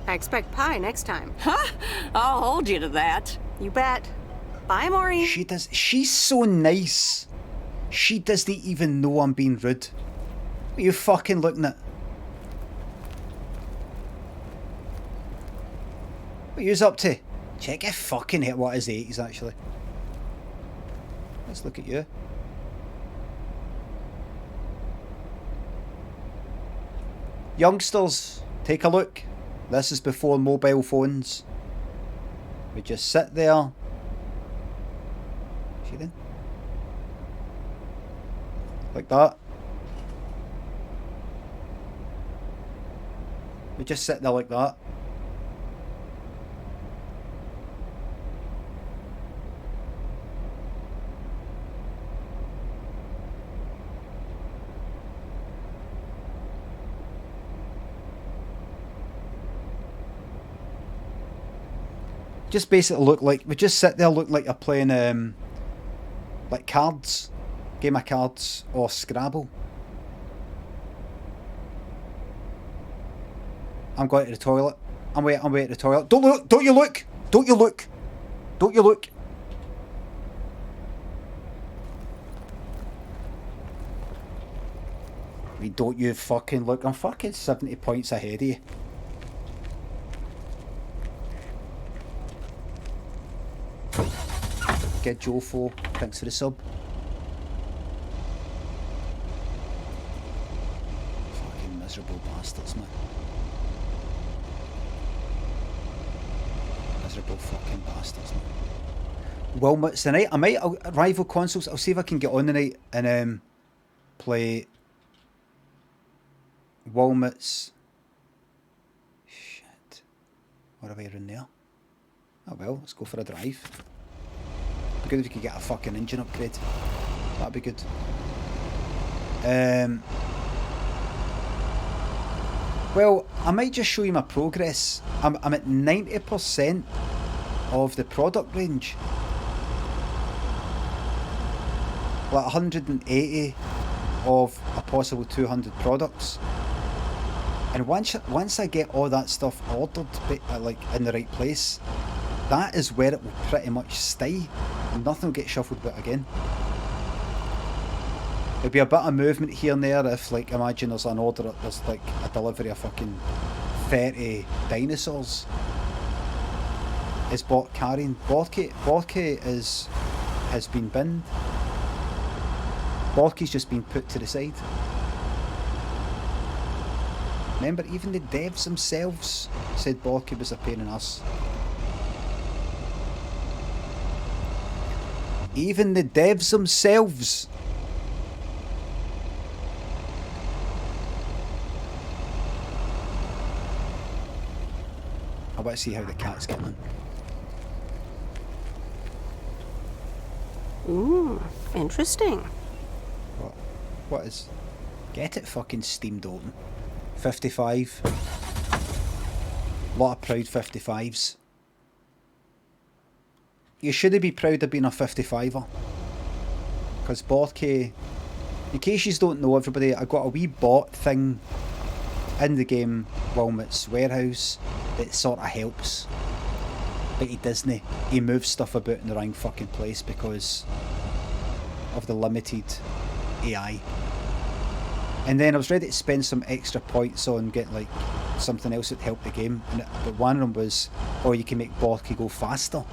I expect pie next time. Huh? I'll hold you to that. You bet. Bye, Maureen. She does. She's so nice. She doesn't even know I'm being rude. What are you fucking looking at? What are yous up to? Check your fucking head. What is the 80s actually? Let's look at you. Youngsters, take a look. This is before mobile phones. We just sit there. See then? Like that. We just sit there like that. Just basically look like, we just sit there look like you're playing like cards, game of cards or Scrabble. I'm going to the toilet. I'm waiting at the toilet. Don't look! Don't you look! Don't you look! Don't you look! Don't you fucking look. I'm fucking 70 points ahead of you. Get Joe4, thanks for the sub. Fucking miserable bastards, man. Miserable fucking bastards, man. Wilmot's tonight. I'll rival consoles. I'll see if I can get on tonight and play Wilmot's. Shit. What are we in there? Oh well, let's go for a drive. Be good if you could get a fucking engine upgrade. That'd be good. Well, I might just show you my progress. I'm at 90% of the product range. Like 180 of a possible 200 products. And once I get all that stuff ordered, like in the right place, that is where it will pretty much stay. Nothing will get shuffled about again. There'll be a bit of movement here and there if, like, imagine there's an order, there's like a delivery of fucking 30 dinosaurs. Is Bort carrying? Borky has been binned. Borky's just been put to the side. Remember, even the devs themselves said Borky was a pain in the ass. Even the devs themselves. I want to see how the cat's getting on. Ooh, interesting. What is? Get it fucking steamed open. 55. Lot of proud 55s. You shouldn't be proud of being a 55er. Because Borky, in case you don't know everybody, I got a wee bot thing in the game Wilmot's Warehouse that sort of helps. But he doesn't. He moves stuff about in the wrong fucking place because of the limited AI. And then I was ready to spend some extra points on get like something else that helped the game. But one of them was, oh, you can make Borky go faster.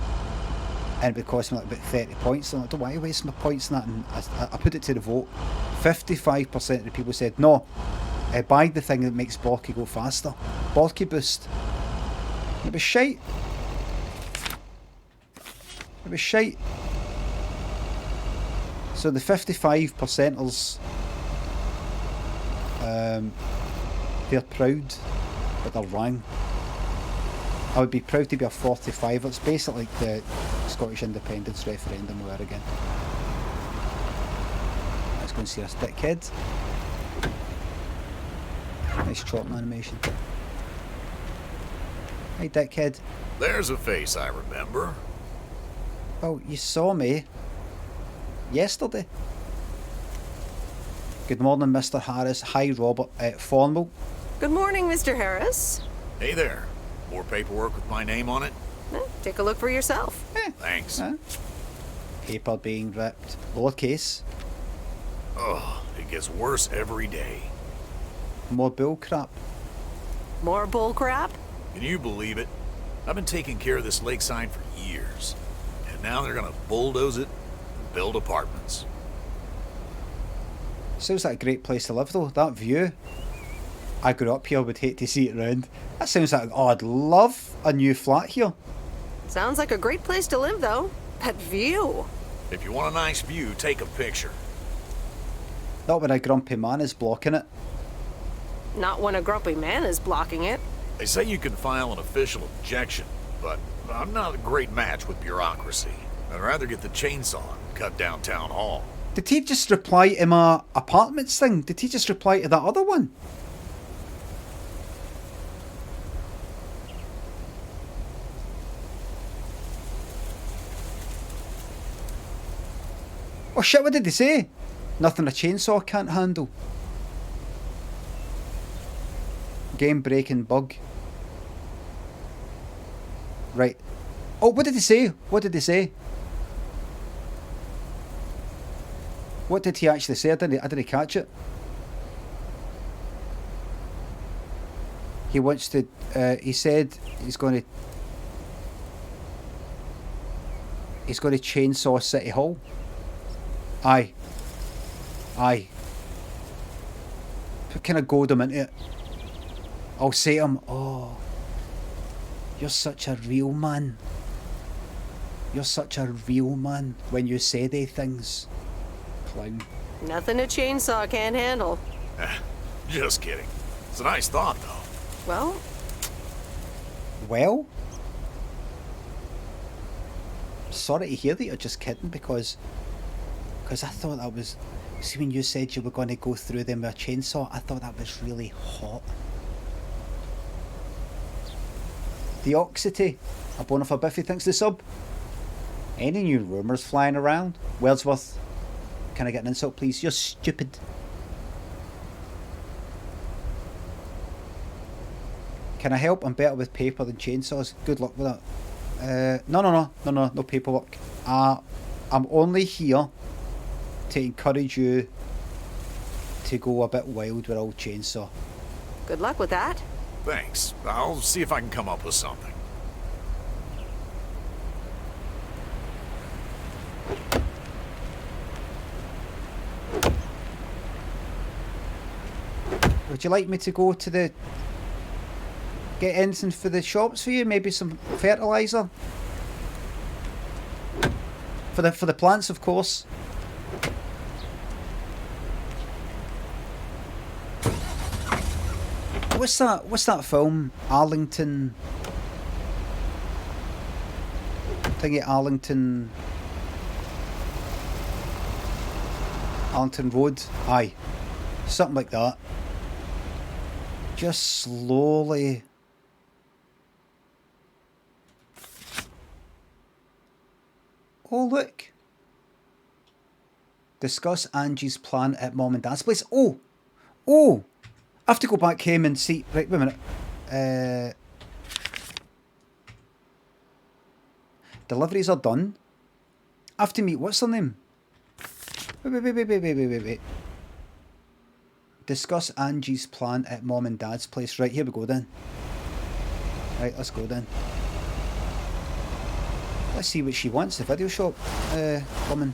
And it would cost me like about 30 points. So I don't want to waste my points on that. And I put it to the vote. 55% of the people said, no, buy the thing that makes Borky go faster. Borky boost. It was shite. It was shite. So the 55%ers, they're proud, but they're wrong. I would be proud to be a 45. It's basically like the Scottish independence referendum over again. Let's go and see this dickhead. Nice chopping animation. Hey dickhead. There's a face I remember. Oh, you saw me yesterday. Good morning, Mr. Harris. Hi, Robert. Formal. Good morning, Mr. Harris. Hey there. More paperwork with my name on it? Take a look for yourself. Thanks. Paper being ripped. Lowercase. Oh, it gets worse every day. More bull crap. More bull crap? Can you believe it? I've been taking care of this lakeside for years. And now they're gonna bulldoze it and build apartments. Sounds like a great place to live though. That view. I grew up here, would hate to see it around. That sounds like, oh, I'd love a new flat here. Sounds like a great place to live, though. That view. If you want a nice view, take a picture. Not when a grumpy man is blocking it. Not when a grumpy man is blocking it. They say you can file an official objection, but I'm not a great match with bureaucracy. I'd rather get the chainsaw and cut down town hall. Did he just reply to my apartments thing? Did he just reply to that other one? Oh shit, what did they say? Nothing a chainsaw can't handle. Game breaking bug. Right. Oh, what did they say? What did they say? What did he actually say? I didn't catch it. He wants to, he said he's going to chainsaw City Hall. Aye. Kind of goad him into it. I'll say to him, oh, you're such a real man. You're such a real man when you say they things. Clown. Nothing a chainsaw can't handle. Just kidding. It's a nice thought, though. Well? Sorry to hear that you're just kidding, because I thought that was... See, when you said you were going to go through them with a chainsaw, I thought that was really hot. The Oxity. A boner for Biffy, thanks to sub. Any new rumours flying around? Wordsworth, can I get an insult, please? You're stupid. Can I help? I'm better with paper than chainsaws. Good luck with that. No paperwork. I'm only here to encourage you to go a bit wild with old chainsaw. Good luck with that. Thanks. I'll see if I can come up with something. Would you like me to go to the... Get anything for the shops for you? Maybe some fertiliser? For the plants, of course. What's that film? Arlington... Arlington Road? Aye. Something like that. Just slowly... Oh, look. Discuss Angie's plan at Mom and Dad's place. Oh! I have to go back home and see... Right, wait a minute. Deliveries are done. I have to meet... What's her name? Wait. Discuss Angie's plan at Mom and Dad's place. Right, here we go then. Right, let's go then. Let's see what she wants. The video shop woman.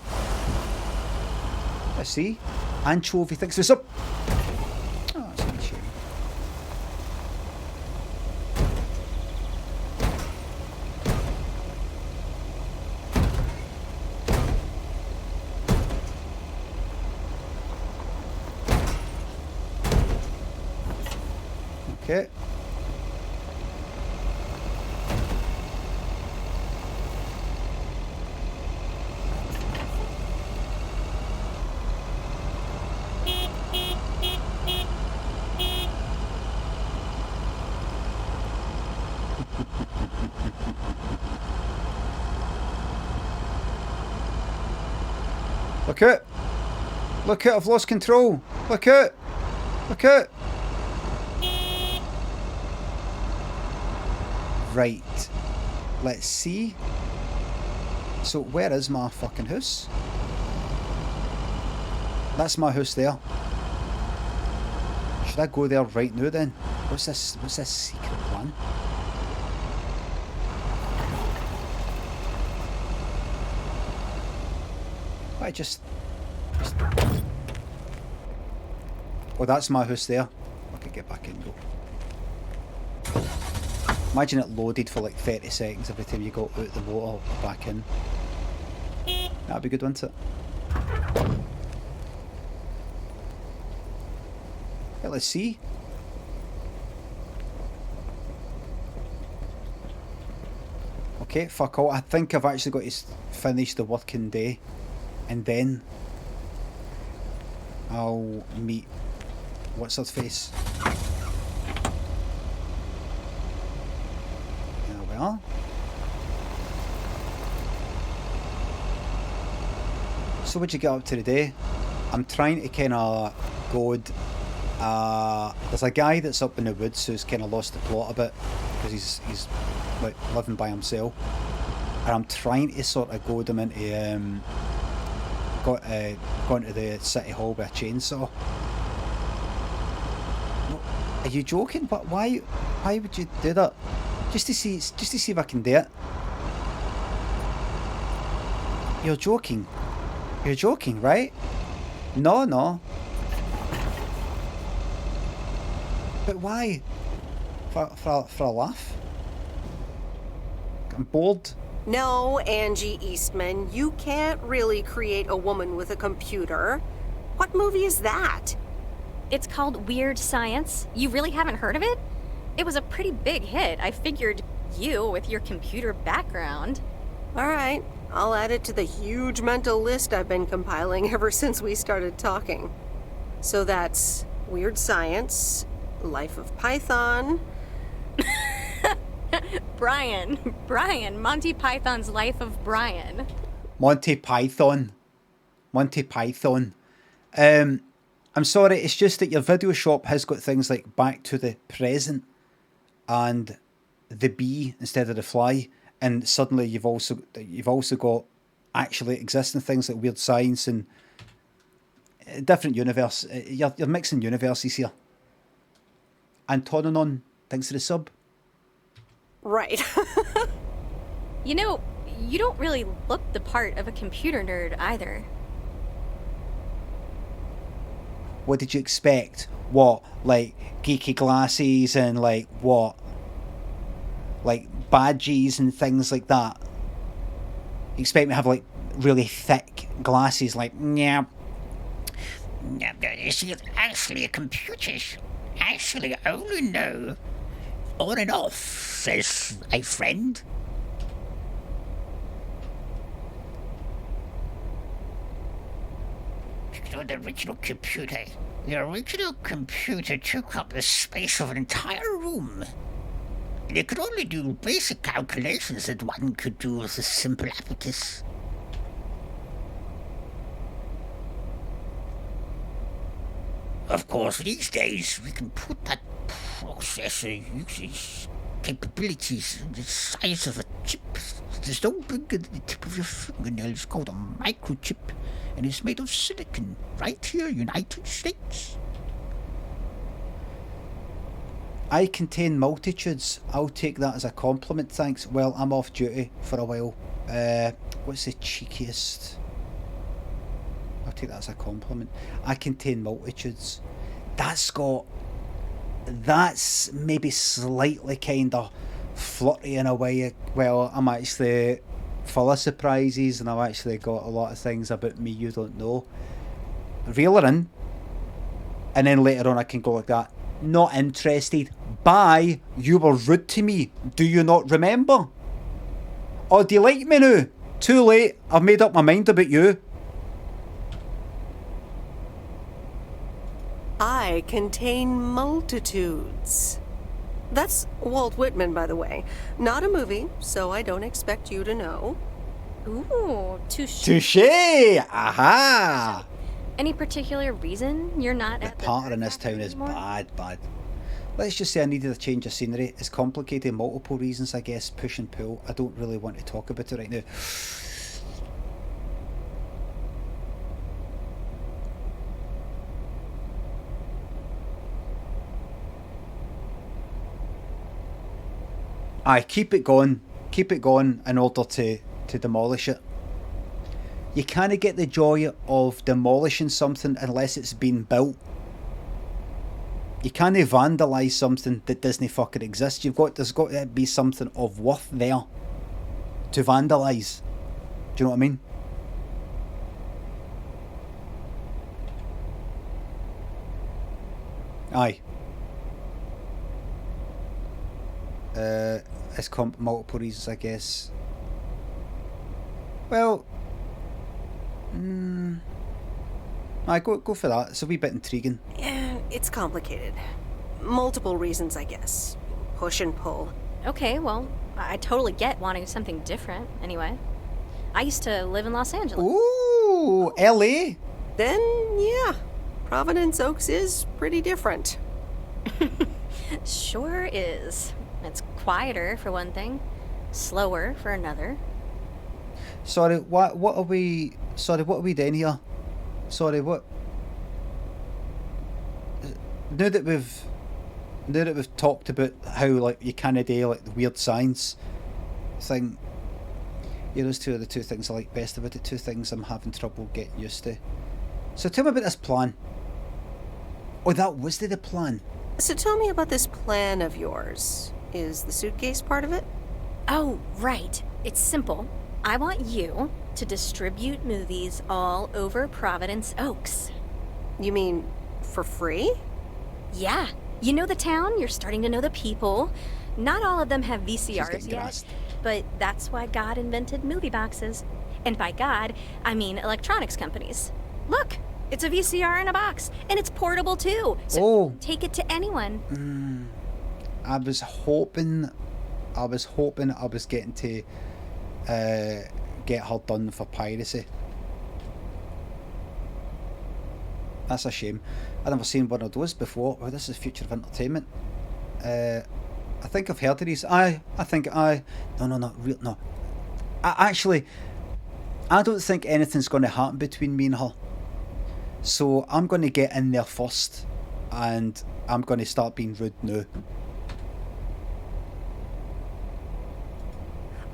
Let's see. Anchovy thinks this up. Oh, that's a shame. Okay. Look out, I've lost control. Look out. Right. Let's see. So where is my fucking house? That's my house there. Should I go there right now then? What's this secret plan? I just... Oh, that's my house there. I could get back in and go. Imagine it loaded for like 30 seconds every time you got out the water back in. That'd be good, wouldn't it? Yeah, let's see. Okay, fuck all. I think I've actually got to finish the working day, and then I'll meet what's her face. There we are. So what'd you get up to today? I'm trying to kind of goad. There's a guy that's up in the woods who's kind of lost the plot a bit because he's like living by himself, and I'm trying to sort of goad him into going to the city hall with a chainsaw. Are you joking? But why would you do that? Just to see if I can do it. You're joking. You're joking, right? No. But why? For a laugh? I'm bored. No, Angie Eastman, you can't really create a woman with a computer. What movie is that? It's called Weird Science. You really haven't heard of it? It was a pretty big hit. I figured you, with your computer background. All right, I'll add it to the huge mental list I've been compiling ever since we started talking. So that's Weird Science, Life of Python. Brian, Monty Python's Life of Brian. Monty Python. I'm sorry, it's just that your video shop has got things like Back to the Present and the bee instead of the fly, and suddenly you've also got actually existing things like Weird Science and a different universe. You're mixing universes here. And Tononon, thanks for the sub. Right. You know, you don't really look the part of a computer nerd either. What did you expect? What, like geeky glasses and like what? Like badges and things like that? You expect me to have like really thick glasses like, yeah. You see, it's actually a computer. Actually, I only know on and off, says a friend. The original computer took up the space of an entire room. And it could only do basic calculations that one could do with a simple abacus. Of course, these days, we can put that processor usage capabilities in the size of a chip. It's no bigger than the tip of your fingernail. It's called a microchip, and it's made of silicon, right here, United States. I contain multitudes. I'll take that as a compliment, thanks. Well, I'm off duty for a while. What's the cheekiest? I'll take that as a compliment. I contain multitudes. That's maybe slightly kind of flirty in a way. Well, I'm actually full of surprises, and I've actually got a lot of things about me you don't know. Reel her in, and then later on I can go like that. Not interested. Bye. You were rude to me. Do you not remember? Oh, do you like me now? Too late. I've made up my mind about you. I contain multitudes. That's Walt Whitman, by the way. Not a movie, so I don't expect you to know. Ooh, touche. Touche! Aha! Any particular reason you're not at the Part in this town is bad. Let's just say I needed a change of scenery. It's complicated, multiple reasons, I guess. Push and pull. I don't really want to talk about it right now. Aye, keep it going in order to demolish it. You can't get the joy of demolishing something unless it's been built. You can't vandalise something that doesn't fucking exist. There's got to be something of worth there to vandalise. Do you know what I mean? Aye. It's multiple reasons, I guess. Well, aye, go for that. It's a wee bit intriguing. Yeah, it's complicated. Multiple reasons, I guess. Push and pull. Okay, well, I totally get wanting something different, anyway. I used to live in Los Angeles. Ooh, LA? Then, yeah. Providence Oaks is pretty different. Sure is. It's quieter, for one thing. Slower, for another. Sorry, what are we doing here? Sorry, what? Now that we've talked about how, like, you can't do, like, the weird science thing, yeah, those two are the two things I like best about it, two things I'm having trouble getting used to. So tell me about this plan. Oh, that was the plan. So tell me about this plan of yours. Is the suitcase part of it? Oh, right. It's simple. I want you to distribute movies all over Providence Oaks. You mean for free? Yeah. You know the town, you're starting to know the people. Not all of them have VCRs yet, but that's why God invented movie boxes. And by God, I mean electronics companies. Look, it's a VCR in a box, and it's portable too. So take it to anyone. I was hoping I was getting to get her done for piracy. That's a shame. I've never seen one of those before. Oh, this is Future of Entertainment. I think I've heard of these. No. I don't think anything's going to happen between me and her. So I'm going to get in there first, and I'm going to start being rude now.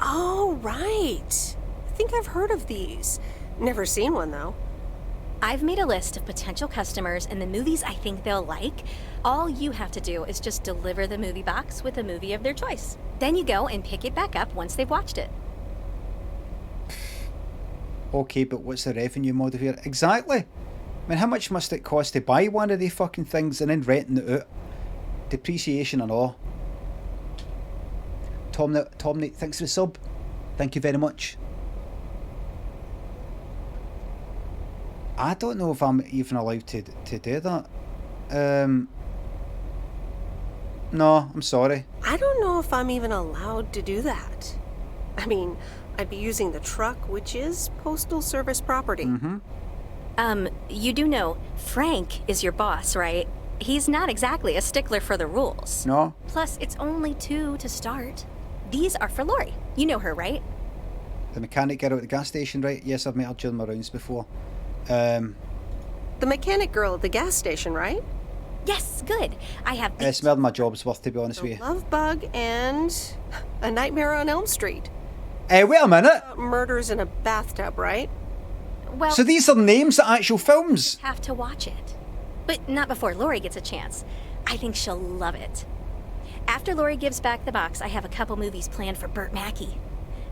Oh, right. I think I've heard of these. Never seen one, though. I've made a list of potential customers and the movies I think they'll like. All you have to do is just deliver the movie box with a movie of their choice. Then you go and pick it back up once they've watched it. Okay, but what's the revenue model here? Exactly. I mean, how much must it cost to buy one of these fucking things and then renting it out? Depreciation and all. Tom, thanks for the sub. Thank you very much. I don't know if I'm even allowed to do that. No, I'm sorry. I don't know if I'm even allowed to do that. I mean, I'd be using the truck, which is Postal Service property. You do know Frank is your boss, right? He's not exactly a stickler for the rules. No. Plus, it's only 2 to start. These are for Lori. You know her, right? The mechanic girl at the gas station, right? Yes, I've met her during my rounds before. The mechanic girl at the gas station, right? Yes, good. I have... It's more than my job's worth, to be honest with you. Love Bug and A Nightmare on Elm Street. Wait a minute. Murders in a bathtub, right? Well... So these are names of actual films? Have to watch it. But not before Lori gets a chance. I think she'll love it. After Lori gives back the box, I have a couple movies planned for Burt Mackey.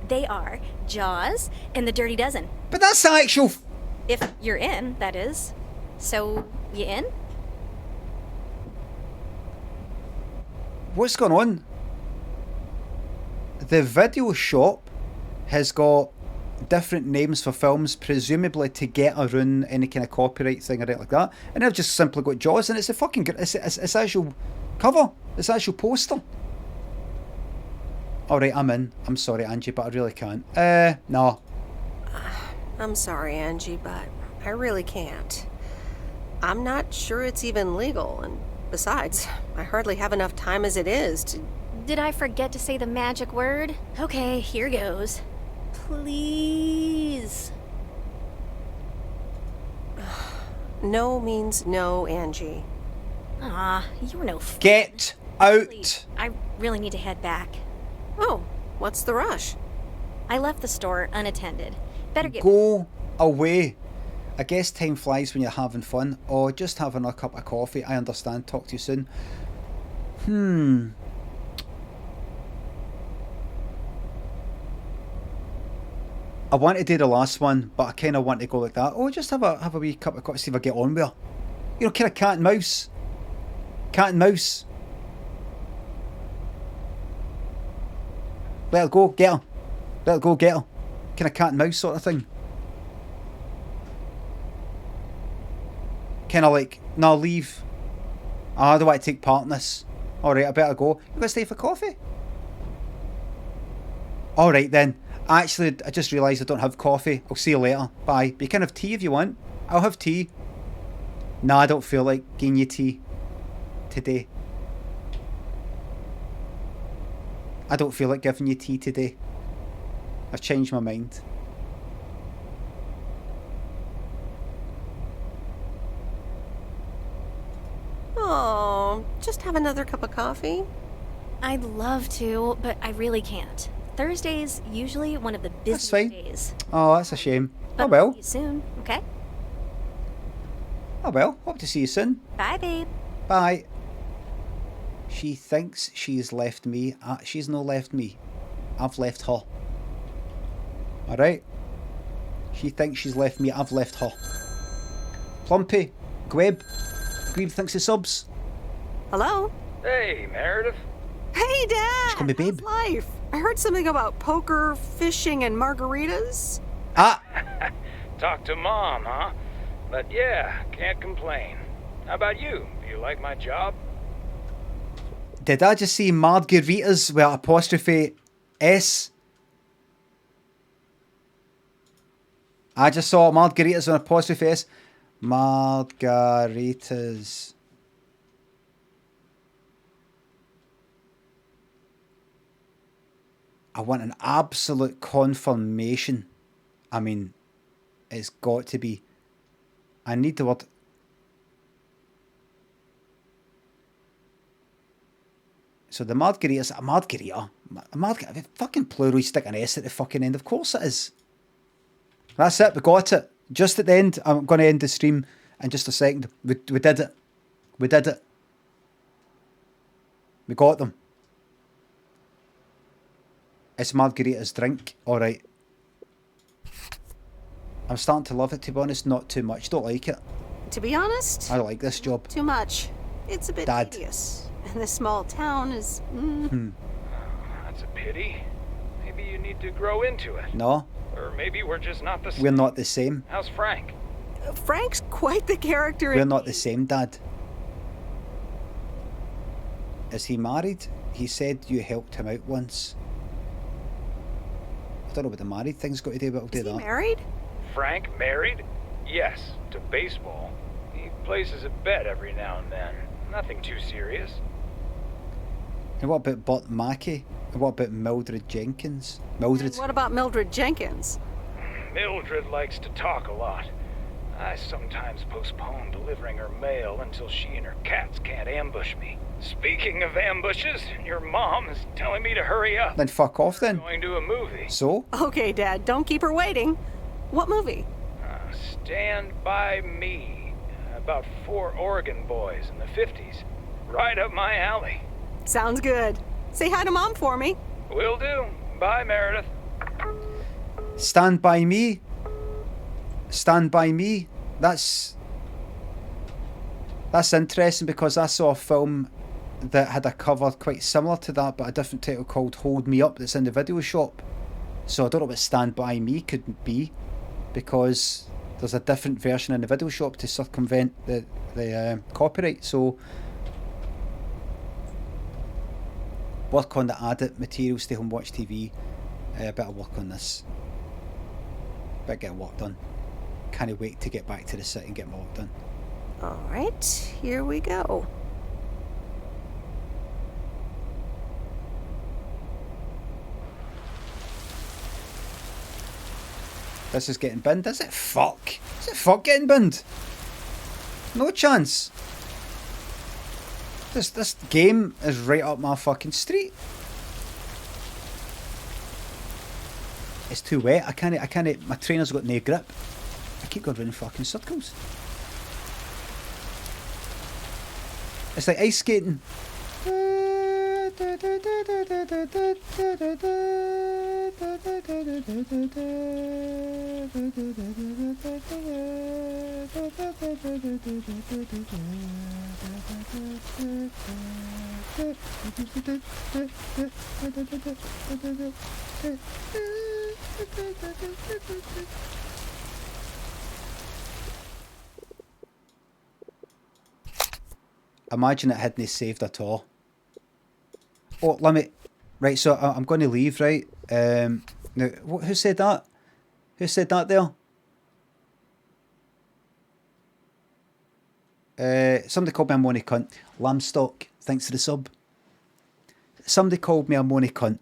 They are Jaws and The Dirty Dozen. But that's the actual... If you're in, that is. So, you in? What's going on? The video shop has got different names for films, presumably to get around any kind of copyright thing or anything like that. And I've just simply got Jaws, and it's a fucking... It's actual cover. It's actual poster. Alright, I'm in. I'm sorry, Angie, but I really can't. No. I'm sorry, Angie, but I really can't. I'm not sure it's even legal, and besides, I hardly have enough time as it is to... Did I forget to say the magic word? Okay, here goes. Please. No means no, Angie. You're no... Get out! I really need to head back. Oh, what's the rush? I left the store unattended. Better get... Go away. I guess time flies when you're having fun. Or just having a cup of coffee. I understand. Talk to you soon. I want to do the last one, but I kind of want to go like that. Oh, just have a wee cup of coffee, see if I get on with her. You know, kind of cat and mouse. Cat and mouse. Let her go, get her. Let her go, get her. Kind of cat and mouse sort of thing. Kind of like, no, leave. I don't want to take part in this. Alright, I better go. You gonna stay for coffee? Alright then. Actually, I just realised I don't have coffee. I'll see you later. Bye. But you can have tea if you want. I'll have tea. Nah, I don't feel like giving you tea today. I don't feel like giving you tea today. I've changed my mind. Oh, just have another cup of coffee? I'd love to, but I really can't. Thursday's usually one of the busiest days. Oh, that's a shame. But Oh well. I'll see you soon, okay? Oh well. Hope to see you soon. Bye, babe. Bye. She thinks she's left me. She's no left me. I've left her. Alright? She thinks she's left me. I've left her. Plumpy. Gweb. Gweb thinks he subs. Hello? Hey, Meredith. Hey, Dad! Just call me babe. How's life? I heard something about poker, fishing, and margaritas. Talk to Mom, huh? But yeah, can't complain. How about you? Do you like my job? Did I just see margaritas with apostrophe S? I just saw margaritas with apostrophe S. Margaritas. I want an absolute confirmation. I mean, it's got to be. I need the word. So the margarita's a margarita. Fucking plural, you stick an S at the fucking end. Of course it is. That's it, we got it. Just at the end, I'm going to end the stream in just a second. We did it. We did it. We got them. It's margarita's drink. Alright. I'm starting to love it, to be honest. Not too much. Don't like it. To be honest, I like this job. too much. It's a bit Dad. tedious. And this small town is... That's a pity. Maybe you need to grow into it. No. Or maybe we're just not the same. We're not the same. How's Frank? Frank's quite the character. We're not the same, Dad. Is he married? He said you helped him out once. I don't know what the married thing's got to do, but I'll do that. Married? Frank married? Yes, to baseball. He places a bet every now and then. Nothing too serious. And what about Burt Mackey? And what about Mildred Jenkins? Mildred. What about Mildred Jenkins? Mildred likes to talk a lot. I sometimes postpone delivering her mail until she and her cats can't ambush me. Speaking of ambushes, your mom is telling me to hurry up. Then fuck off then. Going to a movie. So? Okay, Dad, don't keep her waiting. What movie? Stand By Me. About 4 Oregon boys in the 50s. Right up my alley. Sounds good. Say hi to Mom for me. Will do. Bye, Meredith. Stand By Me. Stand By Me. That's interesting because I saw a film that had a cover quite similar to that, but a different title called Hold Me Up that's in the video shop. So I don't know what Stand By Me could be, because there's a different version in the video shop to circumvent the copyright. So work on the added material, stay home, watch TV. Better work on this. Better get work done. Can't wait to get back to the city and get my work done. Alright, here we go. This is getting binned, is it? Fuck. Is it fuck getting binned? No chance. This game is right up my fucking street. It's too wet. I can't, my trainer's got no grip. I keep going round in fucking circles. It's like ice skating. Imagine it hadn't saved at all. Oh, Limmy. Right, so I'm going to leave, right? Now, who said that? Who said that there? Somebody called me a moany cunt. Lambstock, thanks for the sub. Somebody called me a moany cunt.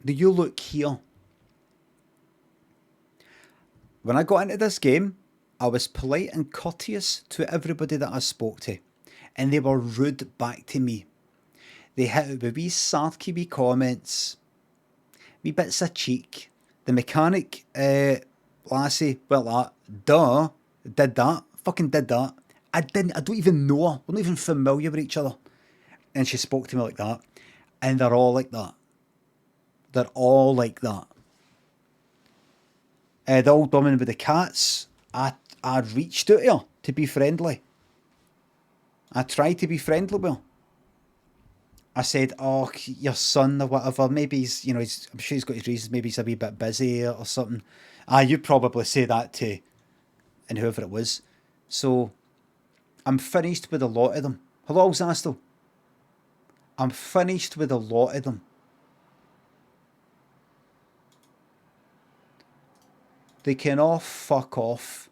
Do you look here? When I got into this game, I was polite and courteous to everybody that I spoke to. And they were rude back to me. They hit it with wee sarky wee comments. Wee bits of cheek. The mechanic, lassie, well that, did that. Fucking did that. I don't even know her. We're not even familiar with each other. And she spoke to me like that. And they're all like that. They're all like that. The old woman with the cats, I reached out to her to be friendly. I tried to be friendly with her. I said, oh, your son or whatever, maybe he's, you know, I'm sure he's got his reasons, maybe he's a wee bit busy or something. You probably say that to, and whoever it was. So, I'm finished with a lot of them. Hello, Zastel. I'm finished with a lot of them. They can all fuck off.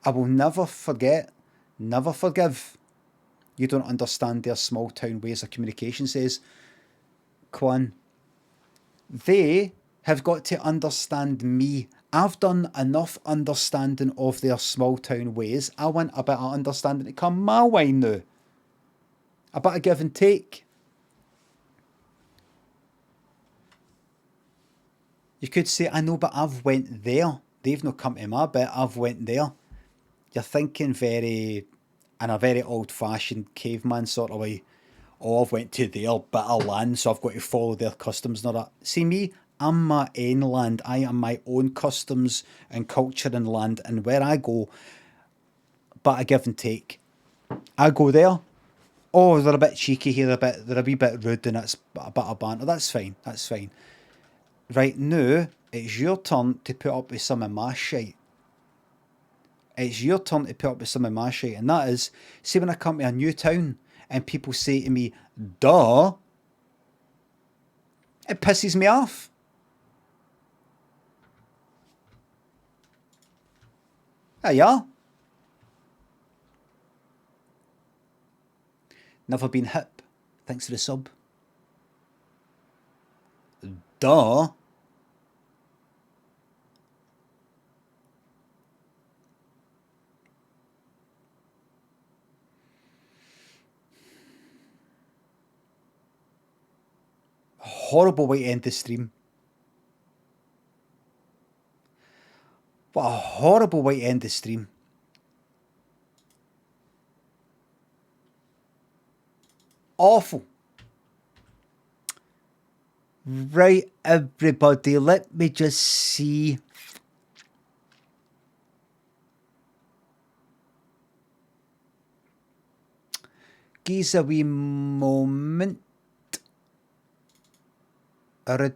I will never forget, never forgive. You don't understand their small town ways of communication, says Kwan. They have got to understand me. I've done enough understanding of their small town ways. I want a bit of understanding to come my way now. A bit of give and take. You could say, I know, but I've went there. They've not come to my bit, I've went there. You're thinking very, in a very old-fashioned caveman sort of way. Oh, I've went to their bit of land, so I've got to follow their customs and all that. See me, I'm my own land. I am my own customs and culture and land. And where I go, but I give and take. I go there. Oh, they're a bit cheeky here, they're a wee bit rude, and it's a bit of banter. That's fine, that's fine. Right now, it's your turn to put up with some of my shite. It's your turn to put up with some of my shit. And that is, see when I come to a new town and people say to me, duh, it pisses me off. There you are. Never been hip. Thanks for the sub. Duh. Horrible way to end the stream. What a horrible way to end the stream. Awful. Right, everybody, let me just see. Give a wee moment. Right.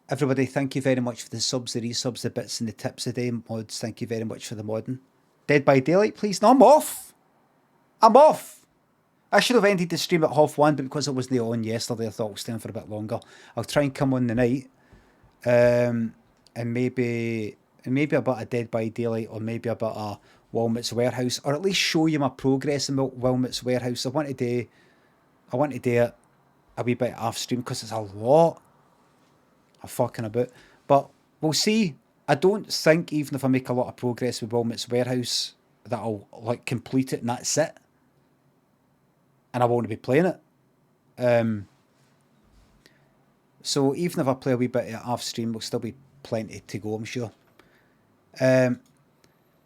Everybody, thank you very much for the subs, the resubs, the bits and the tips today. Mods, thank you very much for the modding. Dead by Daylight, please. No, I'm off. I'm off. I should have ended the stream at 1:30, but because I wasn't on yesterday, I thought I'll stay on for a bit longer. I'll try and come on the night. And maybe a bit of Dead by Daylight, or maybe a bit of Wilmot's Warehouse, or at least show you my progress in Wilmot's Warehouse. I want to do it a wee bit off stream because it's a lot of fucking about. But we'll see. I don't think even if I make a lot of progress with Wilmot's Warehouse that I'll like complete it and that's it. and I want to be playing it. So even if I play a wee bit off stream, there'll still be plenty to go, I'm sure. So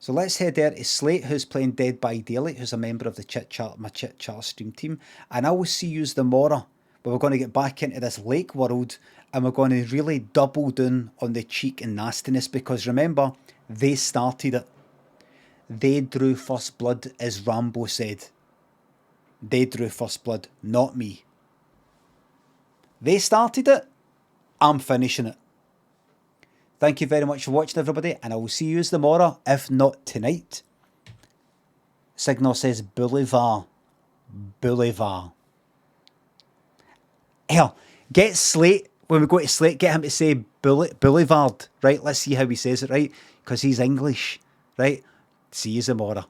let's head there to Slate, who's playing Dead by Daylight, who's a member of the my Chit Chat stream team. And I will see you tomorrow, where we're going to get back into this lake world, and we're going to really double down on the cheek and nastiness, because remember, they started it. They drew first blood, as Rambo said. They drew first blood, not me. They started it. I'm finishing it. Thank you very much for watching, everybody, and I will see you tomorrow, if not tonight. Signal says Boulevard. Boulevard. Hell, get Slate, when we go to Slate, get him to say Boulevard, right? Let's see how he says it, right? Because he's English, right? See you tomorrow.